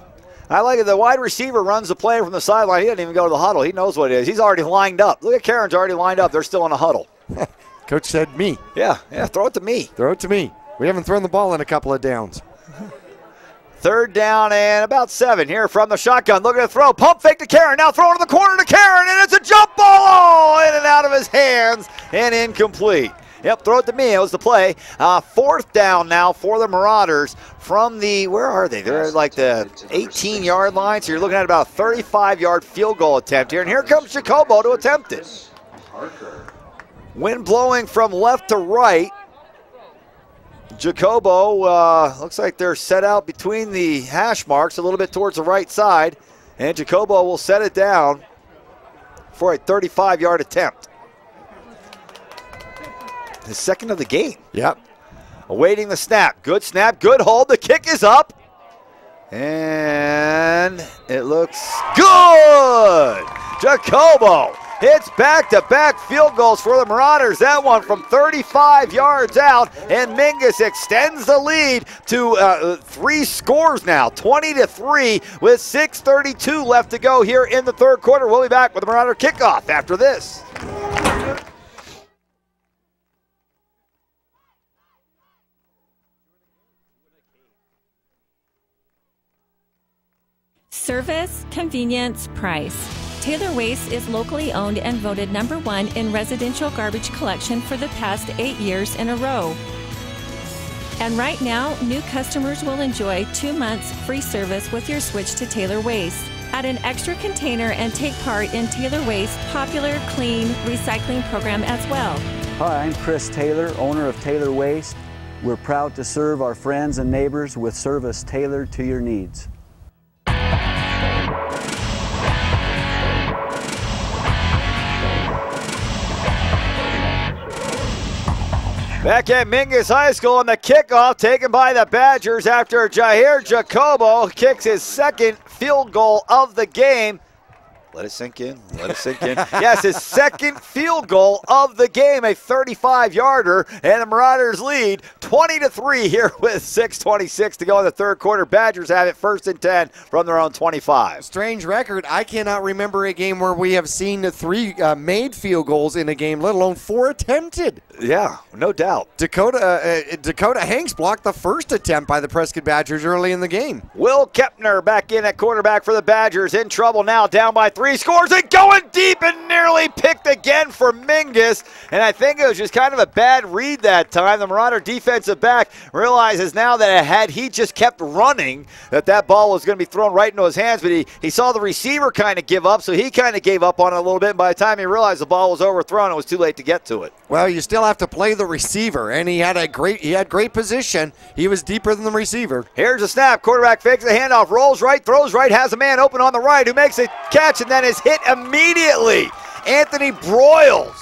S16: I like it. The wide receiver runs the play from the sideline. He doesn't even go to the huddle. He knows what it is. He's already lined up. Look at Karen's already lined up. They're still in a huddle.
S1: Coach said me.
S16: Yeah, throw it to me.
S1: Throw it to me. We haven't thrown the ball in a couple of downs.
S16: Third down and about 7 here from the shotgun. Look at the throw. Pump fake to Karen. Now throwing to the corner to Karen, and it's a jump ball in and out of his hands and incomplete. Yep, throw it to me. It was the play. Fourth down now for the Marauders from the, where are they? They're at like the 18-yard line, so you're looking at about a 35-yard field goal attempt here. And here comes Jacobo to attempt it. Wind blowing from left to right. Jacobo, looks like they're set out between the hash marks a little bit towards the right side. And Jacobo will set it down for a 35-yard attempt. His second of the game.
S1: Yep.
S16: Awaiting the snap. Good snap, good hold. The kick is up. And it looks good. Jacobo hits back-to-back field goals for the Marauders. That one from 35 yards out. And Mingus extends the lead to 3 scores now. 20-3 with 6:32 left to go here in the third quarter. We'll be back with the Marauder kickoff after this.
S8: Service, convenience, price. Taylor Waste is locally owned and voted #1 in residential garbage collection for the past 8 years in a row. And right now, new customers will enjoy 2 months free service with your switch to Taylor Waste. Add an extra container and take part in Taylor Waste's popular clean recycling program as well.
S9: Hi, I'm Chris Taylor, owner of Taylor Waste. We're proud to serve our friends and neighbors with service tailored to your needs.
S16: Back at Mingus High School, and the kickoff taken by the Badgers after Jair Jacobo kicks his second field goal of the game. Let it sink in. Let it sink in. Yes, his second field goal of the game, a 35-yarder, and the Marauders lead 20-3 here with 6:26 to go in the third quarter. Badgers have it 1st and 10 from their own 25.
S1: Strange record. I cannot remember a game where we have seen 3 made field goals in a game, let alone 4 attempted.
S16: Yeah, no doubt.
S1: Dakota Hanks blocked the first attempt by the Prescott Badgers early in the game.
S16: Will Kepner back in at quarterback for the Badgers. In trouble now, down by 3, scores and going deep and nearly picked again for Mingus. And I think it was just kind of a bad read that time. The Marauder defensive back realizes now that had he just kept running, that ball was going to be thrown right into his hands. But he saw the receiver kind of give up, so he kind of gave up on it a little bit. And by the time he realized the ball was overthrown, it was too late to get to it.
S1: Well, you still have to play the receiver, and he had great position. He was deeper than the receiver.
S16: Here's a snap. Quarterback fakes the handoff, rolls right, throws right, has a man open on the right who makes a catch and then is hit immediately. Anthony Broyles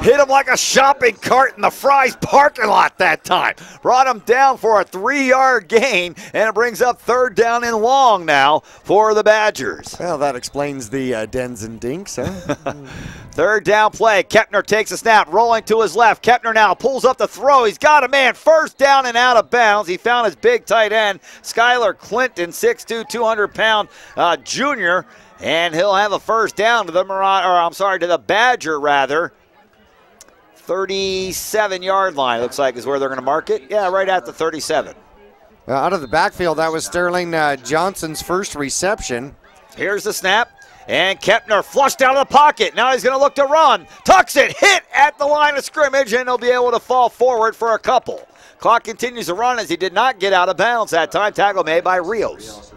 S16: hit him like a shopping cart in the Fry's parking lot that time. Brought him down for a 3-yard gain, and it brings up 3rd down and long now for the Badgers.
S1: Well, that explains the dens and dinks, huh?
S16: 3rd down play. Kepner takes a snap, rolling to his left. Kepner now pulls up the throw. He's got a man 1st down and out of bounds. He found his big tight end, Skylar Clinton, 6'2", 200-pound junior, and he'll have a 1st down to the to the Badger rather. 37-yard line, looks like, is where they're going to mark it. Yeah, right at the 37.
S1: Out of the backfield, that was Sterling Johnson's first reception.
S16: Here's the snap, and Kepner flushed out of the pocket. Now he's going to look to run. Tucks it, hit at the line of scrimmage, and he'll be able to fall forward for a couple. Clock continues to run as he did not get out of bounds that time. Tackle made by Rios.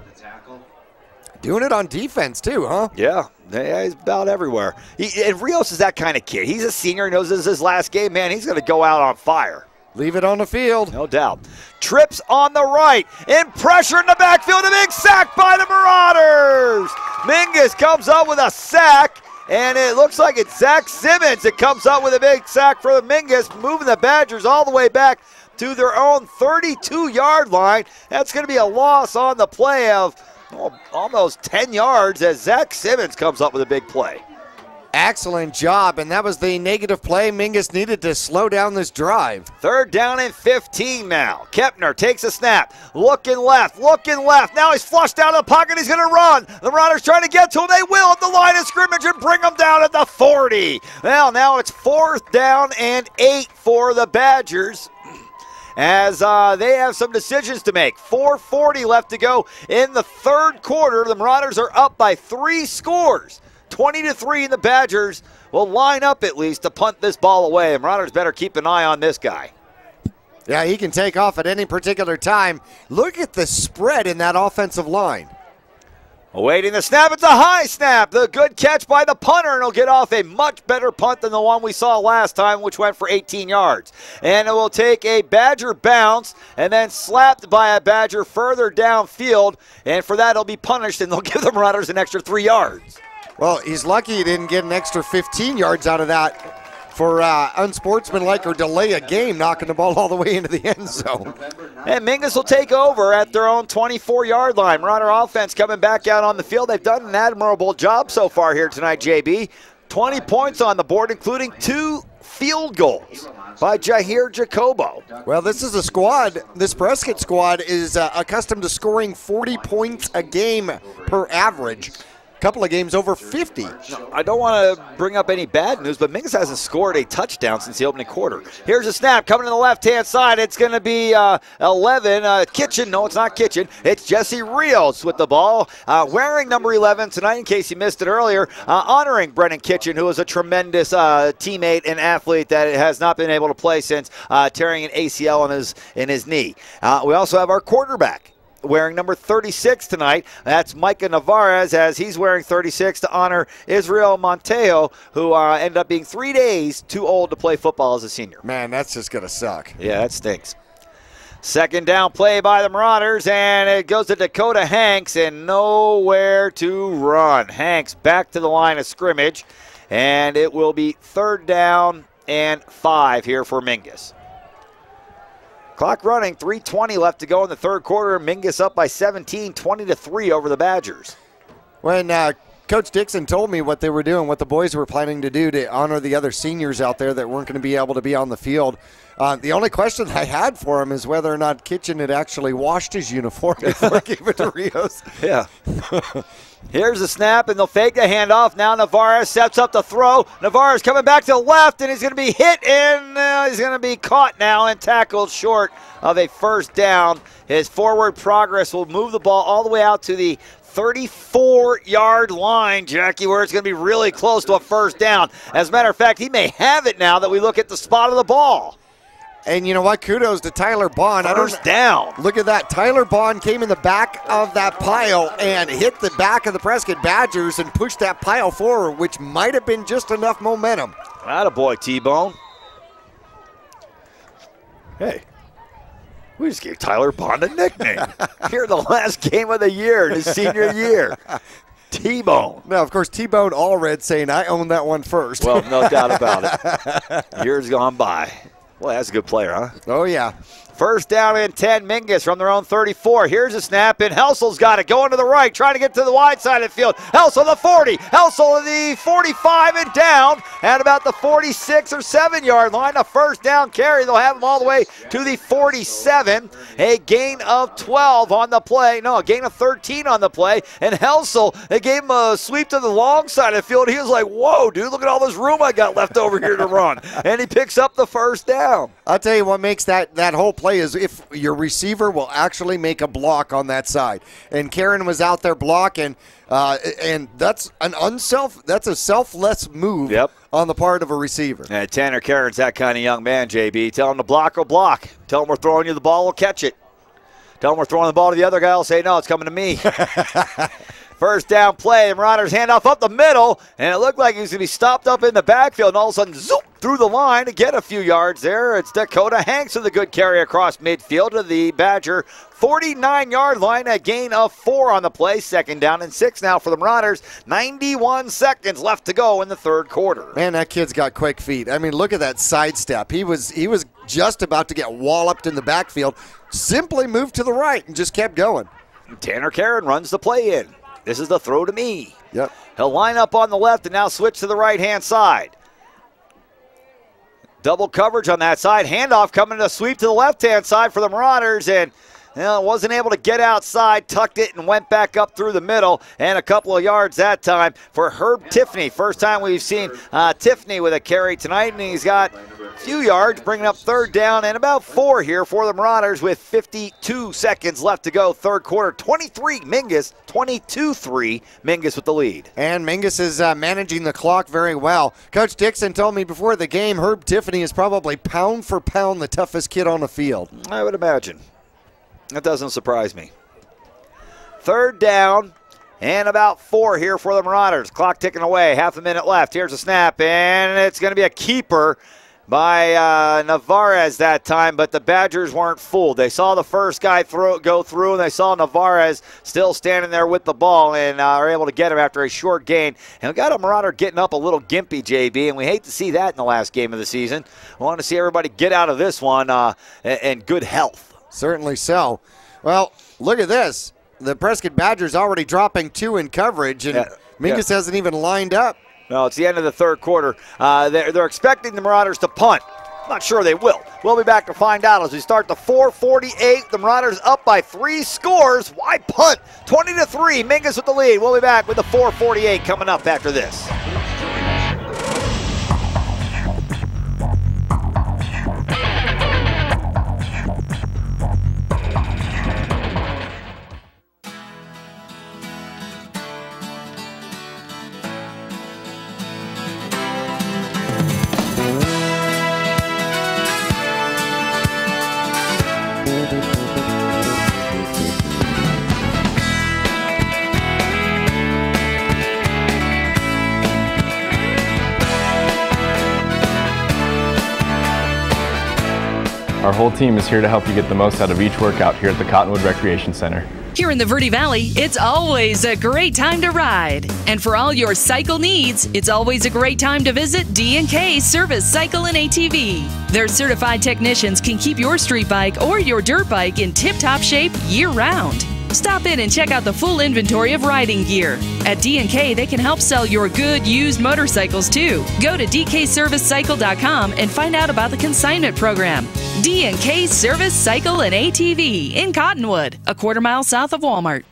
S1: Doing it on defense, too, huh?
S16: Yeah. He's about everywhere. And Rios is that kind of kid. He's a senior. He knows this is his last game. Man, he's going to go out on fire.
S1: Leave it on the field.
S16: No doubt. Trips on the right. In pressure in the backfield. A big sack by the Marauders. Mingus comes up with a sack. And it looks like it's Zach Simmons that comes up with a big sack for the Mingus, moving the Badgers all the way back to their own 32-yard line. That's going to be a loss on the play of almost 10 yards as Zach Simmons comes up with a big play.
S1: Excellent job, and that was the negative play Mingus needed to slow down this drive.
S16: 3rd down and 15 now. Kepner takes a snap, looking left. Now he's flushed out of the pocket. He's going to run. The Marauders trying to get to him. They will at the line of scrimmage and bring him down at the 40. Well, now it's 4th down and 8 for the Badgers, as they have some decisions to make. 4:40 left to go in the third quarter. The Marauders are up by 3 scores. 20-3, and the Badgers will line up at least to punt this ball away. The Marauders better keep an eye on this guy.
S1: Yeah, he can take off at any particular time. Look at the spread in that offensive line.
S16: Awaiting the snap. It's a high snap. The good catch by the punter, and he'll get off a much better punt than the one we saw last time, which went for 18 yards. And it will take a Badger bounce and then slapped by a Badger further downfield. And for that, he'll be punished, and they'll give the Marauders an extra 3 yards.
S1: Well, he's lucky he didn't get an extra 15 yards out of that for unsportsmanlike or delay a game, knocking the ball all the way into the end zone.
S16: And Mingus will take over at their own 24-yard line. Marauder offense coming back out on the field. They've done an admirable job so far here tonight, JB. 20 points on the board, including 2 field goals by Jahir Jacobo.
S1: Well, this is a squad. This Prescott squad is accustomed to scoring 40 points a game per average. Couple of games over 50.
S16: I don't want to bring up any bad news, but Mingus hasn't scored a touchdown since the opening quarter. Here's a snap coming to the left-hand side. It's going to be 11. Kitchen. No, it's not Kitchen. It's Jesse Rios with the ball, wearing number 11 tonight, in case you missed it earlier, honoring Brennan Kitchen, who is a tremendous teammate and athlete that has not been able to play since tearing an ACL in his knee. We also have our quarterback wearing number 36 tonight. That's Micah Navarez, as he's wearing 36 to honor Israel Montejo, who ended up being 3 days too old to play football as a senior.
S1: Man, that's just going to suck.
S16: Yeah, that stinks. 2nd down play by the Marauders, and it goes to Dakota Hanks, and nowhere to run. Hanks back to the line of scrimmage, and it will be 3rd down and 5 here for Mingus. Clock running, 3:20 left to go in the third quarter. Mingus up by 17, 20-3 over the Badgers.
S1: When Coach Dixon told me what they were doing, what the boys were planning to do to honor the other seniors out there that weren't going to be able to be on the field. The only question I had for him is whether or not Kitchen had actually washed his uniform before he gave it to Rios.
S16: Yeah. Here's the snap, and they'll fake the handoff. Now Navarez sets up the throw. Navarez coming back to the left, and he's going to be hit, and he's going to be caught now and tackled short of a first down. His forward progress will move the ball all the way out to the 34-yard line, Jackie, where it's going to be really close to a first down. As a matter of fact, he may have it now that we look at the spot of the ball.
S1: And you know what? Kudos to Tyler Bond.
S16: First down.
S1: Look at that. Tyler Bond came in the back of that pile and hit the back of the Prescott Badgers and pushed that pile forward, which might have been just enough momentum.
S16: Attaboy, T-Bone. Hey, we just gave Tyler Bond a nickname. Here in the last game of the year, his senior year. T-Bone.
S1: Now, of course, T-Bone all red saying I own that one first.
S16: Well, no doubt about it. Years gone by. Well, that's a good player, huh?
S1: Oh, yeah.
S16: First down and 10, Mingus from their own 34. Here's a snap, and Helsel's got it. Going to the right, trying to get to the wide side of the field. Helsel the 40. Helsel to the 45 and down at about the 46 or 7-yard line. A first down carry. They'll have him all the way to the 47. A gain of 12 on the play. No, a gain of 13 on the play. And Helsel, they gave him a sweep to the long side of the field. He was like, whoa, dude, look at all this room I got left over here to run. And he picks up the first down.
S1: I'll tell you what makes that whole play is if your receiver will actually make a block on that side. And Karen was out there blocking, and that's a selfless move on the part of a receiver.
S16: Yeah, Tanner Karen's that kind of young man, JB. Tell him to block or block. Tell him we're throwing you the ball, we'll catch it. Tell him we're throwing the ball to the other guy, he'll say, no, it's coming to me. First down play, and Marauders handoff up the middle, and it looked like he was going to be stopped up in the backfield, and all of a sudden, zoop, through the line to get a few yards there. It's Dakota Hanks with a good carry across midfield to the Badger 49-yard line, a gain of 4 on the play. Second down and 6 now for the Marauders. 91 seconds left to go in the third quarter.
S1: Man, that kid's got quick feet. I mean, look at that sidestep. He was just about to get walloped in the backfield, simply moved to the right and just kept going.
S16: Tanner Karen runs the play in. This is the throw to me.
S1: Yep.
S16: He'll line up on the left and now switch to the right-hand side. Double coverage on that side. Handoff coming to sweep to the left-hand side for the Marauders, and wasn't able to get outside, tucked it, and went back up through the middle, and a couple of yards that time for Herb Tiffany. First time we've seen Tiffany with a carry tonight, and he's got a few yards, bringing up third down and about 4 here for the Marauders with 52 seconds left to go. Third quarter, 23 Mingus, 22-3 Mingus with the lead.
S1: And Mingus is managing the clock very well. Coach Dixon told me before the game Herb Tiffany is probably pound for pound the toughest kid on the field.
S16: I would imagine. That doesn't surprise me. Third down and about 4 here for the Marauders. Clock ticking away, half a minute left. Here's a snap, and it's going to be a keeper by Navarez that time, but the Badgers weren't fooled. They saw the first guy go through, and they saw Navarez still standing there with the ball, and are able to get him after a short gain. And we got a Marauder getting up a little gimpy, JB, and we hate to see that in the last game of the season. We want to see everybody get out of this one in good health.
S1: Certainly so. Well, look at this. The Prescott Badgers already dropping 2 in coverage, and Mingus hasn't even lined up.
S16: No, it's the end of the third quarter. They're expecting the Marauders to punt. Not sure they will. We'll be back to find out as we start the 4:48. The Marauders up by 3 scores. Why punt? 20-3. Mingus with the lead. We'll be back with the 4:48 coming up after this.
S12: Our whole team is here to help you get the most out of each workout here at the Cottonwood Recreation Center.
S19: Here in the Verde Valley, it's always a great time to ride. And for all your cycle needs, it's always a great time to visit D&K Service Cycle and ATV. Their certified technicians can keep your street bike or your dirt bike in tip-top shape year-round. Stop in and check out the full inventory of riding gear. At D&K, they can help sell your good used motorcycles too. Go to dkservicecycle.com and find out about the consignment program. D&K Service, Cycle, and ATV in Cottonwood, a quarter-mile south of Walmart.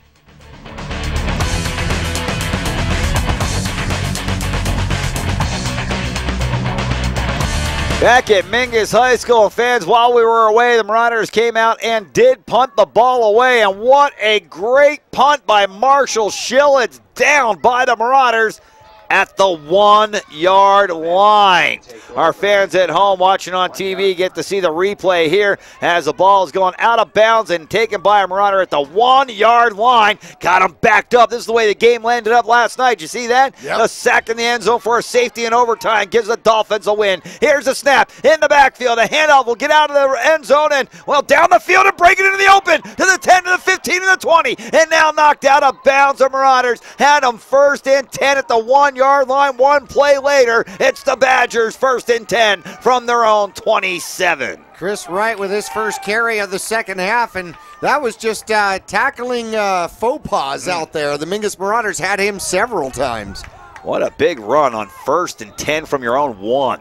S16: Back at Mingus High School, fans, while we were away, the Marauders came out and did punt the ball away. And what a great punt by Marshall Schill. It's down by the Marauders at the 1-yard line. Our fans at home watching on TV get to see the replay here as the ball is going out of bounds and taken by a Marauder at the 1-yard line. Got him backed up. This is the way the game landed up last night. You see that?
S1: Yep.
S16: A sack in the end zone for a safety in overtime gives the Dolphins a win. Here's a snap in the backfield. A handoff will get out of the end zone and, well, down the field and break it into the open to the 10, to the 15, to the 20. And now knocked out of bounds. The Marauders had them 1st and 10 at the 1-yard line. One play later, it's the Badgers 1st and 10 from their own 27.
S1: Chris Wright with his first carry of the second half, and that was just tackling faux pas out there. The Mingus Marauders had him several times.
S16: What a big run on 1st and 10 from your own 1.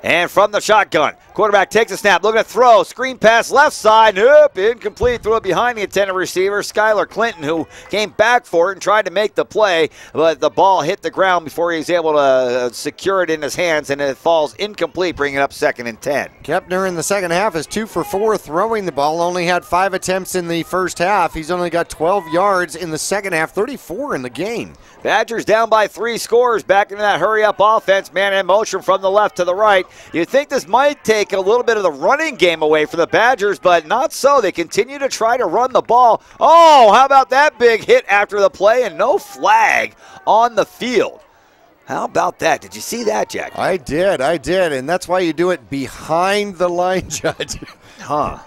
S16: And from the shotgun, quarterback takes a snap, looking to throw, screen pass left side, nope, incomplete, threw it behind the intended receiver, Skylar Clinton, who came back for it and tried to make the play, but the ball hit the ground before he was able to secure it in his hands, and it falls incomplete, bringing up 2nd and 10.
S1: Kepner in the second half is 2 for 4 throwing the ball, only had 5 attempts in the first half. He's only got 12 yards in the second half, 34 in the game.
S16: Badgers down by 3 scores, back into that hurry-up offense, man in motion from the left to the right. You'd think this might take a little bit of the running game away from the Badgers, but not so. They continue to try to run the ball. Oh, how about that big hit after the play and no flag on the field? How about that? Did you see that, Jack?
S1: I did, and that's why you do it behind the line, Judge.
S16: Huh.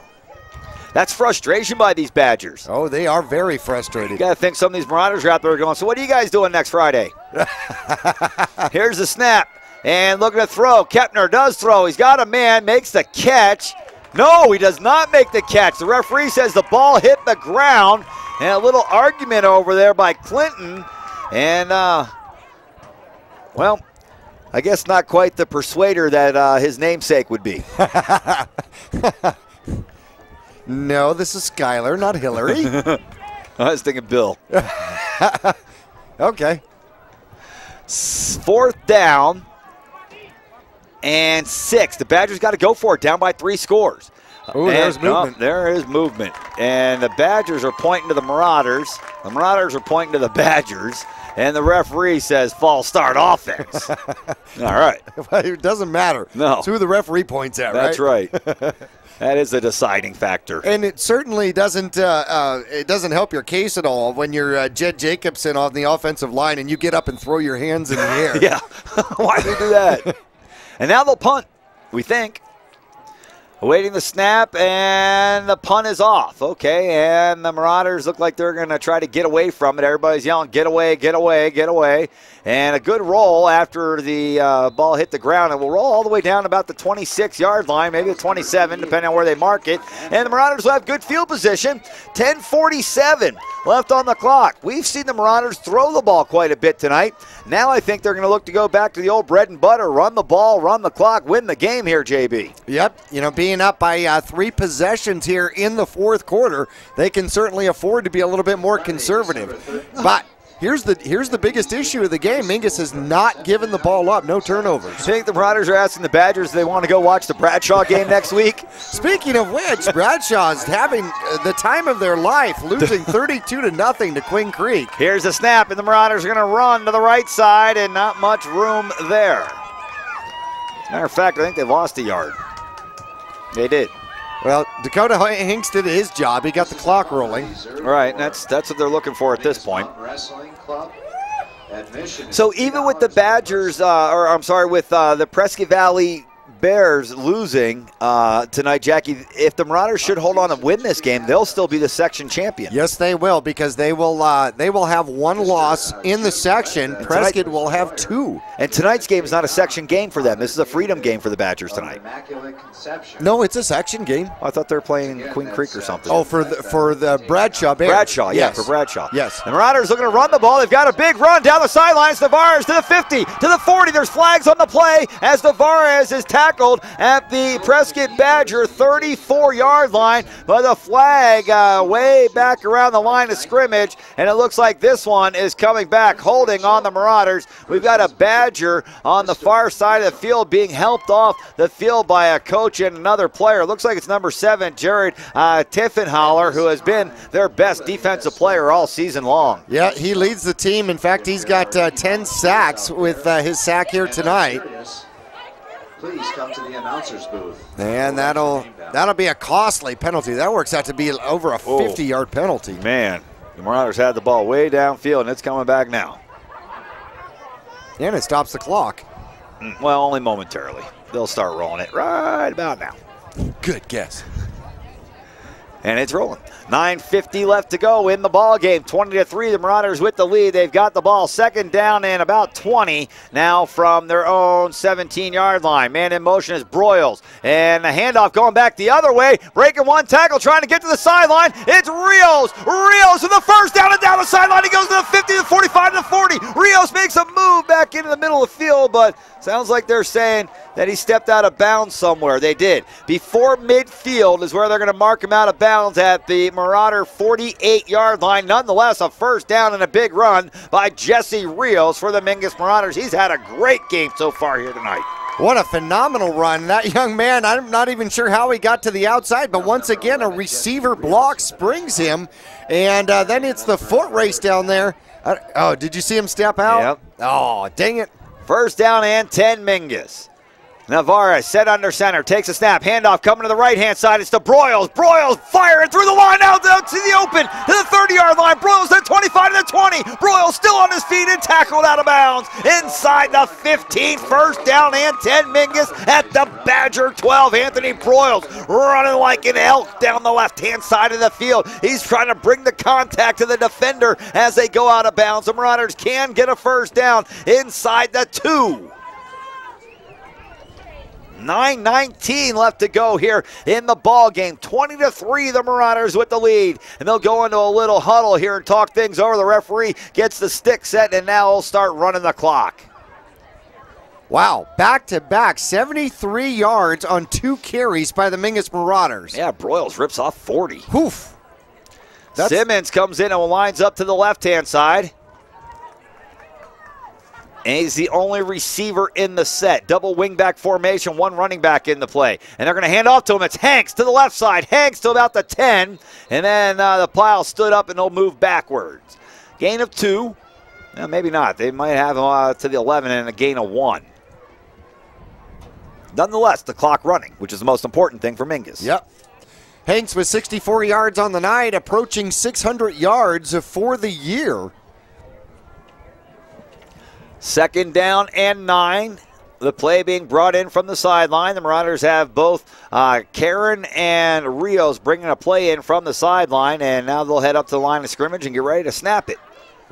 S16: That's frustration by these Badgers.
S1: Oh, they are very frustrated.
S16: You got to think some of these Marauders are out there going, so what are you guys doing next Friday? Here's the snap. And looking to throw. Kepner does throw. He's got a man, makes the catch. No, he does not make the catch. The referee says the ball hit the ground. And a little argument over there by Clinton. And, well, I guess not quite the persuader that his namesake would be.
S1: No, this is Skylar, not Hillary.
S16: I was thinking Bill.
S1: Okay.
S16: 4th down and 6. The Badgers got to go for it, down by 3 scores.
S1: Oh, there's movement.
S16: There is movement. And the Badgers are pointing to the Marauders. The Marauders are pointing to the Badgers. And the referee says false start offense. All right.
S1: It doesn't matter.
S16: No.
S1: It's who the referee points at,
S16: That's right. That is a deciding factor.
S1: And it certainly doesn't help your case at all when you're Jed Jacobson on the offensive line and you get up and throw your hands in the air.
S16: Yeah. Why do they do that? And now they'll punt, we think. Awaiting the snap, and the punt is off. Okay, and the Marauders look like they're going to try to get away from it. Everybody's yelling, get away, get away, get away. And a good roll after the ball hit the ground. And will roll all the way down about the 26-yard line, maybe the 27, depending on where they mark it. And the Marauders will have good field position. 10:47 left on the clock. We've seen the Marauders throw the ball quite a bit tonight. Now I think they're going to look to go back to the old bread and butter, run the ball, run the clock, win the game here, JB.
S1: Yep, being up by 3 possessions here in the fourth quarter, they can certainly afford to be a little bit more conservative. But here's the biggest issue of the game. Mingus has not given the ball up, no turnovers.
S16: I think the Marauders are asking the Badgers if they want to go watch the Bradshaw game next week.
S1: Speaking of which, Bradshaw's having the time of their life, losing 32-0 to Quinn Creek.
S16: Here's a snap, and the Marauders are going to run to the right side, and not much room there. As a matter of fact, I think they lost a yard. They did.
S1: Well, Dakota Hinks did his job. He got the clock rolling.
S16: Right, that's what they're looking for at this point. So even with the Badgers, with the Prescott Valley Bears losing tonight, Jackie, if the Marauders should hold on and win this game, they'll still be the section champion.
S1: Yes, they will, because they will have one loss in the section. And Prescott will have 2.
S16: And tonight's game is not a section game for them. This is a freedom game for the Badgers tonight.
S1: No, it's a section game.
S16: I thought they were playing Queen Creek or something.
S1: Oh, for the Bradshaw Bears.
S16: Bradshaw, yeah, for Bradshaw.
S1: Yes.
S16: The Marauders looking to run the ball. They've got a big run down the sidelines. Tavares to the 50, to the 40. There's flags on the play as Tavares is tackled at the Prescott Badger 34-yard line. But the flag way back around the line of scrimmage, and it looks like this one is coming back, holding on the Marauders. We've got a Badger on the far side of the field being helped off the field by a coach and another player. Looks like it's number 7, Jared Tiffenholler, who has been their best defensive player all season long.
S1: Yeah, he leads the team. In fact, he's got 10 sacks with his sack here tonight.
S20: Please come to the announcer's booth.
S1: And that'll be a costly penalty. That works out to be over a 50-yard penalty.
S16: Man, the Marauders had the ball way downfield, and it's coming back now.
S1: And it stops the clock.
S16: Well, only momentarily. They'll start rolling it right about now.
S1: Good guess.
S16: And it's rolling. 9:50 left to go in the ball game. 20-3, the Marauders with the lead. They've got the ball second down and about 20 now from their own 17-yard line. Man in motion is Broyles. And a handoff going back the other way. Breaking one tackle, trying to get to the sideline. It's Rios. Rios with the first down and down the sideline. He goes to the 50, the 45, to the 40. Rios makes a move back into the middle of the field, but sounds like they're saying that he stepped out of bounds somewhere. They did. Before midfield is where they're going to mark him out of bounds at the Marauder 48-yard line. Nonetheless, a first down and a big run by Jesse Rios for the Mingus Marauders. He's had a great game so far here tonight.
S1: What a phenomenal run. That young man, I'm not even sure how he got to the outside, but once again, a receiver block springs him, and then it's the foot race down there. Oh, did you see him step out?
S16: Yep.
S1: Oh, dang it.
S16: First down and 10 Mingus. Navarre set under center, takes a snap, handoff coming to the right-hand side. It's to Broyles. Broyles firing through the line out to the open to the 30-yard line. Broyles at 25 to the 20. Broyles still on his feet and tackled out of bounds inside the 15. First down and 10 Mingus at the Badger 12. Anthony Broyles running like an elk down the left-hand side of the field. He's trying to bring the contact to the defender as they go out of bounds. The Marauders can get a first down inside the 2. 9:19 left to go here in the ball game. 20-3, the Marauders with the lead. And they'll go into a little huddle here and talk things over. The referee gets the stick set, and now he'll start running the clock.
S1: Wow, back-to-back, 73 yards on 2 carries by the Mingus Marauders.
S16: Yeah, Broyles rips off 40.
S1: Oof.
S16: Simmons comes in and lines up to the left-hand side. And he's the only receiver in the set. Double wingback formation, 1 running back in the play. And they're going to hand off to him. It's Hanks to the left side. Hanks to about the 10. And then the pile stood up and they'll move backwards. Gain of 2. Maybe not. They might have him to the 11 and a gain of 1. Nonetheless, the clock running, which is the most important thing for Mingus.
S1: Yep. Hanks with 64 yards on the night, approaching 600 yards for the year.
S16: Second down and 9. The play being brought in from the sideline. The Marauders have both Karen and Rios bringing a play in from the sideline, and now they'll head up to the line of scrimmage and get ready to snap it.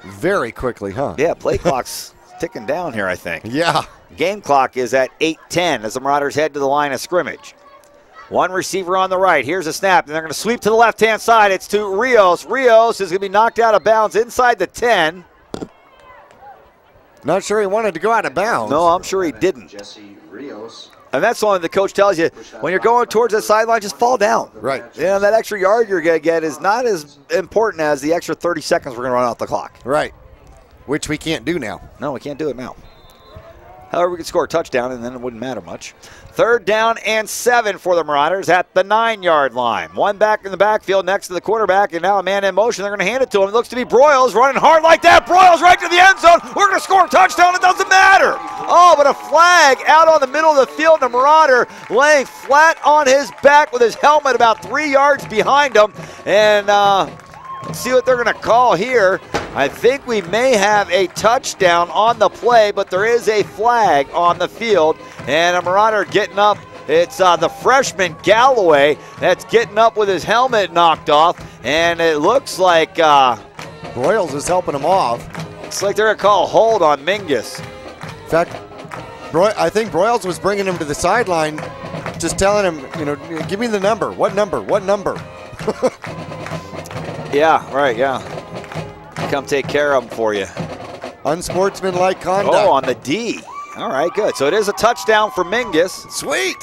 S1: Very quickly, huh?
S16: Yeah, play clock's ticking down here, I think.
S1: Yeah.
S16: Game clock is at 8:10 as the Marauders head to the line of scrimmage. 1 receiver on the right. Here's a snap, and they're going to sweep to the left-hand side. It's to Rios. Rios is going to be knocked out of bounds inside the 10.
S1: Not sure he wanted to go out of bounds.
S16: No, I'm sure he didn't.
S20: Jesse Rios.
S16: And that's the one the coach tells you, when you're going towards the sideline, just fall down.
S1: Right.
S16: You know, that extra yard you're going to get is not as important as the extra 30 seconds we're going to run off the clock.
S1: Right. Which we can't do now.
S16: No, we can't do it now. However, we could score a touchdown, and then it wouldn't matter much. Third down and 7 for the Marauders at the 9-yard line. 1 back in the backfield next to the quarterback, and now a man in motion. They're going to hand it to him. It looks to be Broyles running hard like that. Broyles right to the end zone. We're going to score a touchdown. It doesn't matter. Oh, but a flag out on the middle of the field. The Marauder laying flat on his back with his helmet about 3 yards behind him. And let's see what they're going to call here. I think we may have a touchdown on the play, but there is a flag on the field, and a Marauder getting up. It's the freshman Galloway that's getting up with his helmet knocked off, and it looks like
S1: Broyles is helping him off.
S16: Looks like they're going to call a hold on Mingus.
S1: In fact, I think Broyles was bringing him to the sideline, just telling him, give me the number. What number? What number?
S16: Yeah, right, yeah. Come take care of him for you.
S1: Unsportsmanlike conduct.
S16: Oh, on the D. All right, good. So it is a touchdown for Mingus.
S1: Sweet.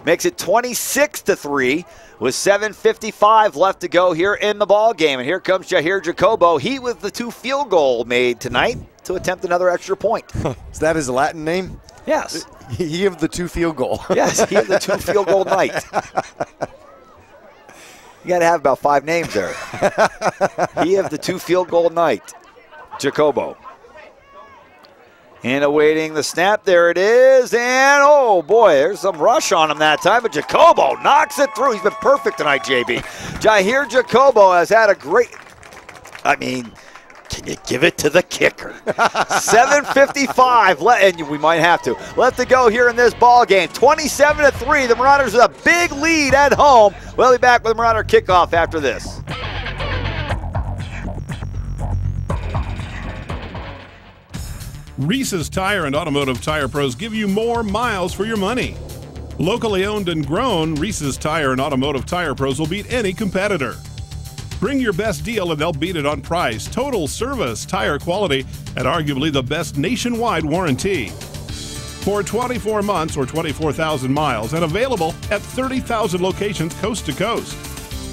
S16: Makes it 26-3 with 7:55 left to go here in the ball game. And here comes Jahir Jacobo. He with the 2 field goal made tonight to attempt another extra point.
S1: Is that his Latin name?
S16: Yes.
S1: He of the 2 field goal.
S16: Yes, he of the 2 field goal night. You got to have about 5 names there. He of the 2 field goal night, Jacobo. And awaiting the snap, there it is, and oh boy, there's some rush on him that time, but Jacobo knocks it through. He's been perfect tonight, JB. Jahir Jacobo has had a great, can you give it to the kicker? 7:55 left, and we might have to. Left to go here in this ball game. 27-3. The Marauders with a big lead at home. We'll be back with a Marauder kickoff after this.
S10: Reese's Tire and Automotive Tire Pros give you more miles for your money. Locally owned and grown, Reese's Tire and Automotive Tire Pros will beat any competitor. Bring your best deal and they'll beat it on price, total service, tire quality, and arguably the best nationwide warranty. For 24 months or 24,000 miles and available at 30,000 locations coast to coast.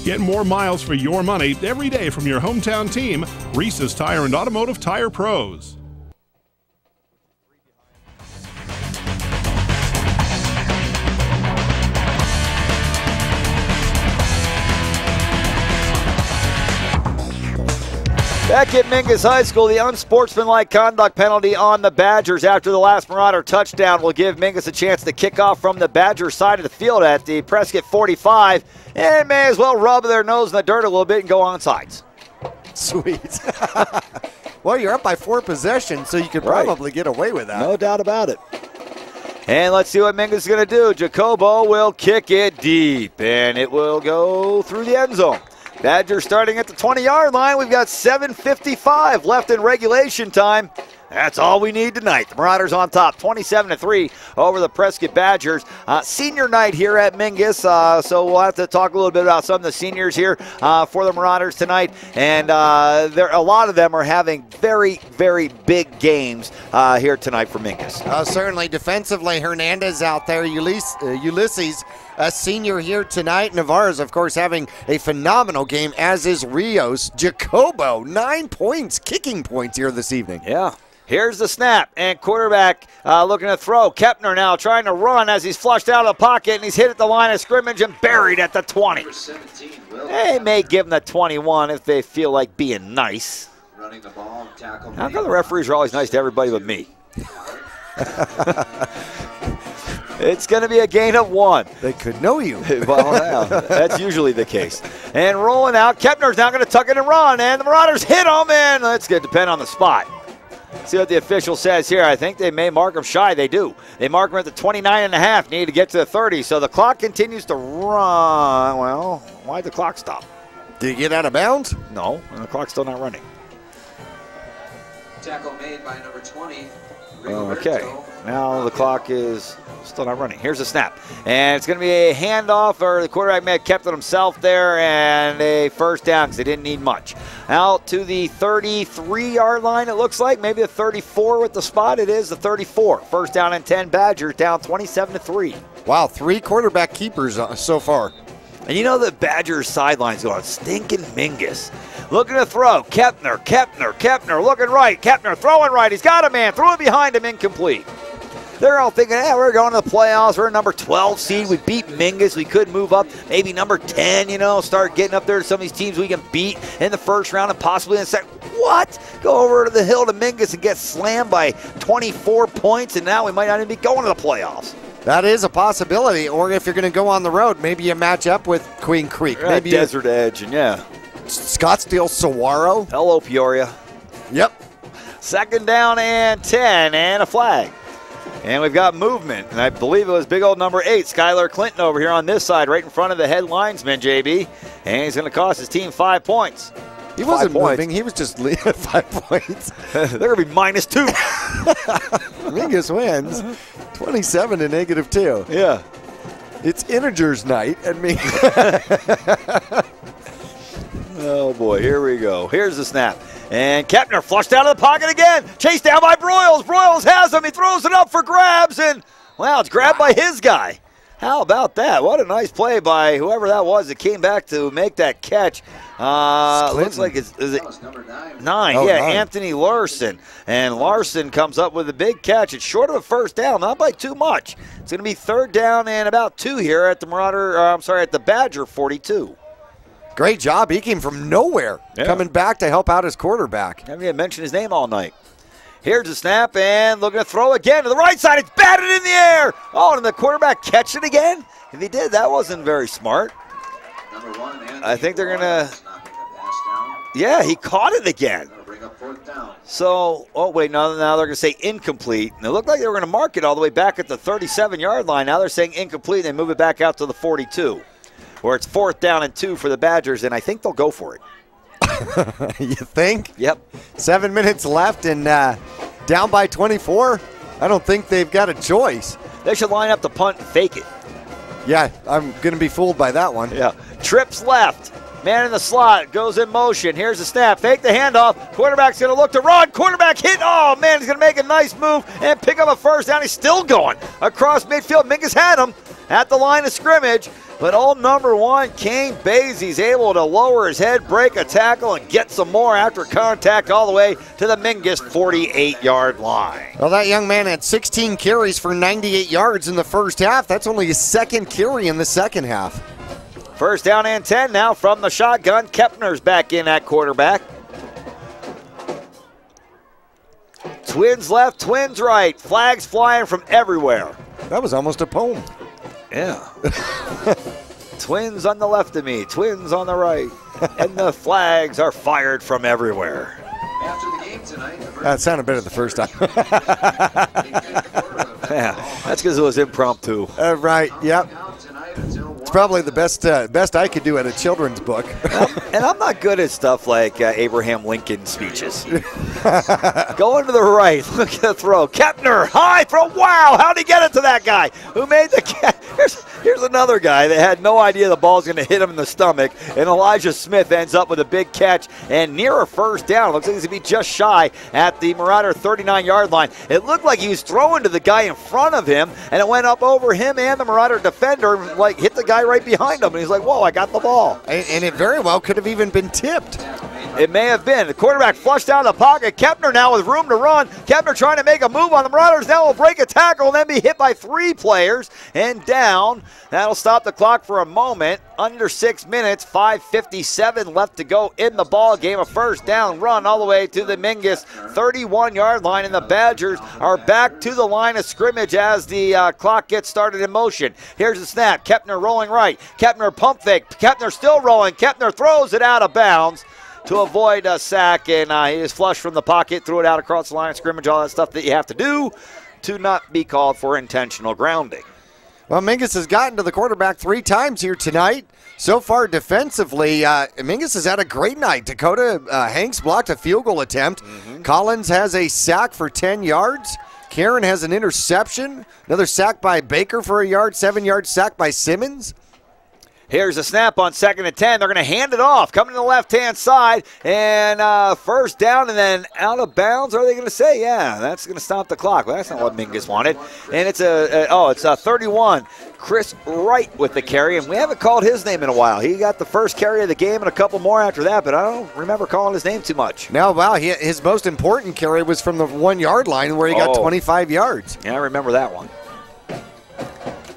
S10: Get more miles for your money every day from your hometown team, Reese's Tire and Automotive Tire Pros.
S16: Back at Mingus High School, the unsportsmanlike conduct penalty on the Badgers after the last Marauder touchdown will give Mingus a chance to kick off from the Badger side of the field at the Prescott 45, and may as well rub their nose in the dirt a little bit and go on sides.
S1: Sweet. Well, you're up by 4 possessions, so you could probably get away with that.
S16: No doubt about it. And let's see what Mingus is going to do. Jacobo will kick it deep, and it will go through the end zone. Badgers starting at the 20-yard line. We've got 7:55 left in regulation time. That's all we need tonight. The Marauders on top, 27-3 over the Prescott Badgers. Senior night here at Mingus, so we'll have to talk a little bit about some of the seniors here for the Marauders tonight. And a lot of them are having very, very big games here tonight for Mingus.
S1: Certainly defensively, Hernandez out there, Ulysses, a senior here tonight. Navarro's, of course, having a phenomenal game, as is Rios. Jacobo, 9 points, kicking points here this evening.
S16: Yeah. Here's the snap, and quarterback looking to throw. Kepner now trying to run as he's flushed out of the pocket, and he's hit at the line of scrimmage and buried at the 20. They may give him the 21 if they feel like being nice.
S20: Running the ball, tackle.
S16: How come the referees are always nice to everybody but me? It's going to be a gain of 1.
S1: They could know you.
S16: Well, yeah, that's usually the case. And rolling out, Kepner's now going to tuck it and run, and the Marauders hit him, and let's depend on the spot. See what the official says here. I think they may mark him shy. They do. They mark him at the 29.5. Need to get to the 30. So the clock continues to run. Well, why'd the clock stop?
S1: Did he get out of bounds?
S16: No, and the clock's still not running.
S20: Tackle made by number 20.
S16: Okay, now the clock is still not running. Here's the snap, and it's going to be a handoff, or the quarterback may have kept it himself there, and a first down because they didn't need much. Out to the 33-yard line, it looks like, maybe the 34 with the spot. It is the 34. First down and 10. Badgers down 27-3.
S1: Wow, 3 quarterback keepers so far.
S16: And you know the Badgers sideline's going stinking Mingus. Looking to throw. Kepner looking right. Kepner throwing right. He's got a man. Threw it behind him, incomplete. They're all thinking, hey, we're going to the playoffs. We're a number 12 seed. We beat Mingus. We could move up, maybe number 10, start getting up there to some of these teams we can beat in the first round and possibly in the second. What? Go over to the hill to Mingus and get slammed by 24 points, and now we might not even be going to the playoffs.
S1: That is a possibility. Or if you're going to go on the road, maybe you match up with Queen Creek.
S16: Maybe Desert Edge, and yeah.
S1: Scottsdale Saguaro.
S16: Hello, Peoria.
S1: Yep.
S16: 2nd down and 10 and a flag. And we've got movement, and I believe it was big old number 8, Skylar Clinton over here on this side, right in front of the head linesman, JB. And he's going to cost his team 5 points.
S1: He wasn't moving. He was just 5 points.
S16: They're going to be -2.
S1: Mingus wins 27 to -2.
S16: Yeah.
S1: It's integers night at me.
S16: Oh, boy. Here we go. Here's the snap. And Kepner flushed out of the pocket again. Chased down by Broyles. Broyles has him. He throws it up for grabs. And, wow, it's grabbed by his guy. How about that? What a nice play by whoever that was that came back to make that catch. Looks like is it number 9?
S1: Oh,
S16: yeah,
S1: 9.
S16: Anthony Larson. And Larson comes up with a big catch. It's short of a 1st down, not by too much. It's going to be 3rd down and about 2 here at the at the Badger 42.
S1: Great job. He came from nowhere, coming back to help out his quarterback.
S16: Haven't even mentioned his name all night. Here's the snap, and looking to throw again to the right side. It's batted in the air. Oh, and the quarterback catch it again? If he did, that wasn't very smart.
S20: Number 1,
S16: I think they're going to... Yeah, he caught it again.
S20: Bring up 4th down.
S16: So, oh, wait, now they're going to say incomplete. And it looked like they were going to mark it all the way back at the 37-yard line. Now they're saying incomplete, and they move it back out to the 42. Where it's 4th down and 2 for the Badgers, and I think they'll go for it.
S1: You think?
S16: Yep.
S1: 7 minutes left and down by 24. I don't think they've got a choice.
S16: They should line up the punt and fake it.
S1: Yeah, I'm going to be fooled by that one.
S16: Yeah. Trips left. Man in the slot goes in motion. Here's the snap. Fake the handoff. Quarterback's going to look to run. Quarterback hit. Oh, man, he's going to make a nice move and pick up a 1st down. He's still going across midfield. Mingus had him at the line of scrimmage. But old number 1, Kane Bazy's able to lower his head, break a tackle, and get some more after contact all the way to the Mingus 48-yard line.
S1: Well, that young man had 16 carries for 98 yards in the 1st half. That's only his 2nd carry in the 2nd half.
S16: 1st down and 10 now from the shotgun. Kepner's back in at quarterback. Twins left, twins right. Flags flying from everywhere.
S1: That was almost a poem.
S16: Yeah. Twins on the left of me, twins on the right. And the flags are fired from everywhere.
S20: After the game tonight,
S1: that sounded better the first time.
S16: Yeah, that's because it was impromptu.
S1: Right, yep. It's probably the best I could do at a children's book.
S16: And I'm not good at stuff like Abraham Lincoln speeches. Going to the right, look at the throw. Kepner, high throw, wow, how'd he get it to that guy? Who made the catch? Here's another guy that had no idea the ball's going to hit him in the stomach, and Elijah Smith ends up with a big catch and near a 1st down. Looks like he's going to be just shy at the Marauder 39-yard line. It looked like he was throwing to the guy in front of him, and it went up over him and the Marauder defender, like hit the guy right behind him, and he's like, whoa, I got the ball.
S1: And it very well could have even been tipped.
S16: It may have been. The quarterback flushed out of the pocket. Kepner now with room to run. Kepner trying to make a move on the Marauders. Now will break a tackle and then be hit by 3 players and down. That'll stop the clock for a moment. Under 6 minutes, 5:57 left to go in the ball game. A 1st down run all the way to the Mingus 31-yard line, and the Badgers are back to the line of scrimmage as the clock gets started in motion. Here's the snap. Kepner rolling right. Kepner pump fake. Kepner still rolling. Kepner throws it out of bounds to avoid a sack, and he is flushed from the pocket, threw it out across the line of scrimmage, all that stuff that you have to do to not be called for intentional grounding.
S1: Well, Mingus has gotten to the quarterback 3 times here tonight. So far defensively, Mingus has had a great night. Dakota Hanks blocked a field goal attempt. Collins has a sack for 10 yards. Karen has an interception. Another sack by Baker for a yard. 7-yard sack by Simmons.
S16: Here's a snap on 2nd and 10. They're going to hand it off. Coming to the left-hand side. And 1st down and then out of bounds. Are they going to say? Yeah, that's going to stop the clock. Well, that's not what Mingus wanted. And it's a 31. Chris Wright with the carry. And we haven't called his name in a while. He got the first carry of the game and a couple more after that. But I don't remember calling his name too much.
S1: No, wow. His most important carry was from the 1-yard line where he got 25 yards.
S16: Yeah, I remember that one.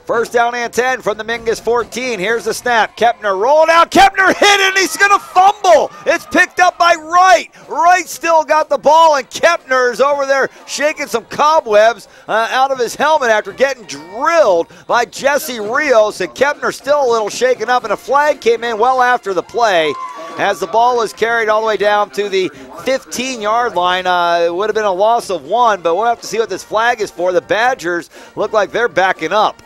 S16: 1st down and 10 from the Mingus 14. Here's the snap. Kepner rolling out. Kepner hit it, and he's going to fumble. It's picked up by Wright. Wright still got the ball, and Kepner is over there shaking some cobwebs out of his helmet after getting drilled by Jesse Rios. And Kepner still a little shaken up, and a flag came in well after the play. as the ball was carried all the way down to the 15-yard line. It would have been a loss of 1, but we'll have to see what this flag is for. The Badgers look like they're backing up.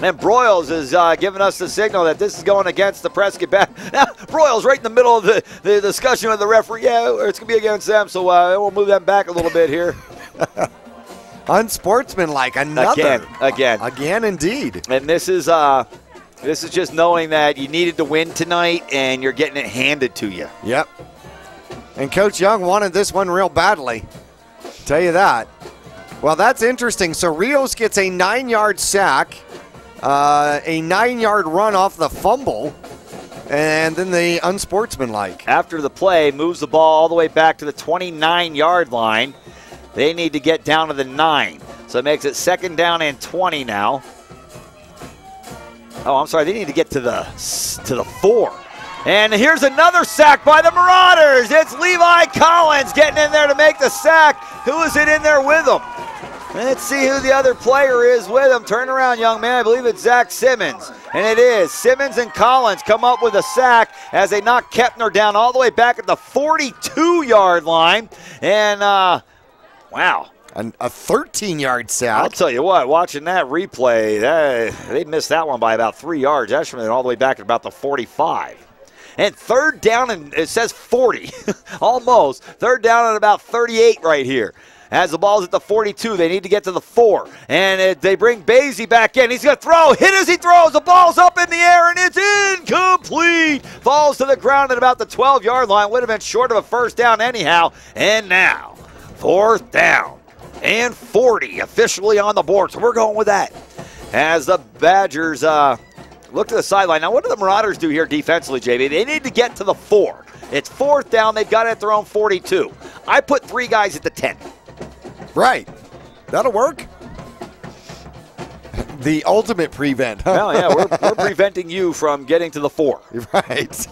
S16: And Broyles is giving us the signal that this is going against the Prescott Badgers. Now, Broyles right in the middle of the discussion with the referee. Yeah, it's going to be against them, so we'll move them back a little bit here.
S1: Unsportsmanlike, another.
S16: Again,
S1: indeed.
S16: And this is just knowing that you needed to win tonight, and you're getting it handed to you.
S1: Yep. And Coach Young wanted this one real badly. Tell you that. Well, that's interesting. So Rios gets a 9-yard sack, a 9-yard run off the fumble, and then the unsportsmanlike.
S16: After the play, moves the ball all the way back to the 29-yard line. They need to get down to the 9. So it makes it 2nd down and 20 now. Oh, I'm sorry. They need to get to the 4. And here's another sack by the Marauders. It's Levi Collins getting in there to make the sack. Who is it in there with him? Let's see who the other player is with him. Turn around, young man. I believe it's Zach Simmons. And it is. Simmons and Collins come up with a sack as they knock Kepner down all the way back at the 42-yard line. And, wow.
S1: A 13-yard sack.
S16: I'll tell you what, watching that replay, they missed that one by about 3 yards. That's from all the way back at about the 45. And 3rd down, and it says 40, almost. 3rd down at about 38 right here. As the ball's at the 42, they need to get to the 4. And they bring Basie back in. He's going to throw. Hit as he throws. The ball's up in the air, and it's incomplete. Falls to the ground at about the 12-yard line. Would have been short of a 1st down anyhow. And now, 4th down and 40 officially on the board. So we're going with that. As the Badgers look to the sideline. Now, what do the Marauders do here defensively, JB? They need to get to the 4. It's 4th down. They've got it at their own 42. I put 3 guys at the 10.
S1: Right. That'll work. The ultimate prevent.
S16: Well, yeah, we're preventing you from getting to the 4.
S1: Right.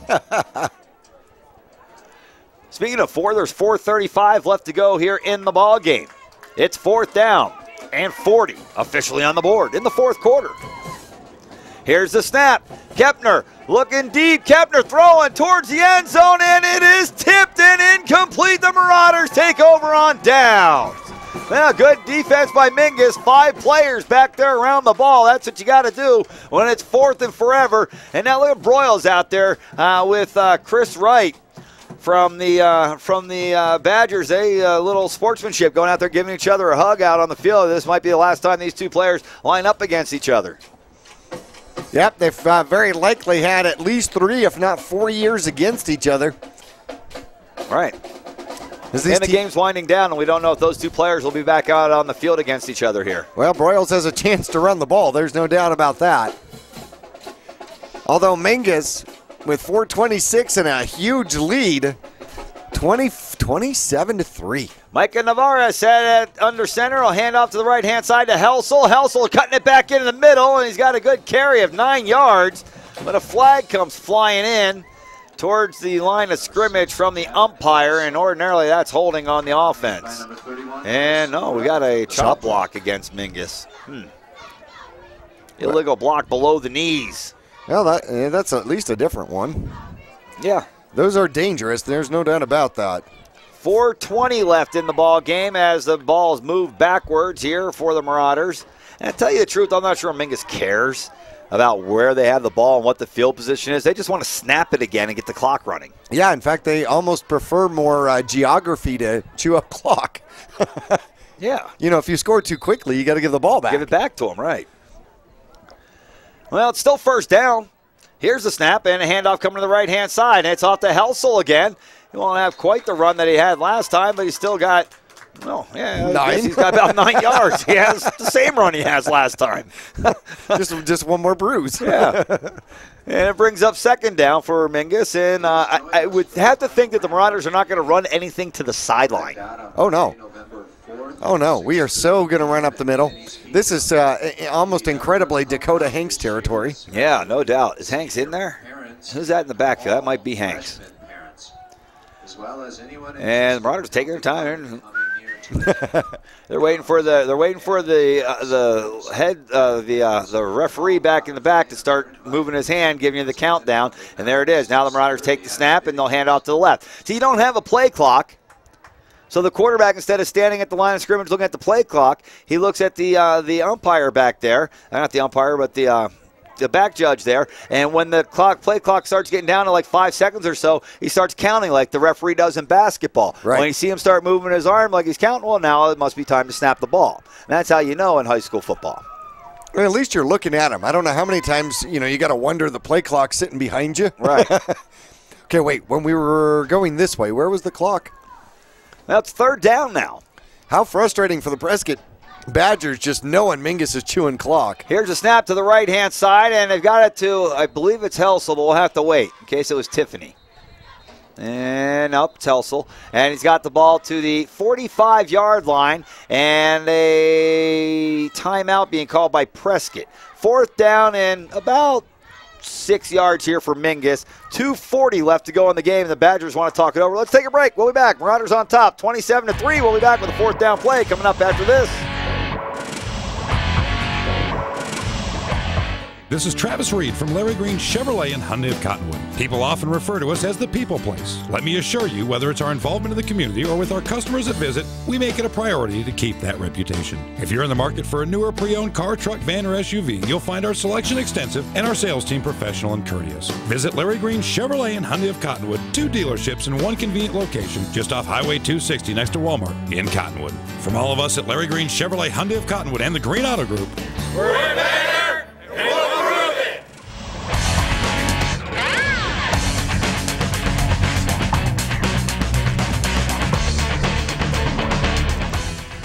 S16: Speaking of 4, there's 4:35 left to go here in the ball game. It's 4th down and 40 officially on the board in the 4th quarter. Here's the snap. Kepner looking deep. Kepner throwing towards the end zone, and it is tipped and incomplete. The Marauders take over on downs. Well, good defense by Mingus. 5 players back there around the ball. That's what you got to do when it's 4th and forever. And now look at Broyles out there with Chris Wright from the Badgers. A little sportsmanship going out there giving each other a hug out on the field. This might be the last time these 2 players line up against each other.
S1: Yep, they've very likely had at least 3, if not 4 years against each other.
S16: Right. And the game's winding down, and we don't know if those 2 players will be back out on the field against each other here.
S1: Well, Broyles has a chance to run the ball. There's no doubt about that. Although Mingus, with 4:26 and a huge lead, 27-3.
S16: Micah Navarez set it under center. Will hand off to the right-hand side to Helsel. Helsel cutting it back into the middle, and he's got a good carry of 9 yards. But a flag comes flying in towards the line of scrimmage from the umpire, and ordinarily that's holding on the offense. And no, we got a chop block against Mingus. Illegal block below the knees.
S1: Well, that's at least a different one.
S16: Yeah.
S1: Those are dangerous. There's no doubt about that.
S16: 4:20 left in the ball game as the ball's moved backwards here for the Marauders. And to tell you the truth, I'm not sure Mingus cares about where they have the ball and what the field position is. They just want to snap it again and get the clock running.
S1: Yeah, in fact, they almost prefer more geography to chew up clock.
S16: Yeah.
S1: You know, if you score too quickly, you got to give the ball back.
S16: Give it back to them, right. Well, it's still 1st down. Here's the snap and a handoff coming to the right-hand side. And it's off to Helsel again. He won't have quite the run that he had last time, but he's still got, well, yeah,
S1: 9.
S16: He's got about 9 yards. He has the same run he has last time.
S1: just one more bruise.
S16: Yeah. And it brings up 2nd down for Mingus. And I would have to think that the Marauders are not going to run anything to the sideline.
S1: Oh, no. Oh, no. We are so going to run up the middle. This is almost incredibly Dakota Hanks territory.
S16: Yeah, no doubt. Is Hanks in there? Who's that in the backfield? That might be Hanks. And the Marauders taking their time. They're waiting for the referee back in the back to start moving his hand, giving you the countdown, and there it is. Now the Marauders take the snap and they'll hand off to the left. So you don't have a play clock. So the quarterback, instead of standing at the line of scrimmage looking at the play clock, he looks at the umpire back there. Not the umpire, but the back judge there. And when the play clock starts getting down to like 5 seconds or so, he starts counting like the referee does in basketball.
S1: Right.
S16: When you see him start moving his arm like he's counting, well, now it must be time to snap the ball. And that's how you know in high school football.
S1: Well, at least you're looking at him. I don't know how many times, you got to wonder the play clock sitting behind you.
S16: Right.
S1: Okay, wait. When we were going this way, where was the clock?
S16: That's third down now.
S1: How frustrating for the Prescott Badgers just knowing Mingus is chewing clock.
S16: Here's a snap to the right-hand side, and they've got it to, I believe it's Helsel, but we'll have to wait in case it was Tiffany. And up, Helsel. And he's got the ball to the 45-yard line, and a timeout being called by Prescott. Fourth down and about 6 yards here for Mingus. 2:40 left to go in the game, and the Badgers want to talk it over. Let's take a break. We'll be back. Marauders on top, 27-3. We'll be back with a fourth down play coming up after this.
S21: This is Travis Reed from Larry Green Chevrolet and Hyundai of Cottonwood. People often refer to us as the people place. Let me assure you, whether it's our involvement in the community or with our customers that visit, we make it a priority to keep that reputation. If you're in the market for a newer pre-owned car, truck, van, or SUV, you'll find our selection extensive and our sales team professional and courteous. Visit Larry Green Chevrolet and Hyundai of Cottonwood, 2 dealerships in 1 convenient location just off Highway 260 next to Walmart in Cottonwood. From all of us at Larry Green Chevrolet, Hyundai of Cottonwood, and the Green Auto Group,
S22: we're better and we'll prove it.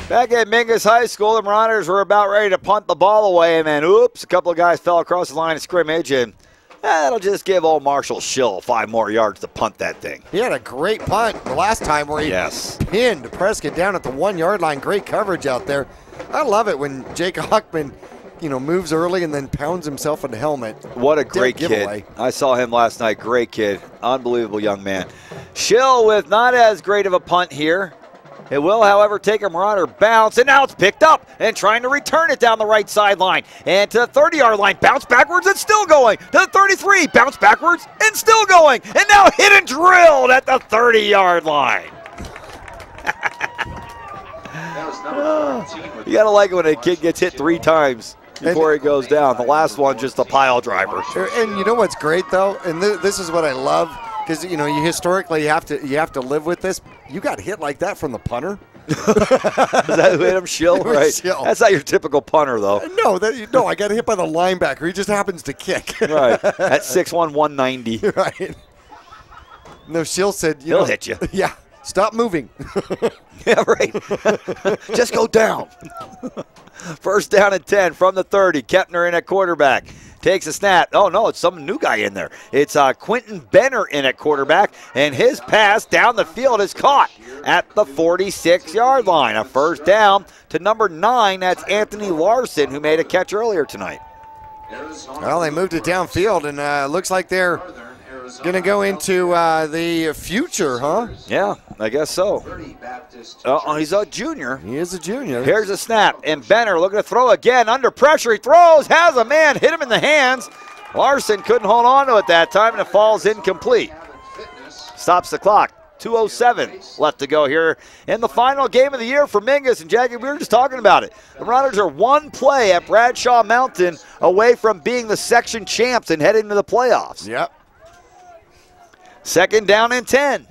S16: Back at Mingus High School, the Marauders were about ready to punt the ball away, and then, oops, a couple of guys fell across the line of scrimmage, and that'll just give old Marshall Schill 5 more yards to punt that thing.
S1: He had a great punt the last time where he pinned Prescott down at the 1-yard line. Great coverage out there. I love it when Jake Hockman, moves early and then pounds himself in the helmet.
S16: What a great kid. I saw him last night. Great kid. Unbelievable young man. Schill with not as great of a punt here. It will, however, take a Marauder bounce, and now it's picked up and trying to return it down the right sideline. And to the 30-yard line, bounce backwards and still going. To the 33, bounce backwards and still going. And now hit and drilled at the 30-yard line. You got to like it when a kid gets hit 3 times before he goes down. The last one, just a pile driver.
S1: And you know what's great, though? And this is what I love. Because, you historically you have to live with this. You got hit like that from the punter.
S16: Is that who hit him? Schill? Right.
S1: Schill.
S16: That's not your typical punter, though.
S1: No, I got hit by the linebacker. He just happens to kick.
S16: Right. At 6'1", 190.
S1: Right. No, Schill said,
S16: he'll hit you.
S1: Yeah. Stop moving.
S16: Yeah, right. Just go down. First down and 10 from the 30. Kepner in at quarterback. Takes a snap. Oh, no, it's some new guy in there. It's Quentin Benner in at quarterback, and his pass down the field is caught at the 46-yard line. A first down to number 9. That's Anthony Larson, who made a catch earlier tonight.
S1: Well, they moved it downfield, and looks like they're going to go into the future, huh?
S16: Yeah, I guess so. He's a junior.
S1: He is a junior.
S16: Here's a snap, and Benner looking to throw again. Under pressure, he throws, has a man, hit him in the hands. Larson couldn't hold on to it that time, and it falls incomplete. Stops the clock. 2:07 left to go here in the final game of the year for Mingus. And Jackie, we were just talking about it. The Marauders are 1 play at Bradshaw Mountain away from being the section champs and heading to the playoffs.
S1: Yep.
S16: Second down and 10.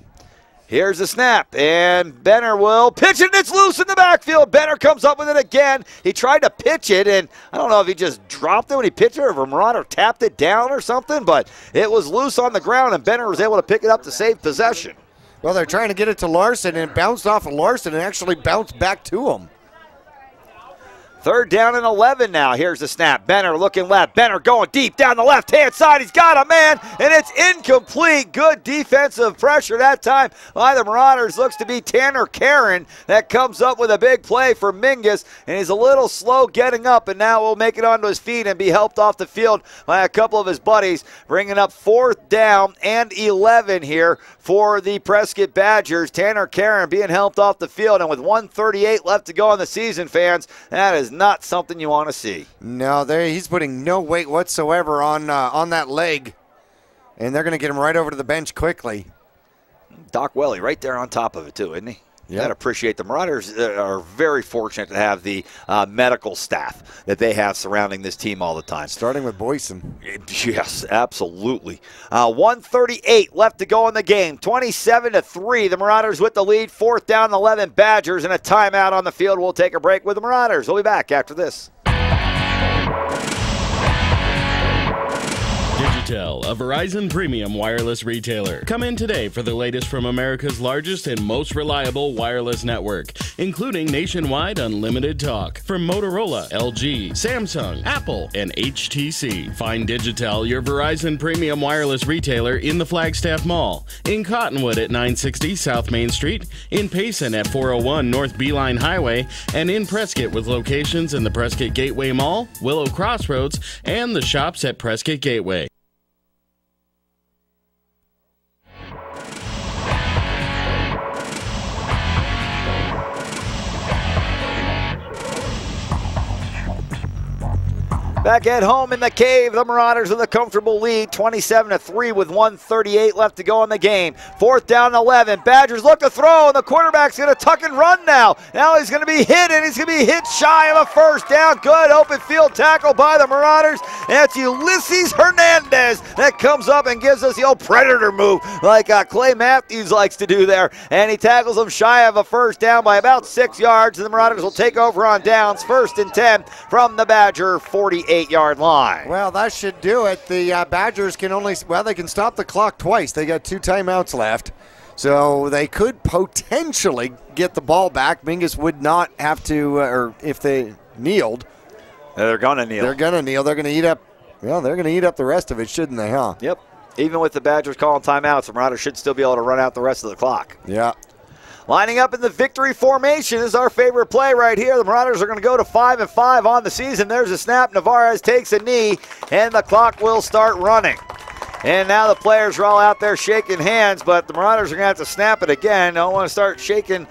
S16: Here's the snap, and Benner will pitch it, and it's loose in the backfield. Benner comes up with it again. He tried to pitch it, and I don't know if he just dropped it when he pitched it or if a Marauder tapped it down or something, but it was loose on the ground, and Benner was able to pick it up to save possession.
S1: Well, they're trying to get it to Larson, and it bounced off of Larson and actually bounced back to him.
S16: 3rd down and 11 now. Here's the snap. Benner looking left. Benner going deep down the left-hand side. He's got a man, and it's incomplete. Good defensive pressure that time by the Marauders. Looks to be Tanner Karen that comes up with a big play for Mingus, and he's a little slow getting up, and now will make it onto his feet and be helped off the field by a couple of his buddies, bringing up 4th down and 11 here for the Prescott Badgers. Tanner Karen being helped off the field, and with 1:38 left to go in the season, fans, that is not something you want to see.
S1: No, he's putting no weight whatsoever on that leg, and they're going to get him right over to the bench quickly.
S16: Doc Welly right there on top of it too, isn't he? You got to appreciate the Marauders are very fortunate to have the medical staff that they have surrounding this team all the time.
S1: Starting with Boyson.
S16: Yes, absolutely. 1:38 left to go in the game. 27-3. The Marauders with the lead. 4th down, 11 Badgers, and a timeout on the field. We'll take a break with the Marauders. We'll be back after this.
S2: Digitel, a Verizon premium wireless retailer. Come in today for the latest from America's largest and most reliable wireless network, including nationwide unlimited talk from Motorola, LG, Samsung, Apple, and HTC. Find Digitel, your Verizon premium wireless retailer, in the Flagstaff Mall, in Cottonwood at 960 South Main Street, in Payson at 401 North Beeline Highway, and in Prescott with locations in the Prescott Gateway Mall, Willow Crossroads, and the shops at Prescott Gateway.
S16: Back at home in the Cave, the Marauders with a comfortable lead, 27-3 with 1:38 left to go in the game. 4th down, 11. Badgers look to throw, and the quarterback's going to tuck and run now. Now he's going to be hit, and he's going to be hit shy of a 1st down. Good open field tackle by the Marauders. And it's Ulysses Hernandez that comes up and gives us the old predator move like Clay Matthews likes to do there. And he tackles him shy of a 1st down by about 6 yards, and the Marauders will take over on downs. 1st and 10 from the Badger 48-yard line.
S1: Well, that should do it. The Badgers can they can stop the clock twice. They got 2 timeouts left. So they could potentially get the ball back. Mingus would not have to, or if they kneeled.
S16: They're going to kneel.
S1: They're going to kneel. They're going to eat up, they're going to eat up the rest of it, shouldn't they, huh?
S16: Yep. Even with the Badgers calling timeouts, the Marauders should still be able to run out the rest of the clock.
S1: Yeah.
S16: Lining up in the victory formation is our favorite play right here. The Marauders are going to go to 5-5 on the season. There's a snap. Navarez takes a knee, and the clock will start running. And now the players are all out there shaking hands, but the Marauders are going to have to snap it again. Don't want to start shaking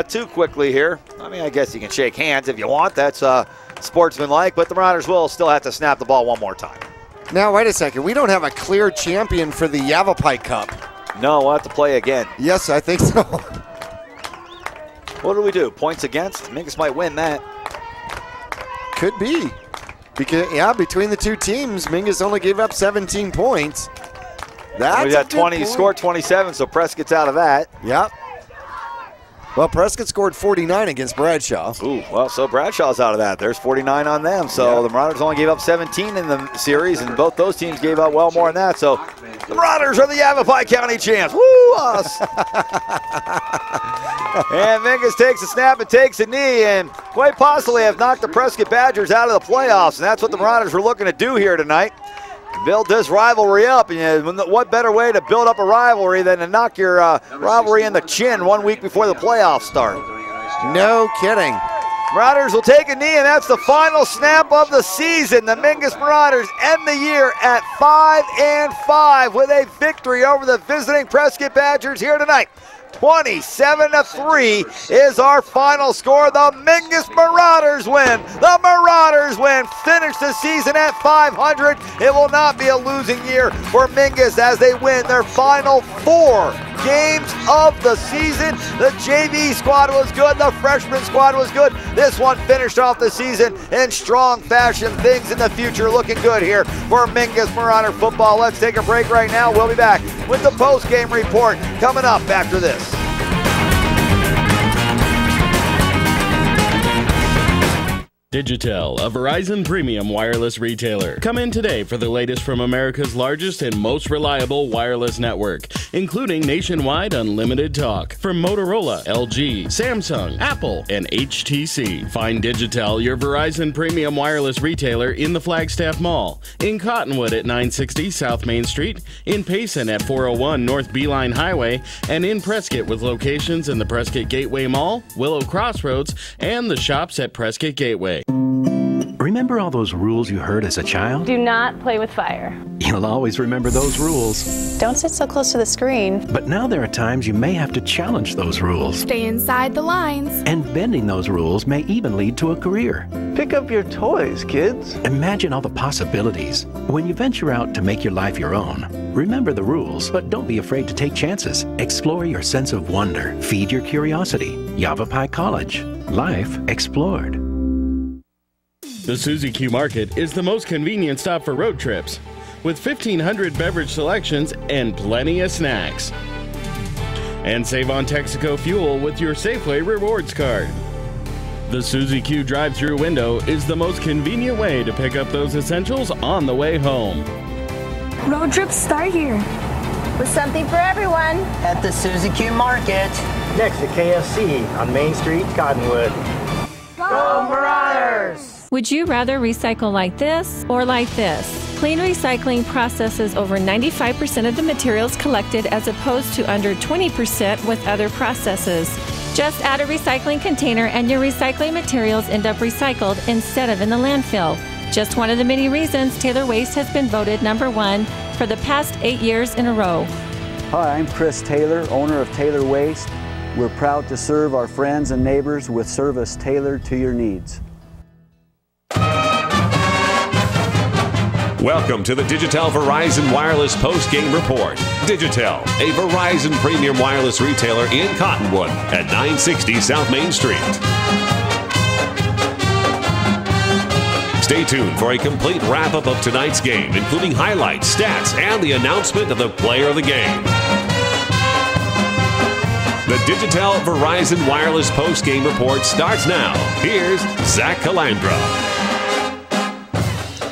S16: too quickly here. I mean, I guess you can shake hands if you want. That's sportsmanlike, but the Marauders will still have to snap the ball one more time.
S1: Now, wait a second. We don't have a clear champion for the Yavapai Cup.
S16: No, we'll have to play again.
S1: Yes, I think so.
S16: What do we do? Points against? Mingus might win that.
S1: Could be. Because, between the two teams, Mingus only gave up 17 points. That's
S16: we got 20, scored 27, so Prescott's out of that.
S1: Yep. Well, Prescott scored 49 against Bradshaw.
S16: Ooh, well, so Bradshaw's out of that. There's 49 on them. So the Marauders only gave up 17 in the series, and both those teams gave up well more than that. So the Marauders are the Yavapai County champs. Woo, us! And Mingus takes a snap and takes a knee, and quite possibly have knocked the Prescott Badgers out of the playoffs, and that's what the Marauders were looking to do here tonight. Build this rivalry up, and what better way to build up a rivalry than to knock your rivalry in the chin 1 week before the playoffs start?
S1: No kidding.
S16: Marauders will take a knee, and that's the final snap of the season. The Mingus Marauders end the year at 5-5 with a victory over the visiting Prescott Badgers here tonight. 27-3 is our final score. The Mingus Marauders win. The Marauders win. Finish the season at 500. It will not be a losing year for Mingus as they win their final 4 games of the season. The JV squad was good. The freshman squad was good. This one finished off the season in strong fashion. Things in the future looking good here for Mingus Marauder football. Let's take a break right now. We'll be back with the post-game report coming up after this.
S2: Digitel, a Verizon premium wireless retailer. Come in today for the latest from America's largest and most reliable wireless network, including nationwide unlimited talk from Motorola, LG, Samsung, Apple, and HTC. Find Digitel, your Verizon premium wireless retailer, in the Flagstaff Mall, in Cottonwood at 960 South Main Street, in Payson at 401 North Beeline Highway, and in Prescott with locations in the Prescott Gateway Mall, Willow Crossroads, and the shops at Prescott Gateway.
S7: Remember all those rules you heard as a child?
S4: Do not play with fire.
S7: You'll always remember those rules.
S4: Don't sit so close to the screen.
S7: But now there are times you may have to challenge those rules.
S4: Stay inside the lines.
S7: And bending those rules may even lead to a career.
S9: Pick up your toys, kids.
S7: Imagine all the possibilities. When you venture out to make your life your own, remember the rules, but don't be afraid to take chances. Explore your sense of wonder. Feed your curiosity. Yavapai College. Life explored.
S2: The Suzy Q Market is the most convenient stop for road trips, with 1,500 beverage selections and plenty of snacks. And save on Texaco fuel with your Safeway Rewards card. The Suzy Q drive-thru window is the most convenient way to pick up those essentials on the way home.
S4: Road trips start here.
S15: With something for everyone.
S23: At the Suzy Q Market.
S24: Next to KFC on Main Street, Cottonwood.
S15: Go Marauders!
S8: Would you rather recycle like this or like this? Clean Recycling processes over 95% of the materials collected as opposed to under 20% with other processes. Just add a recycling container and your recycling materials end up recycled instead of in the landfill. Just one of the many reasons Taylor Waste has been voted #1 for the past 8 years in a row.
S9: Hi, I'm Chris Taylor, owner of Taylor Waste. We're proud to serve our friends and neighbors with service tailored to your needs.
S17: Welcome to the Digitel Verizon Wireless Post-Game Report. Digitel, a Verizon premium wireless retailer in Cottonwood at 960 South Main Street. Stay tuned for a complete wrap-up of tonight's game, including highlights, stats, and the announcement of the player of the game. The Digitel Verizon Wireless Post-Game Report starts now. Here's Zach Calandra.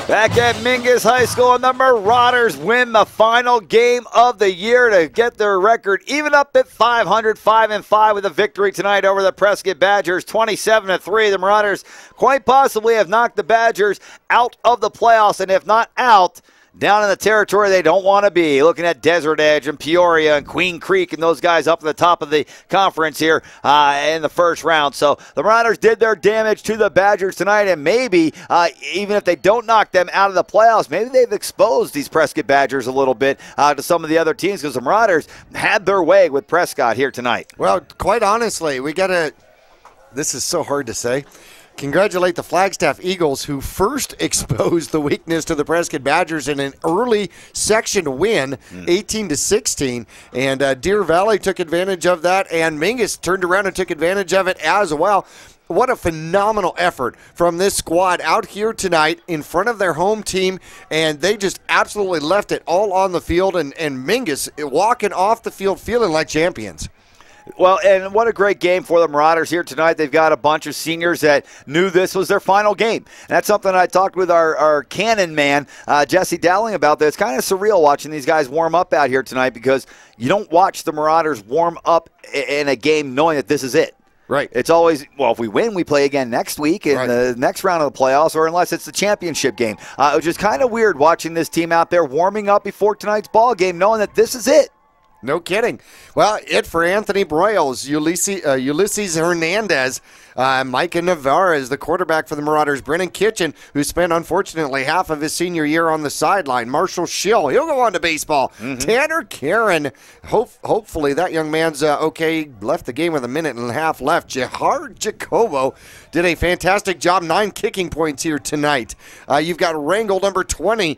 S16: Back at Mingus High School, and the Marauders win the final game of the year to get their record even up at 500, 5-5 with a victory tonight over the Prescott Badgers, 27-3. The Marauders quite possibly have knocked the Badgers out of the playoffs, and if not out, down in the territory they don't want to be. Looking at Desert Edge and Peoria and Queen Creek and those guys up at the top of the conference here in the first round. So the Marauders did their damage to the Badgers tonight, and maybe even if they don't knock them out of the playoffs, maybe they've exposed these Prescott Badgers a little bit to some of the other teams, because the Marauders had their way with Prescott here tonight.
S1: Well, quite honestly, this is so hard to say. Congratulate the Flagstaff Eagles, who first exposed the weakness to the Prescott Badgers in an early section win, 18-16. And Deer Valley took advantage of that, and Mingus turned around and took advantage of it as well. What a phenomenal effort from this squad out here tonight in front of their home team, and they just absolutely left it all on the field, and Mingus walking off the field feeling like champions.
S16: Well, and what a great game for the Marauders here tonight. They've got a bunch of seniors that knew this was their final game. And that's something I talked with our cannon man, Jesse Dowling, about this. It's kind of surreal watching these guys warm up out here tonight, because you don't watch the Marauders warm up in a game knowing that this is it.
S1: Right.
S16: It's always, well, if we win, we play again next week in the next round of the playoffs, or unless it's the championship game. It was just kind of weird watching this team out there warming up before tonight's ball game, knowing that this is it.
S1: No kidding. Well, it for Anthony Broyles, Ulysses Hernandez, Micah Navarra is the quarterback for the Marauders. Brennan Kitchen, who spent, unfortunately, half of his senior year on the sideline. Marshall Schill, he'll go on to baseball. Tanner Karen, hopefully that young man's okay, left the game with a minute and a half left. Jahar Jacobo did a fantastic job, 9 kicking points here tonight. You've got Rangel, number 20.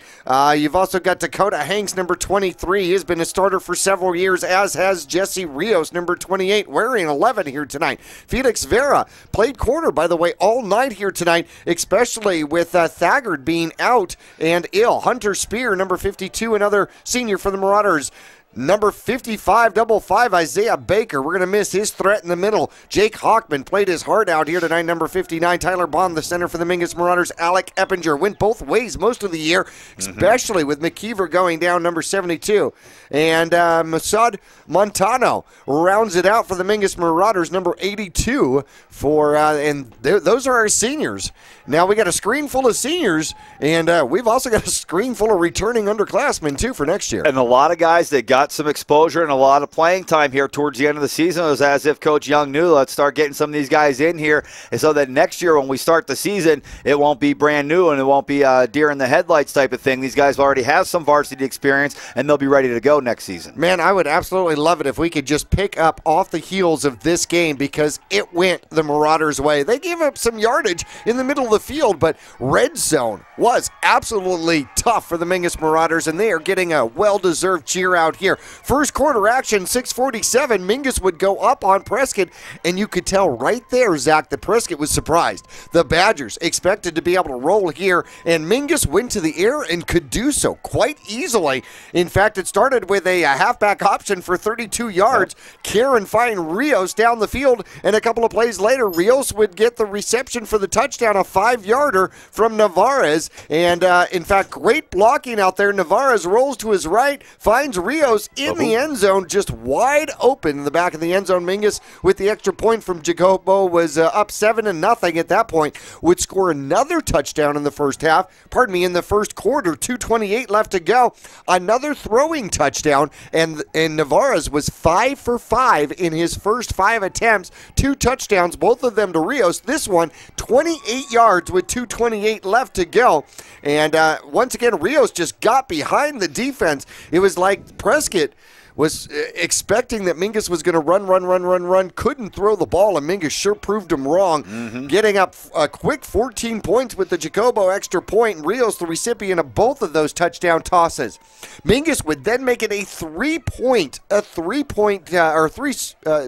S1: You've also got Dakota Hanks, number 23. He has been a starter for several years, as has Jesse Rios, number 28, wearing 11 here tonight. Felix Vera played corner, by the way, all night here tonight, especially with Thagard being out and ill. Hunter Spear, number 52, another senior for the Marauders. Number 55, double 5, Isaiah Baker. We're going to miss his threat in the middle. Jake Hockman played his heart out here tonight. Number 59, Tyler Bond, the center for the Mingus Marauders. Alec Eppinger went both ways most of the year, especially with McKeever going down, number 72. And Masad Montano rounds it out for the Mingus Marauders, number 82. And those are our seniors. Now we got a screen full of seniors, and we've also got a screen full of returning underclassmen, too, for next year.
S16: And a lot of guys that got some exposure and a lot of playing time here towards the end of the season. It was as if Coach Young knew, let's start getting some of these guys in here, and so that next year when we start the season, it won't be brand new and it won't be deer in the headlights type of thing. These guys already have some varsity experience, and they'll be ready to go next season.
S1: Man, I would absolutely love it if we could just pick up off the heels of this game, because it went the Marauders' way. They gave up some yardage in the middle of the field, but red zone was absolutely tough for the Mingus Marauders, and they are getting a well-deserved cheer out here. First quarter action, 6:47. Mingus would go up on Prescott, and you could tell right there, Zach, that Prescott was surprised. The Badgers expected to be able to roll here, and Mingus went to the air and could do so quite easily. In fact, it started with a halfback option for 32 yards. Karen find Rios down the field, and a couple of plays later, Rios would get the reception for the touchdown, a 5-yarder from Navarez. And, in fact, great blocking out there. Navarez rolls to his right, finds Rios in the end zone, just wide open in the back of the end zone. Mingus, with the extra point from Jacobo, was up 7-0 at that point, would score another touchdown in the first half. In the first quarter, 2:28 left to go. Another throwing touchdown, and Navarez was 5 for 5 in his first 5 attempts. 2 touchdowns, both of them to Rios. This one, 28 yards with 2:28 left to go. And once again, Rios just got behind the defense. It was like Prescott was expecting that Mingus was going to run, couldn't throw the ball, and Mingus sure proved him wrong, getting up a quick 14 points with the Jacobo extra point, and Rios the recipient of both of those touchdown tosses. Mingus would then make it a three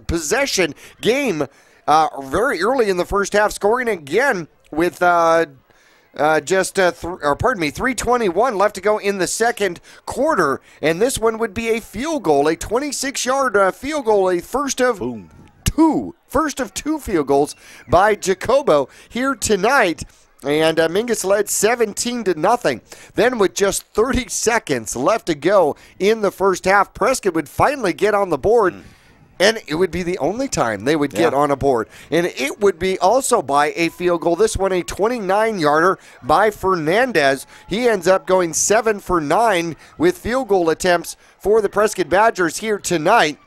S1: possession game very early in the first half, scoring again with 3:21 left to go in the second quarter, and this one would be a field goal, a 26-yard field goal, a first of two field goals by Jacobo here tonight. And Mingus led 17-0. Then with just 30 seconds left to go in the first half, Prescott would finally get on the board. And it would be the only time they would get on a board. And it would be also by a field goal. This one a 29-yarder by Fernandez. He ends up going 7 for 9 with field goal attempts for the Prescott Badgers here tonight.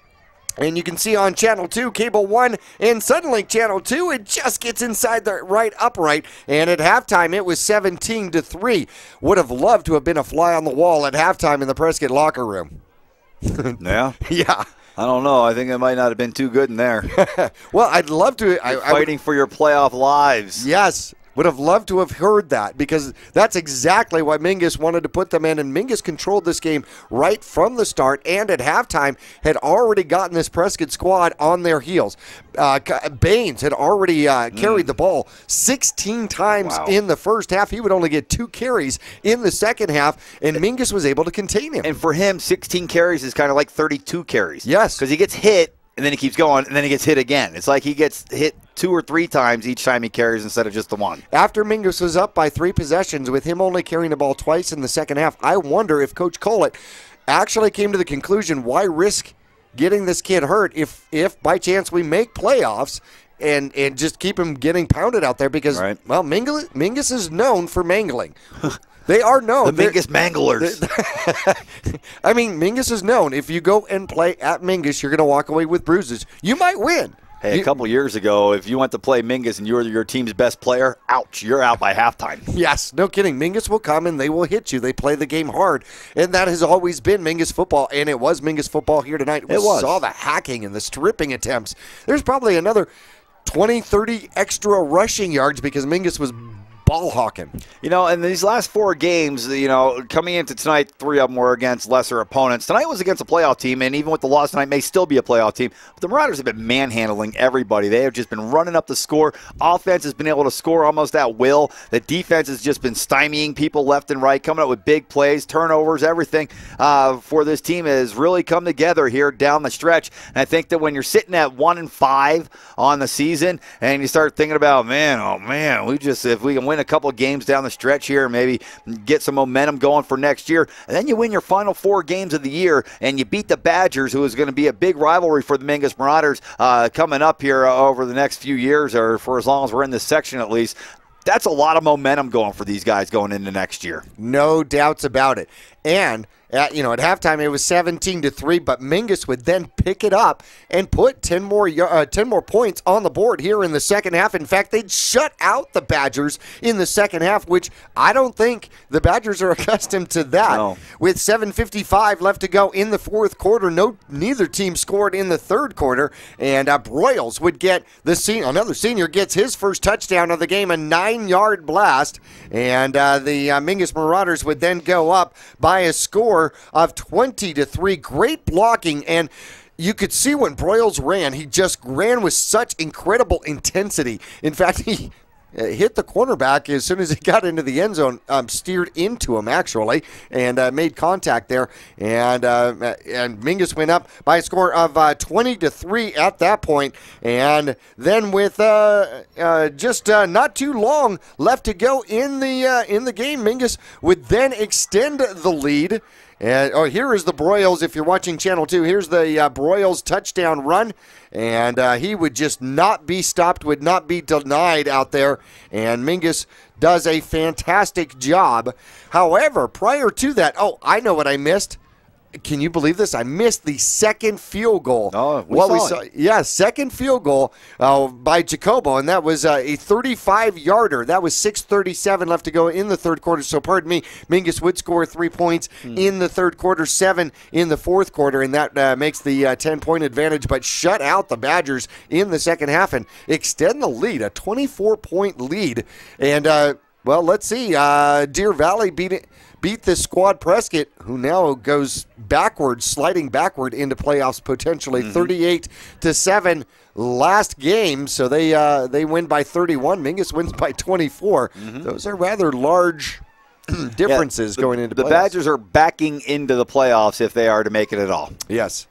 S1: And you can see on Channel 2, Cable 1, and Suddenlink Channel 2, it just gets inside the right upright. And at halftime, it was 17-3. Would have loved to have been a fly on the wall at halftime in the Prescott locker room.
S16: Yeah?
S1: Yeah.
S16: I don't know. I think it might not have been too good in there.
S1: Well, I'd love to.
S16: Fighting for your playoff lives.
S1: Yes. Would have loved to have heard that, because that's exactly what Mingus wanted to put them in, and Mingus controlled this game right from the start, and at halftime had already gotten this Prescott squad on their heels. Baines had already carried the ball 16 times in the first half. He would only get 2 carries in the second half, and Mingus was able to contain him.
S16: And for him, 16 carries is kind of like 32 carries.
S1: Yes.
S16: Because he gets hit, and then he keeps going, and then he gets hit again. It's like he gets hit 2 or 3 times each time he carries instead of just the one.
S1: After Mingus was up by 3 possessions, with him only carrying the ball twice in the second half, I wonder if Coach Collett actually came to the conclusion, why risk getting this kid hurt if by chance we make playoffs and just keep him getting pounded out there, because, well, Mingus is known for mangling. They are known.
S16: The Mingus Manglers.
S1: I mean, Mingus is known. If you go and play at Mingus, you're going to walk away with bruises. You might win.
S16: Hey, a couple years ago, if you went to play Mingus and you were your team's best player, ouch, you're out by halftime.
S1: Yes, no kidding. Mingus will come and they will hit you. They play the game hard, and that has always been Mingus football, and it was Mingus football here tonight. We saw the hacking and the stripping attempts. There's probably another 20, 30 extra rushing yards because Mingus was ball hawking.
S16: You know, in these last 4 games, you know, coming into tonight, 3 of them were against lesser opponents. Tonight was against a playoff team, and even with the loss tonight, may still be a playoff team. But the Marauders have been manhandling everybody. They have just been running up the score. Offense has been able to score almost at will. The defense has just been stymieing people left and right, coming up with big plays, turnovers, everything for this team has really come together here down the stretch. And I think that when you're sitting at 1-5 on the season, and you start thinking about, man, oh man, if we can win a couple of games down the stretch here, maybe get some momentum going for next year, and then you win your final 4 games of the year, and you beat the Badgers, who is going to be a big rivalry for the Mingus Marauders coming up here over the next few years, or for as long as we're in this section at least. That's a lot of momentum going for these guys going into next year.
S1: No doubts about it. And at halftime it was 17-3, but Mingus would then pick it up and put 10 more points on the board here in the second half. In fact, they'd shut out the Badgers in the second half, which I don't think the Badgers are accustomed to that.
S16: No.
S1: With 7:55 left to go in the fourth quarter, neither team scored in the third quarter, and Broyles would get another senior gets his first touchdown of the game, a 9-yard blast, and the Mingus Marauders would then go up by a score of 20-3. Great blocking, and you could see when Broyles ran, he just ran with such incredible intensity. In fact, he hit the cornerback as soon as he got into the end zone, steered into him actually, and made contact there. And Mingus went up by a score of 20-3 at that point. And then with just not too long left to go in the game, Mingus would then extend the lead. And here is the Broyles. If you're watching Channel 2, here's the Broyles touchdown run. And he would just not be stopped, would not be denied out there. And Mingus does a fantastic job. However, prior to that, I know what I missed. Can you believe this? I missed the second field goal.
S16: Oh, we saw it.
S1: Yeah, second field goal by Jacobo, and that was a 35-yarder. That was 6:37 left to go in the third quarter. So, pardon me, Mingus would score 3 points in the third quarter, 7 in the fourth quarter, and that makes the 10-point advantage, but shut out the Badgers in the second half and extend the lead, a 24-point lead. And, let's see. Deer Valley beat this squad Prescott, who now goes backwards, sliding backward into playoffs potentially, 38-7 last game. So they win by 31. Mingus wins by 24. Those are rather large differences going into
S16: the
S1: playoffs.
S16: Badgers are backing into the playoffs if they are to make it at all.
S1: Yes.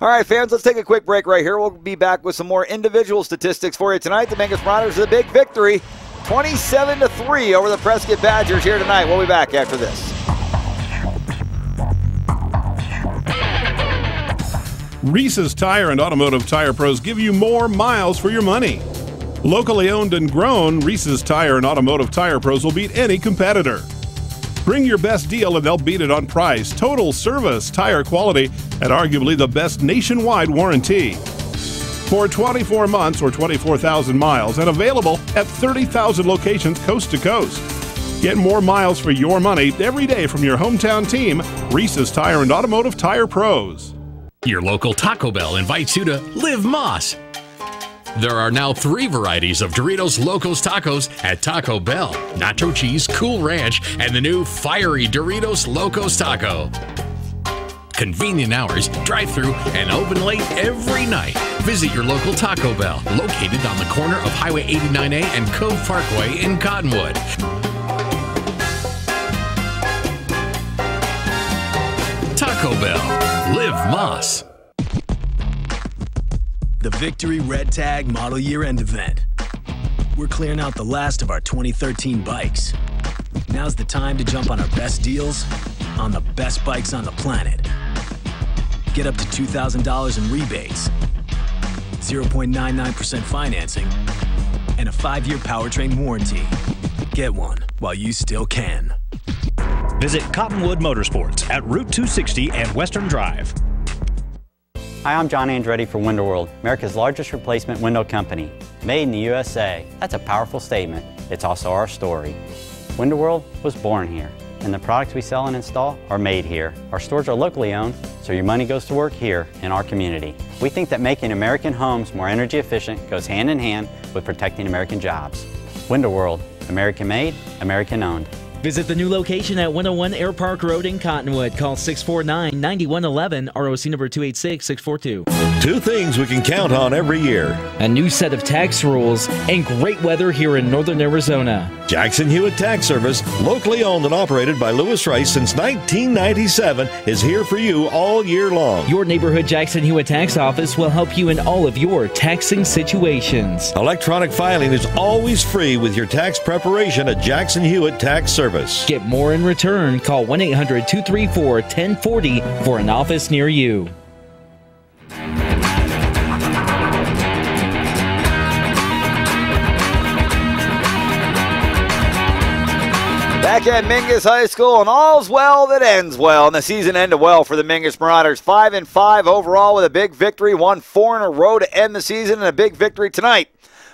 S16: All right, fans, let's take a quick break right here. We'll be back with some more individual statistics for you tonight. The Mingus Marauders with a big victory, 27-3 over the Prescott Badgers here tonight. We'll be back after this.
S10: Reese's Tire and Automotive Tire Pros give you more miles for your money. Locally owned and grown, Reese's Tire and Automotive Tire Pros will beat any competitor. Bring your best deal and they'll beat it on price, total service, tire quality, and arguably the best nationwide warranty. For 24 months or 24,000 miles and available at 30,000 locations coast to coast. Get more miles for your money every day from your hometown team, Reese's Tire and Automotive Tire Pros.
S2: Your local Taco Bell invites you to Live Moss. There are now 3 varieties of Doritos Locos Tacos at Taco Bell: Nacho Cheese, Cool Ranch, and the new Fiery Doritos Locos Taco. Convenient hours, drive-through, and open late every night. Visit your local Taco Bell, located on the corner of Highway 89A and Cove Parkway in Cottonwood. Taco Bell. Live Moss.
S5: The Victory Red Tag Model Year End event. We're clearing out the last of our 2013 bikes. Now's the time to jump on our best deals on the best bikes on the planet. Get up to $2,000 in rebates, 0.99% financing, and a 5-year powertrain warranty. Get one while you still can.
S11: Visit Cottonwood Motorsports at Route 260 and Western Drive.
S13: Hi, I'm John Andretti for Window World, America's largest replacement window company. Made in the USA. That's a powerful statement. It's also our story. Window World was born here, and the products we sell and install are made here. Our stores are locally owned, so your money goes to work here in our community. We think that making American homes more energy efficient goes hand in hand with protecting American jobs. Window World, American made, American owned.
S3: Visit the new location at 101 Air Park Road in Cottonwood. Call 649-9111, ROC number 286642.
S6: Two things we can count on every year.
S3: A new set of tax rules and great weather here in northern Arizona.
S6: Jackson Hewitt Tax Service, locally owned and operated by Lewis Rice since 1997, is here for you all year long.
S3: Your neighborhood Jackson Hewitt Tax Office will help you in all of your taxing situations.
S6: Electronic filing is always free with your tax preparation at Jackson Hewitt Tax Service.
S3: Get more in return. Call 1-800-234-1040 for an office near you.
S16: Back at Mingus High School, and all's well that ends well. And the season ended well for the Mingus Marauders. 5-5 overall with a big victory. Won 4 in a row to end the season, and a big victory tonight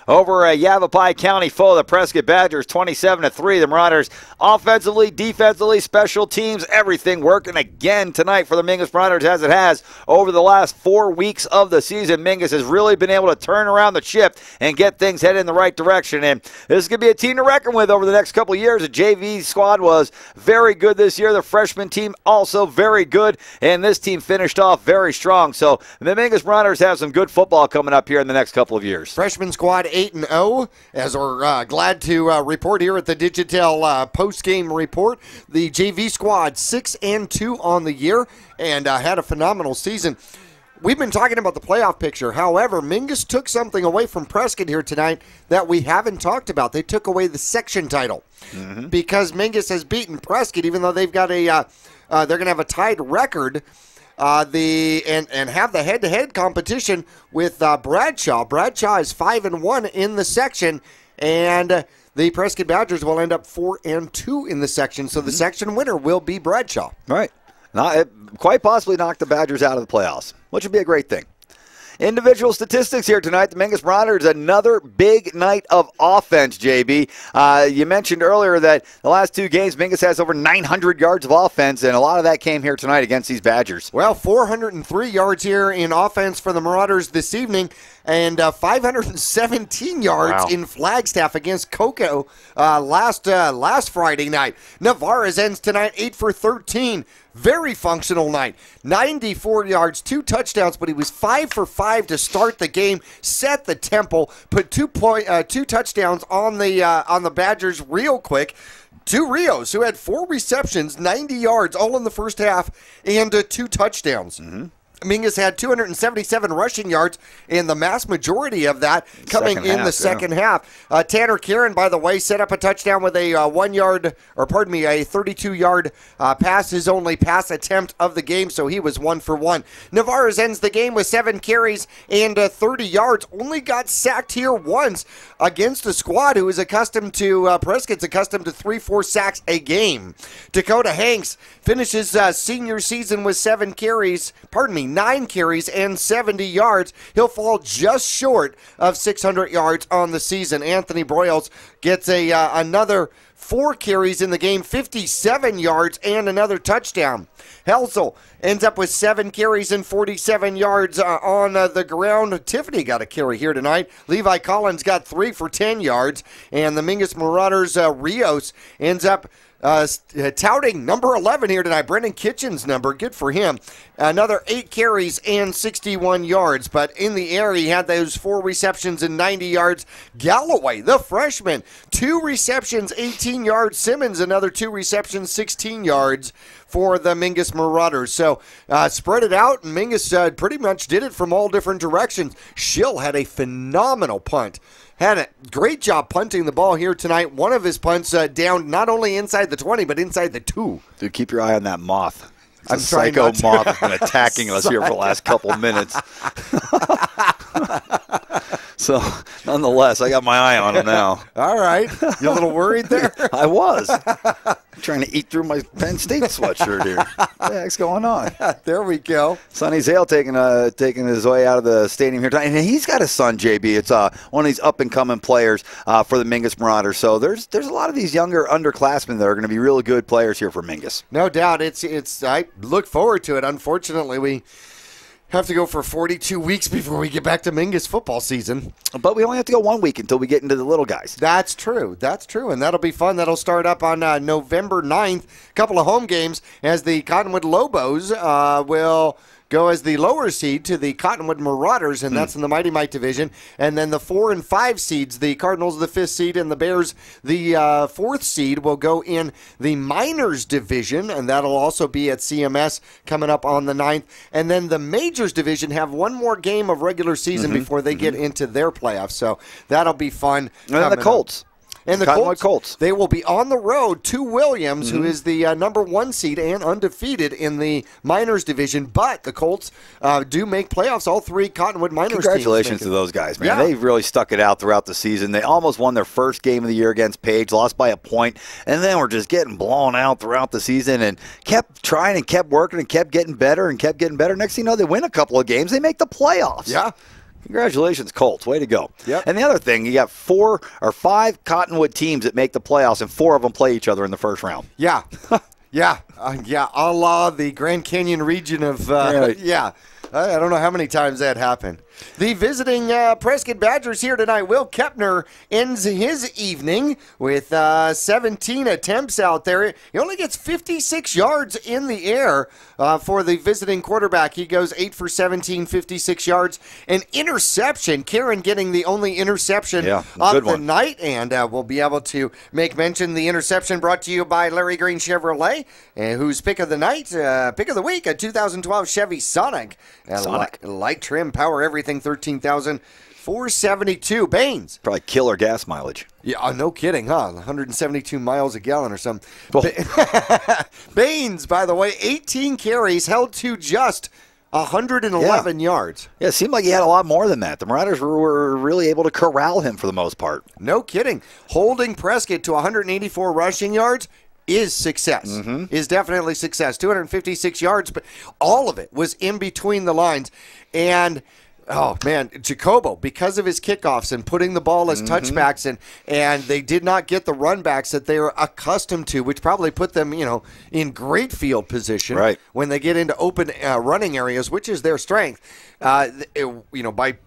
S16: over a Yavapai County foe, the Prescott Badgers, 27-3. The Marauders, offensively, defensively, special teams, everything working again tonight for the Mingus Marauders, as it has over the last 4 weeks of the season. Mingus has really been able to turn around the ship and get things headed in the right direction. And this is going to be a team to reckon with over the next couple of years. The JV squad was very good this year. The freshman team also very good. And this team finished off very strong. So the Mingus Marauders have some good football coming up here in the next couple of years.
S1: Freshman squad 8-0, as we're glad to report here at the Digital post-game report. The JV squad 6-2 on the year and had a phenomenal season. We've been talking about the playoff picture. However, Mingus took something away from Prescott here tonight that we haven't talked about. They took away the section title because Mingus has beaten Prescott, even though they've got they're going to have a tied record. And have the head-to-head competition with Bradshaw. Bradshaw is 5-1 in the section, and the Prescott Badgers will end up 4-2 in the section. So the section winner will be Bradshaw.
S16: Right. Quite possibly knock the Badgers out of the playoffs, which would be a great thing. Individual statistics here tonight. The Mingus Marauders, another big night of offense, JB. You mentioned earlier that the last 2 games, Mingus has over 900 yards of offense, and a lot of that came here tonight against these Badgers.
S1: Well, 403 yards here in offense for the Marauders this evening, and 517 yards in Flagstaff against Cocoa last Friday night. Navarez ends tonight 8 for 13. Very functional night. 94 yards, 2 touchdowns, but he was 5 for 5 to start the game, set the tempo, put 2 touchdowns on the Badgers real quick. 2 Rios, who had 4 receptions, 90 yards, all in the first half, and 2 touchdowns. Mingus had 277 rushing yards, and the mass majority of that coming in the second half. Tanner Kieran, by the way, set up a touchdown with a 32-yard pass, his only pass attempt of the game, so he was 1 for 1. Navarez ends the game with 7 carries and 30 yards. Only got sacked here once against a squad who is accustomed to, Prescott's accustomed to 3-4 sacks a game. Dakota Hanks finishes senior season with 9 carries and 70 yards. He'll fall just short of 600 yards on the season. Anthony Broyles gets another 4 carries in the game, 57 yards, and another touchdown. Helsel ends up with 7 carries and 47 yards on the ground. Tiffany got a carry here tonight. Levi Collins got 3 for 10 yards. And the Mingus Marauders, Rios, ends up touting number 11 here tonight. Brendan Kitchen's number. Good for him. Another 8 carries and 61 yards. But in the air, he had those 4 receptions and 90 yards. Galloway, the freshman, 2 receptions, 18 yards. Simmons, another 2 receptions, 16 yards for the Mingus Marauders. So spread it out, and Mingus pretty much did it from all different directions. Schill had a phenomenal punt. Had a great job punting the ball here tonight. One of his punts down not only inside the 20, but inside the 2.
S16: Dude, keep your eye on that moth.
S1: I'm
S16: a psycho moth that's been attacking us here for the last couple minutes. So, nonetheless, I got my eye on him now.
S1: All right. You a little worried there?
S16: I was. I'm trying to eat through my Penn State sweatshirt here. What the heck's going on?
S1: There we go.
S16: Sonny Zale taking his way out of the stadium here tonight. And he's got a son, JB. It's one of these up-and-coming players for the Mingus Marauders. So there's a lot of these younger underclassmen that are going to be really good players here for Mingus.
S1: No doubt. I look forward to it. Unfortunately, Have to go for 42 weeks before we get back to Mingus football season.
S16: But we only have to go 1 week until we get into the little guys.
S1: That's true. That's true. And that'll be fun. That'll start up on November 9th. A couple of home games as the Cottonwood Lobos will go as the lower seed to the Cottonwood Marauders, and that's in the Mighty Mite division. And then the 4 and 5 seeds, the Cardinals, the 5th seed, and the Bears, the 4th seed, will go in the Minors division, and that'll also be at CMS coming up on the 9th. And then the Majors division have one more game of regular season before they get into their playoffs, so that'll be fun.
S16: And then the Colts.
S1: And the Colts, they will be on the road to Williams, who is the number 1 seed and undefeated in the Minors division. But the Colts do make playoffs. All 3 Cottonwood Minors teams.
S16: Congratulations to those guys, man. Yeah. They've really stuck it out throughout the season. They almost won their first game of the year against Page, lost by a point, and then were just getting blown out throughout the season and kept trying and kept working and kept getting better and kept getting better. Next thing you know, they win a couple of games. They make the playoffs.
S1: Yeah.
S16: Congratulations, Colts. Way to go.
S1: Yep.
S16: And the other thing, you got 4 or 5 Cottonwood teams that make the playoffs, and 4 of them play each other in the first round.
S1: Yeah. Yeah. A la the Grand Canyon region of, yeah. I don't know how many times that happened. The visiting Prescott Badgers here tonight. Will Kepner ends his evening with 17 attempts out there. He only gets 56 yards in the air for the visiting quarterback. He goes 8 for 17, 56 yards. An interception. Karen getting the only interception of the night. And we'll be able to make mention the interception brought to you by Larry Green Chevrolet, whose pick of the night, pick of the week, a 2012 Chevy Sonic. Light trim, power, everything. 13,472. Baines.
S16: Probably killer gas mileage.
S1: Yeah, no kidding, huh? 172 miles a gallon or something. Baines, by the way, 18 carries, held to just 111 yards.
S16: Yeah, it seemed like he had a lot more than that. The Marauders were really able to corral him for the most part.
S1: No kidding. Holding Prescott to 184 rushing yards is success, is definitely success. 256 yards, but all of it was in between the lines. And oh, man, Jacobo, because of his kickoffs and putting the ball as touchbacks, and they did not get the runbacks that they were accustomed to, which probably put them, in great field position when they get into open running areas, which is their strength. By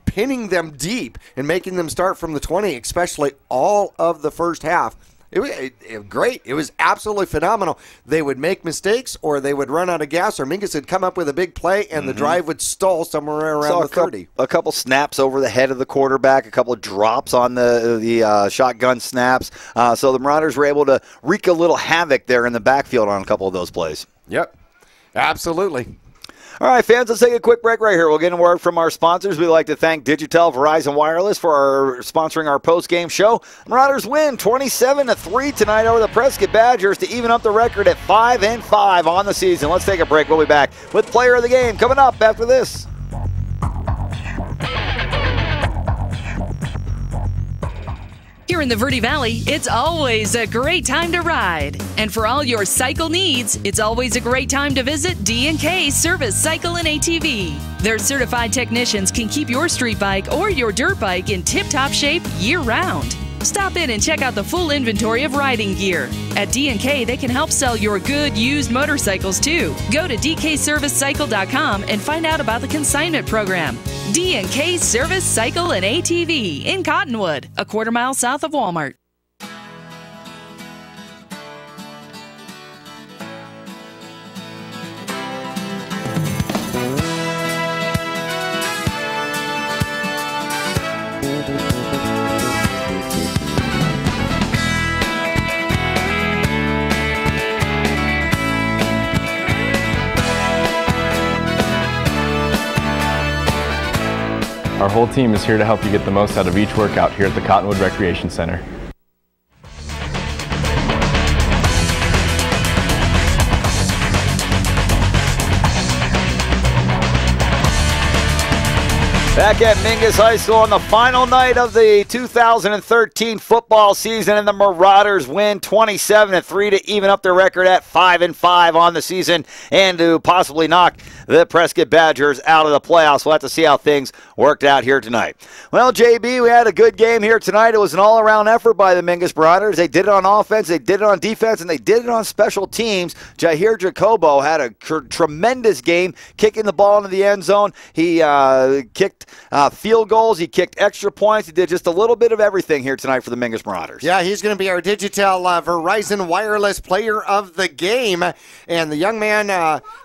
S1: pinning them deep and making them start from the 20, especially all of the first half, it was great. It was absolutely phenomenal. They would make mistakes, or they would run out of gas, or Mingus would come up with a big play, and the drive would stall somewhere around the 30.
S16: A couple snaps over the head of the quarterback, a couple of drops on the shotgun snaps. So the Marauders were able to wreak a little havoc there in the backfield on a couple of those plays.
S1: Yep, absolutely.
S16: All right, fans, let's take a quick break right here. We'll get a word from our sponsors. We'd like to thank Digitel, Verizon Wireless for sponsoring our post-game show. Marauders win 27-3 tonight over the Prescott Badgers to even up the record at 5-5 on the season. Let's take a break. We'll be back with Player of the Game coming up after this.
S12: Here in the Verde Valley, it's always a great time to ride. And for all your cycle needs, it's always a great time to visit D&K Service Cycle and ATV. Their certified technicians can keep your street bike or your dirt bike in tip-top shape year-round. Stop in and check out the full inventory of riding gear. At D&K, they can help sell your good used motorcycles too. Go to dkservicecycle.com and find out about the consignment program. D&K Service Cycle and ATV in Cottonwood, a quarter-mile south of Walmart.
S14: Our whole team is here to help you get the most out of each workout here at the Cottonwood Recreation Center.
S16: Back at Mingus High School on the final night of the 2013 football season, and the Marauders win 27-3 to even up their record at 5-5 on the season and to possibly knock the Prescott Badgers out of the playoffs. We'll have to see how things worked out here tonight. Well, JB, we had a good game here tonight. It was an all-around effort by the Mingus Marauders. They did it on offense, they did it on defense, and they did it on special teams. Jair Jacobo had a tremendous game, kicking the ball into the end zone. He kicked field goals, he kicked extra points, he did just a little bit of everything here tonight for the Mingus Marauders.
S1: Yeah, he's going to be our Digital Verizon Wireless Player of the Game, and the young man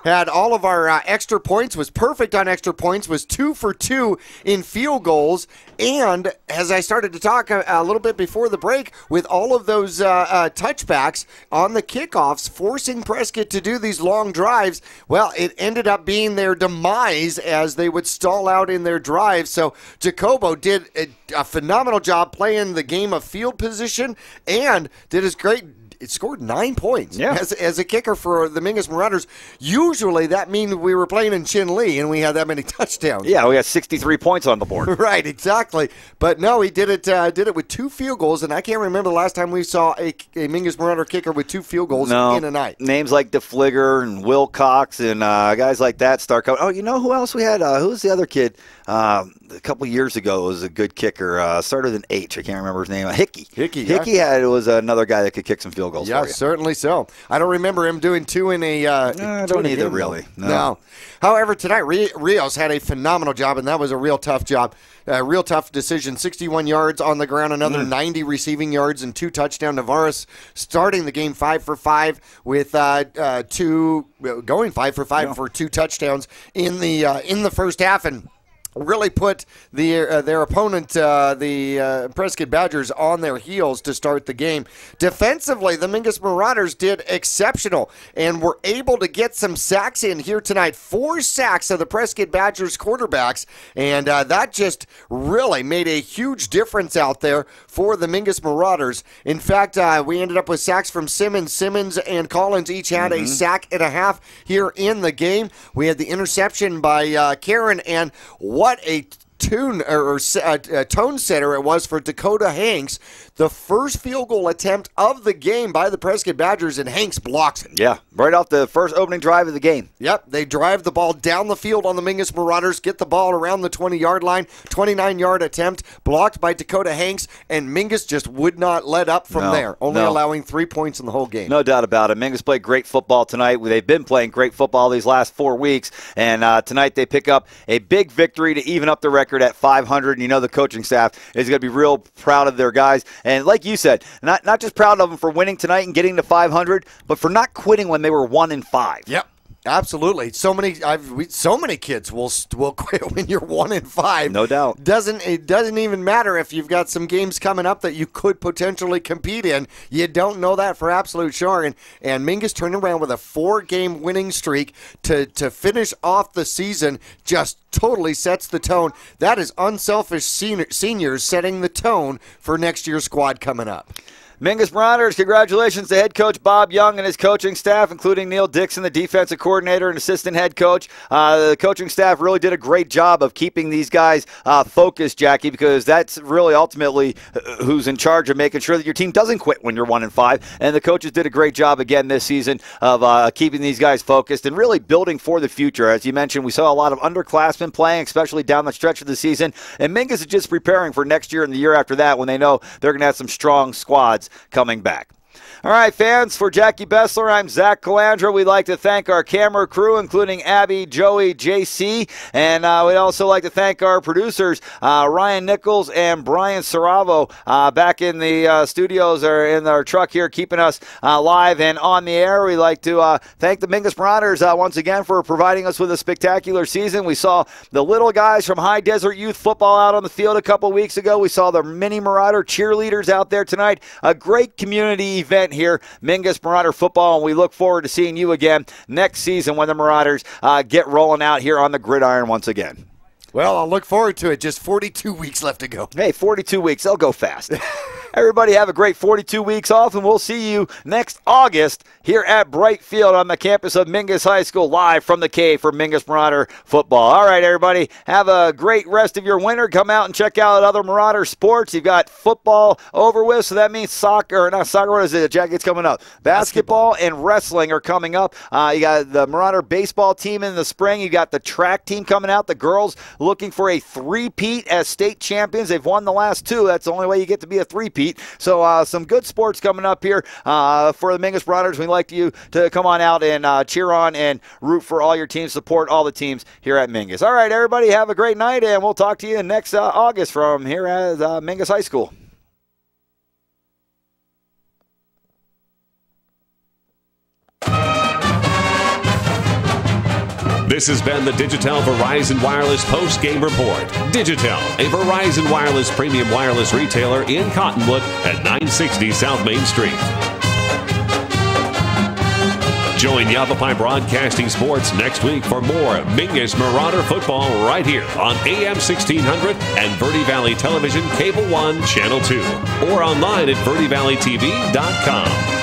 S1: had all of our extra points, was perfect on extra points, was 2 for 2 in field goals, and as I started to talk a little bit before the break, with all of those touchbacks on the kickoffs, forcing Prescott to do these long drives, well, it ended up being their demise as they would stall out in their drives. So Jacobo did a phenomenal job playing the game of field position and did his great. It scored 9 points as a kicker for the Mingus Marauders. Usually that means we were playing in Chin-Lee and we had that many touchdowns.
S16: Yeah, we had 63 points on the board.
S1: Right, exactly. But no, he did it with 2 field goals, and I can't remember the last time we saw a Mingus Marauder kicker with 2 field goals in a night.
S16: Names like DeFligger and Wilcox and guys like that start coming. Oh, you know who else we had? Who was the other kid? A couple years ago was a good kicker. Started with an H. I can't remember his name. Hickey. Hickey was another guy that could kick some field goals.
S1: Yeah,
S16: for you.
S1: Certainly so. I don't remember him doing 2 in a.
S16: I don't either, really.
S1: No. However, tonight Rios had a phenomenal job, and that was a real tough job. Real tough decision. 61 yards on the ground, another 90 receiving yards, and 2 touchdowns. Navarez starting the game 5 for 5 with going 5 for 5 for 2 touchdowns in the first half, and really put their opponent, the Prescott Badgers, on their heels to start the game. Defensively, the Mingus Marauders did exceptional and were able to get some sacks in here tonight. 4 sacks of the Prescott Badgers quarterbacks, and that just really made a huge difference out there for the Mingus Marauders. In fact, we ended up with sacks from Simmons. Simmons and Collins each had a sack and a half here in the game. We had the interception by Karen, and what a tone setter it was for Dakota Hanks. The first field goal attempt of the game by the Prescott Badgers, and Hanks blocks it.
S16: Yeah, right off the first opening drive of the game.
S1: Yep, they drive the ball down the field on the Mingus Marauders, get the ball around the 20-yard line, 29-yard attempt, blocked by Dakota Hanks, and Mingus just would not let up from there, only allowing 3 points in the whole game.
S16: No doubt about it. Mingus played great football tonight. They've been playing great football these last 4 weeks, and tonight they pick up a big victory to even up the record at 500, and you know the coaching staff is going to be real proud of their guys. And like you said, not just proud of them for winning tonight and getting to 500, but for not quitting when they were 1-5.
S1: Yep. Absolutely. So many kids will quit when you're 1-5.
S16: No doubt.
S1: It doesn't even matter if you've got some games coming up that you could potentially compete in. You don't know that for absolute sure. And Mingus turned around with a 4-game winning streak to finish off the season. Just totally sets the tone. That is unselfish seniors setting the tone for next year's squad coming up.
S16: Mingus Marauders, congratulations to head coach Bob Young and his coaching staff, including Neil Dixon, the defensive coordinator and assistant head coach. The coaching staff really did a great job of keeping these guys focused, Jackie, because that's really ultimately who's in charge of making sure that your team doesn't quit when you're 1-5. And the coaches did a great job again this season of keeping these guys focused and really building for the future. As you mentioned, we saw a lot of underclassmen playing, especially down the stretch of the season. And Mingus is just preparing for next year and the year after that when they know they're going to have some strong squads coming back. All right, fans, for Jackie Bessler, I'm Zach Calandra. We'd like to thank our camera crew, including Abby, Joey, JC, and we'd also like to thank our producers, Ryan Nichols and Brian Saravo, back in the studios or in our truck here, keeping us live and on the air. We'd like to thank the Mingus Marauders once again for providing us with a spectacular season. We saw the little guys from High Desert Youth Football out on the field a couple weeks ago. We saw the mini Marauder cheerleaders out there tonight. A great community event here, Mingus Marauder football, and we look forward to seeing you again next season when the Marauders get rolling out here on the gridiron once again.
S1: Well, I'll look forward to it. Just 42 weeks left to go.
S16: Hey, 42 weeks. They'll go fast. Everybody have a great 42 weeks off, and we'll see you next August here at Bright Field on the campus of Mingus High School, live from the Cave for Mingus Marauder football. All right, everybody, have a great rest of your winter. Come out and check out other Marauder sports. You've got football over with, so that means soccer, or not soccer, what is it, Jack? It's coming up. Basketball and wrestling are coming up. You got the Marauder baseball team in the spring. You got the track team coming out. The girls looking for a three-peat as state champions. They've won the last two. That's the only way you get to be a three-peat. So some good sports coming up here for the Mingus Marauders. We'd like you to come on out and cheer on and root for all your teams, support all the teams here at Mingus. All right, everybody, have a great night, and we'll talk to you next August from here at Mingus High School.
S17: This has been the Digitel Verizon Wireless Post-Game Report. Digitel, a Verizon Wireless premium wireless retailer in Cottonwood at 960 South Main Street. Join Yavapai Broadcasting Sports next week for more Mingus Marauder football right here on AM 1600 and Verde Valley Television Cable 1 Channel 2 or online at verdevalleytv.com.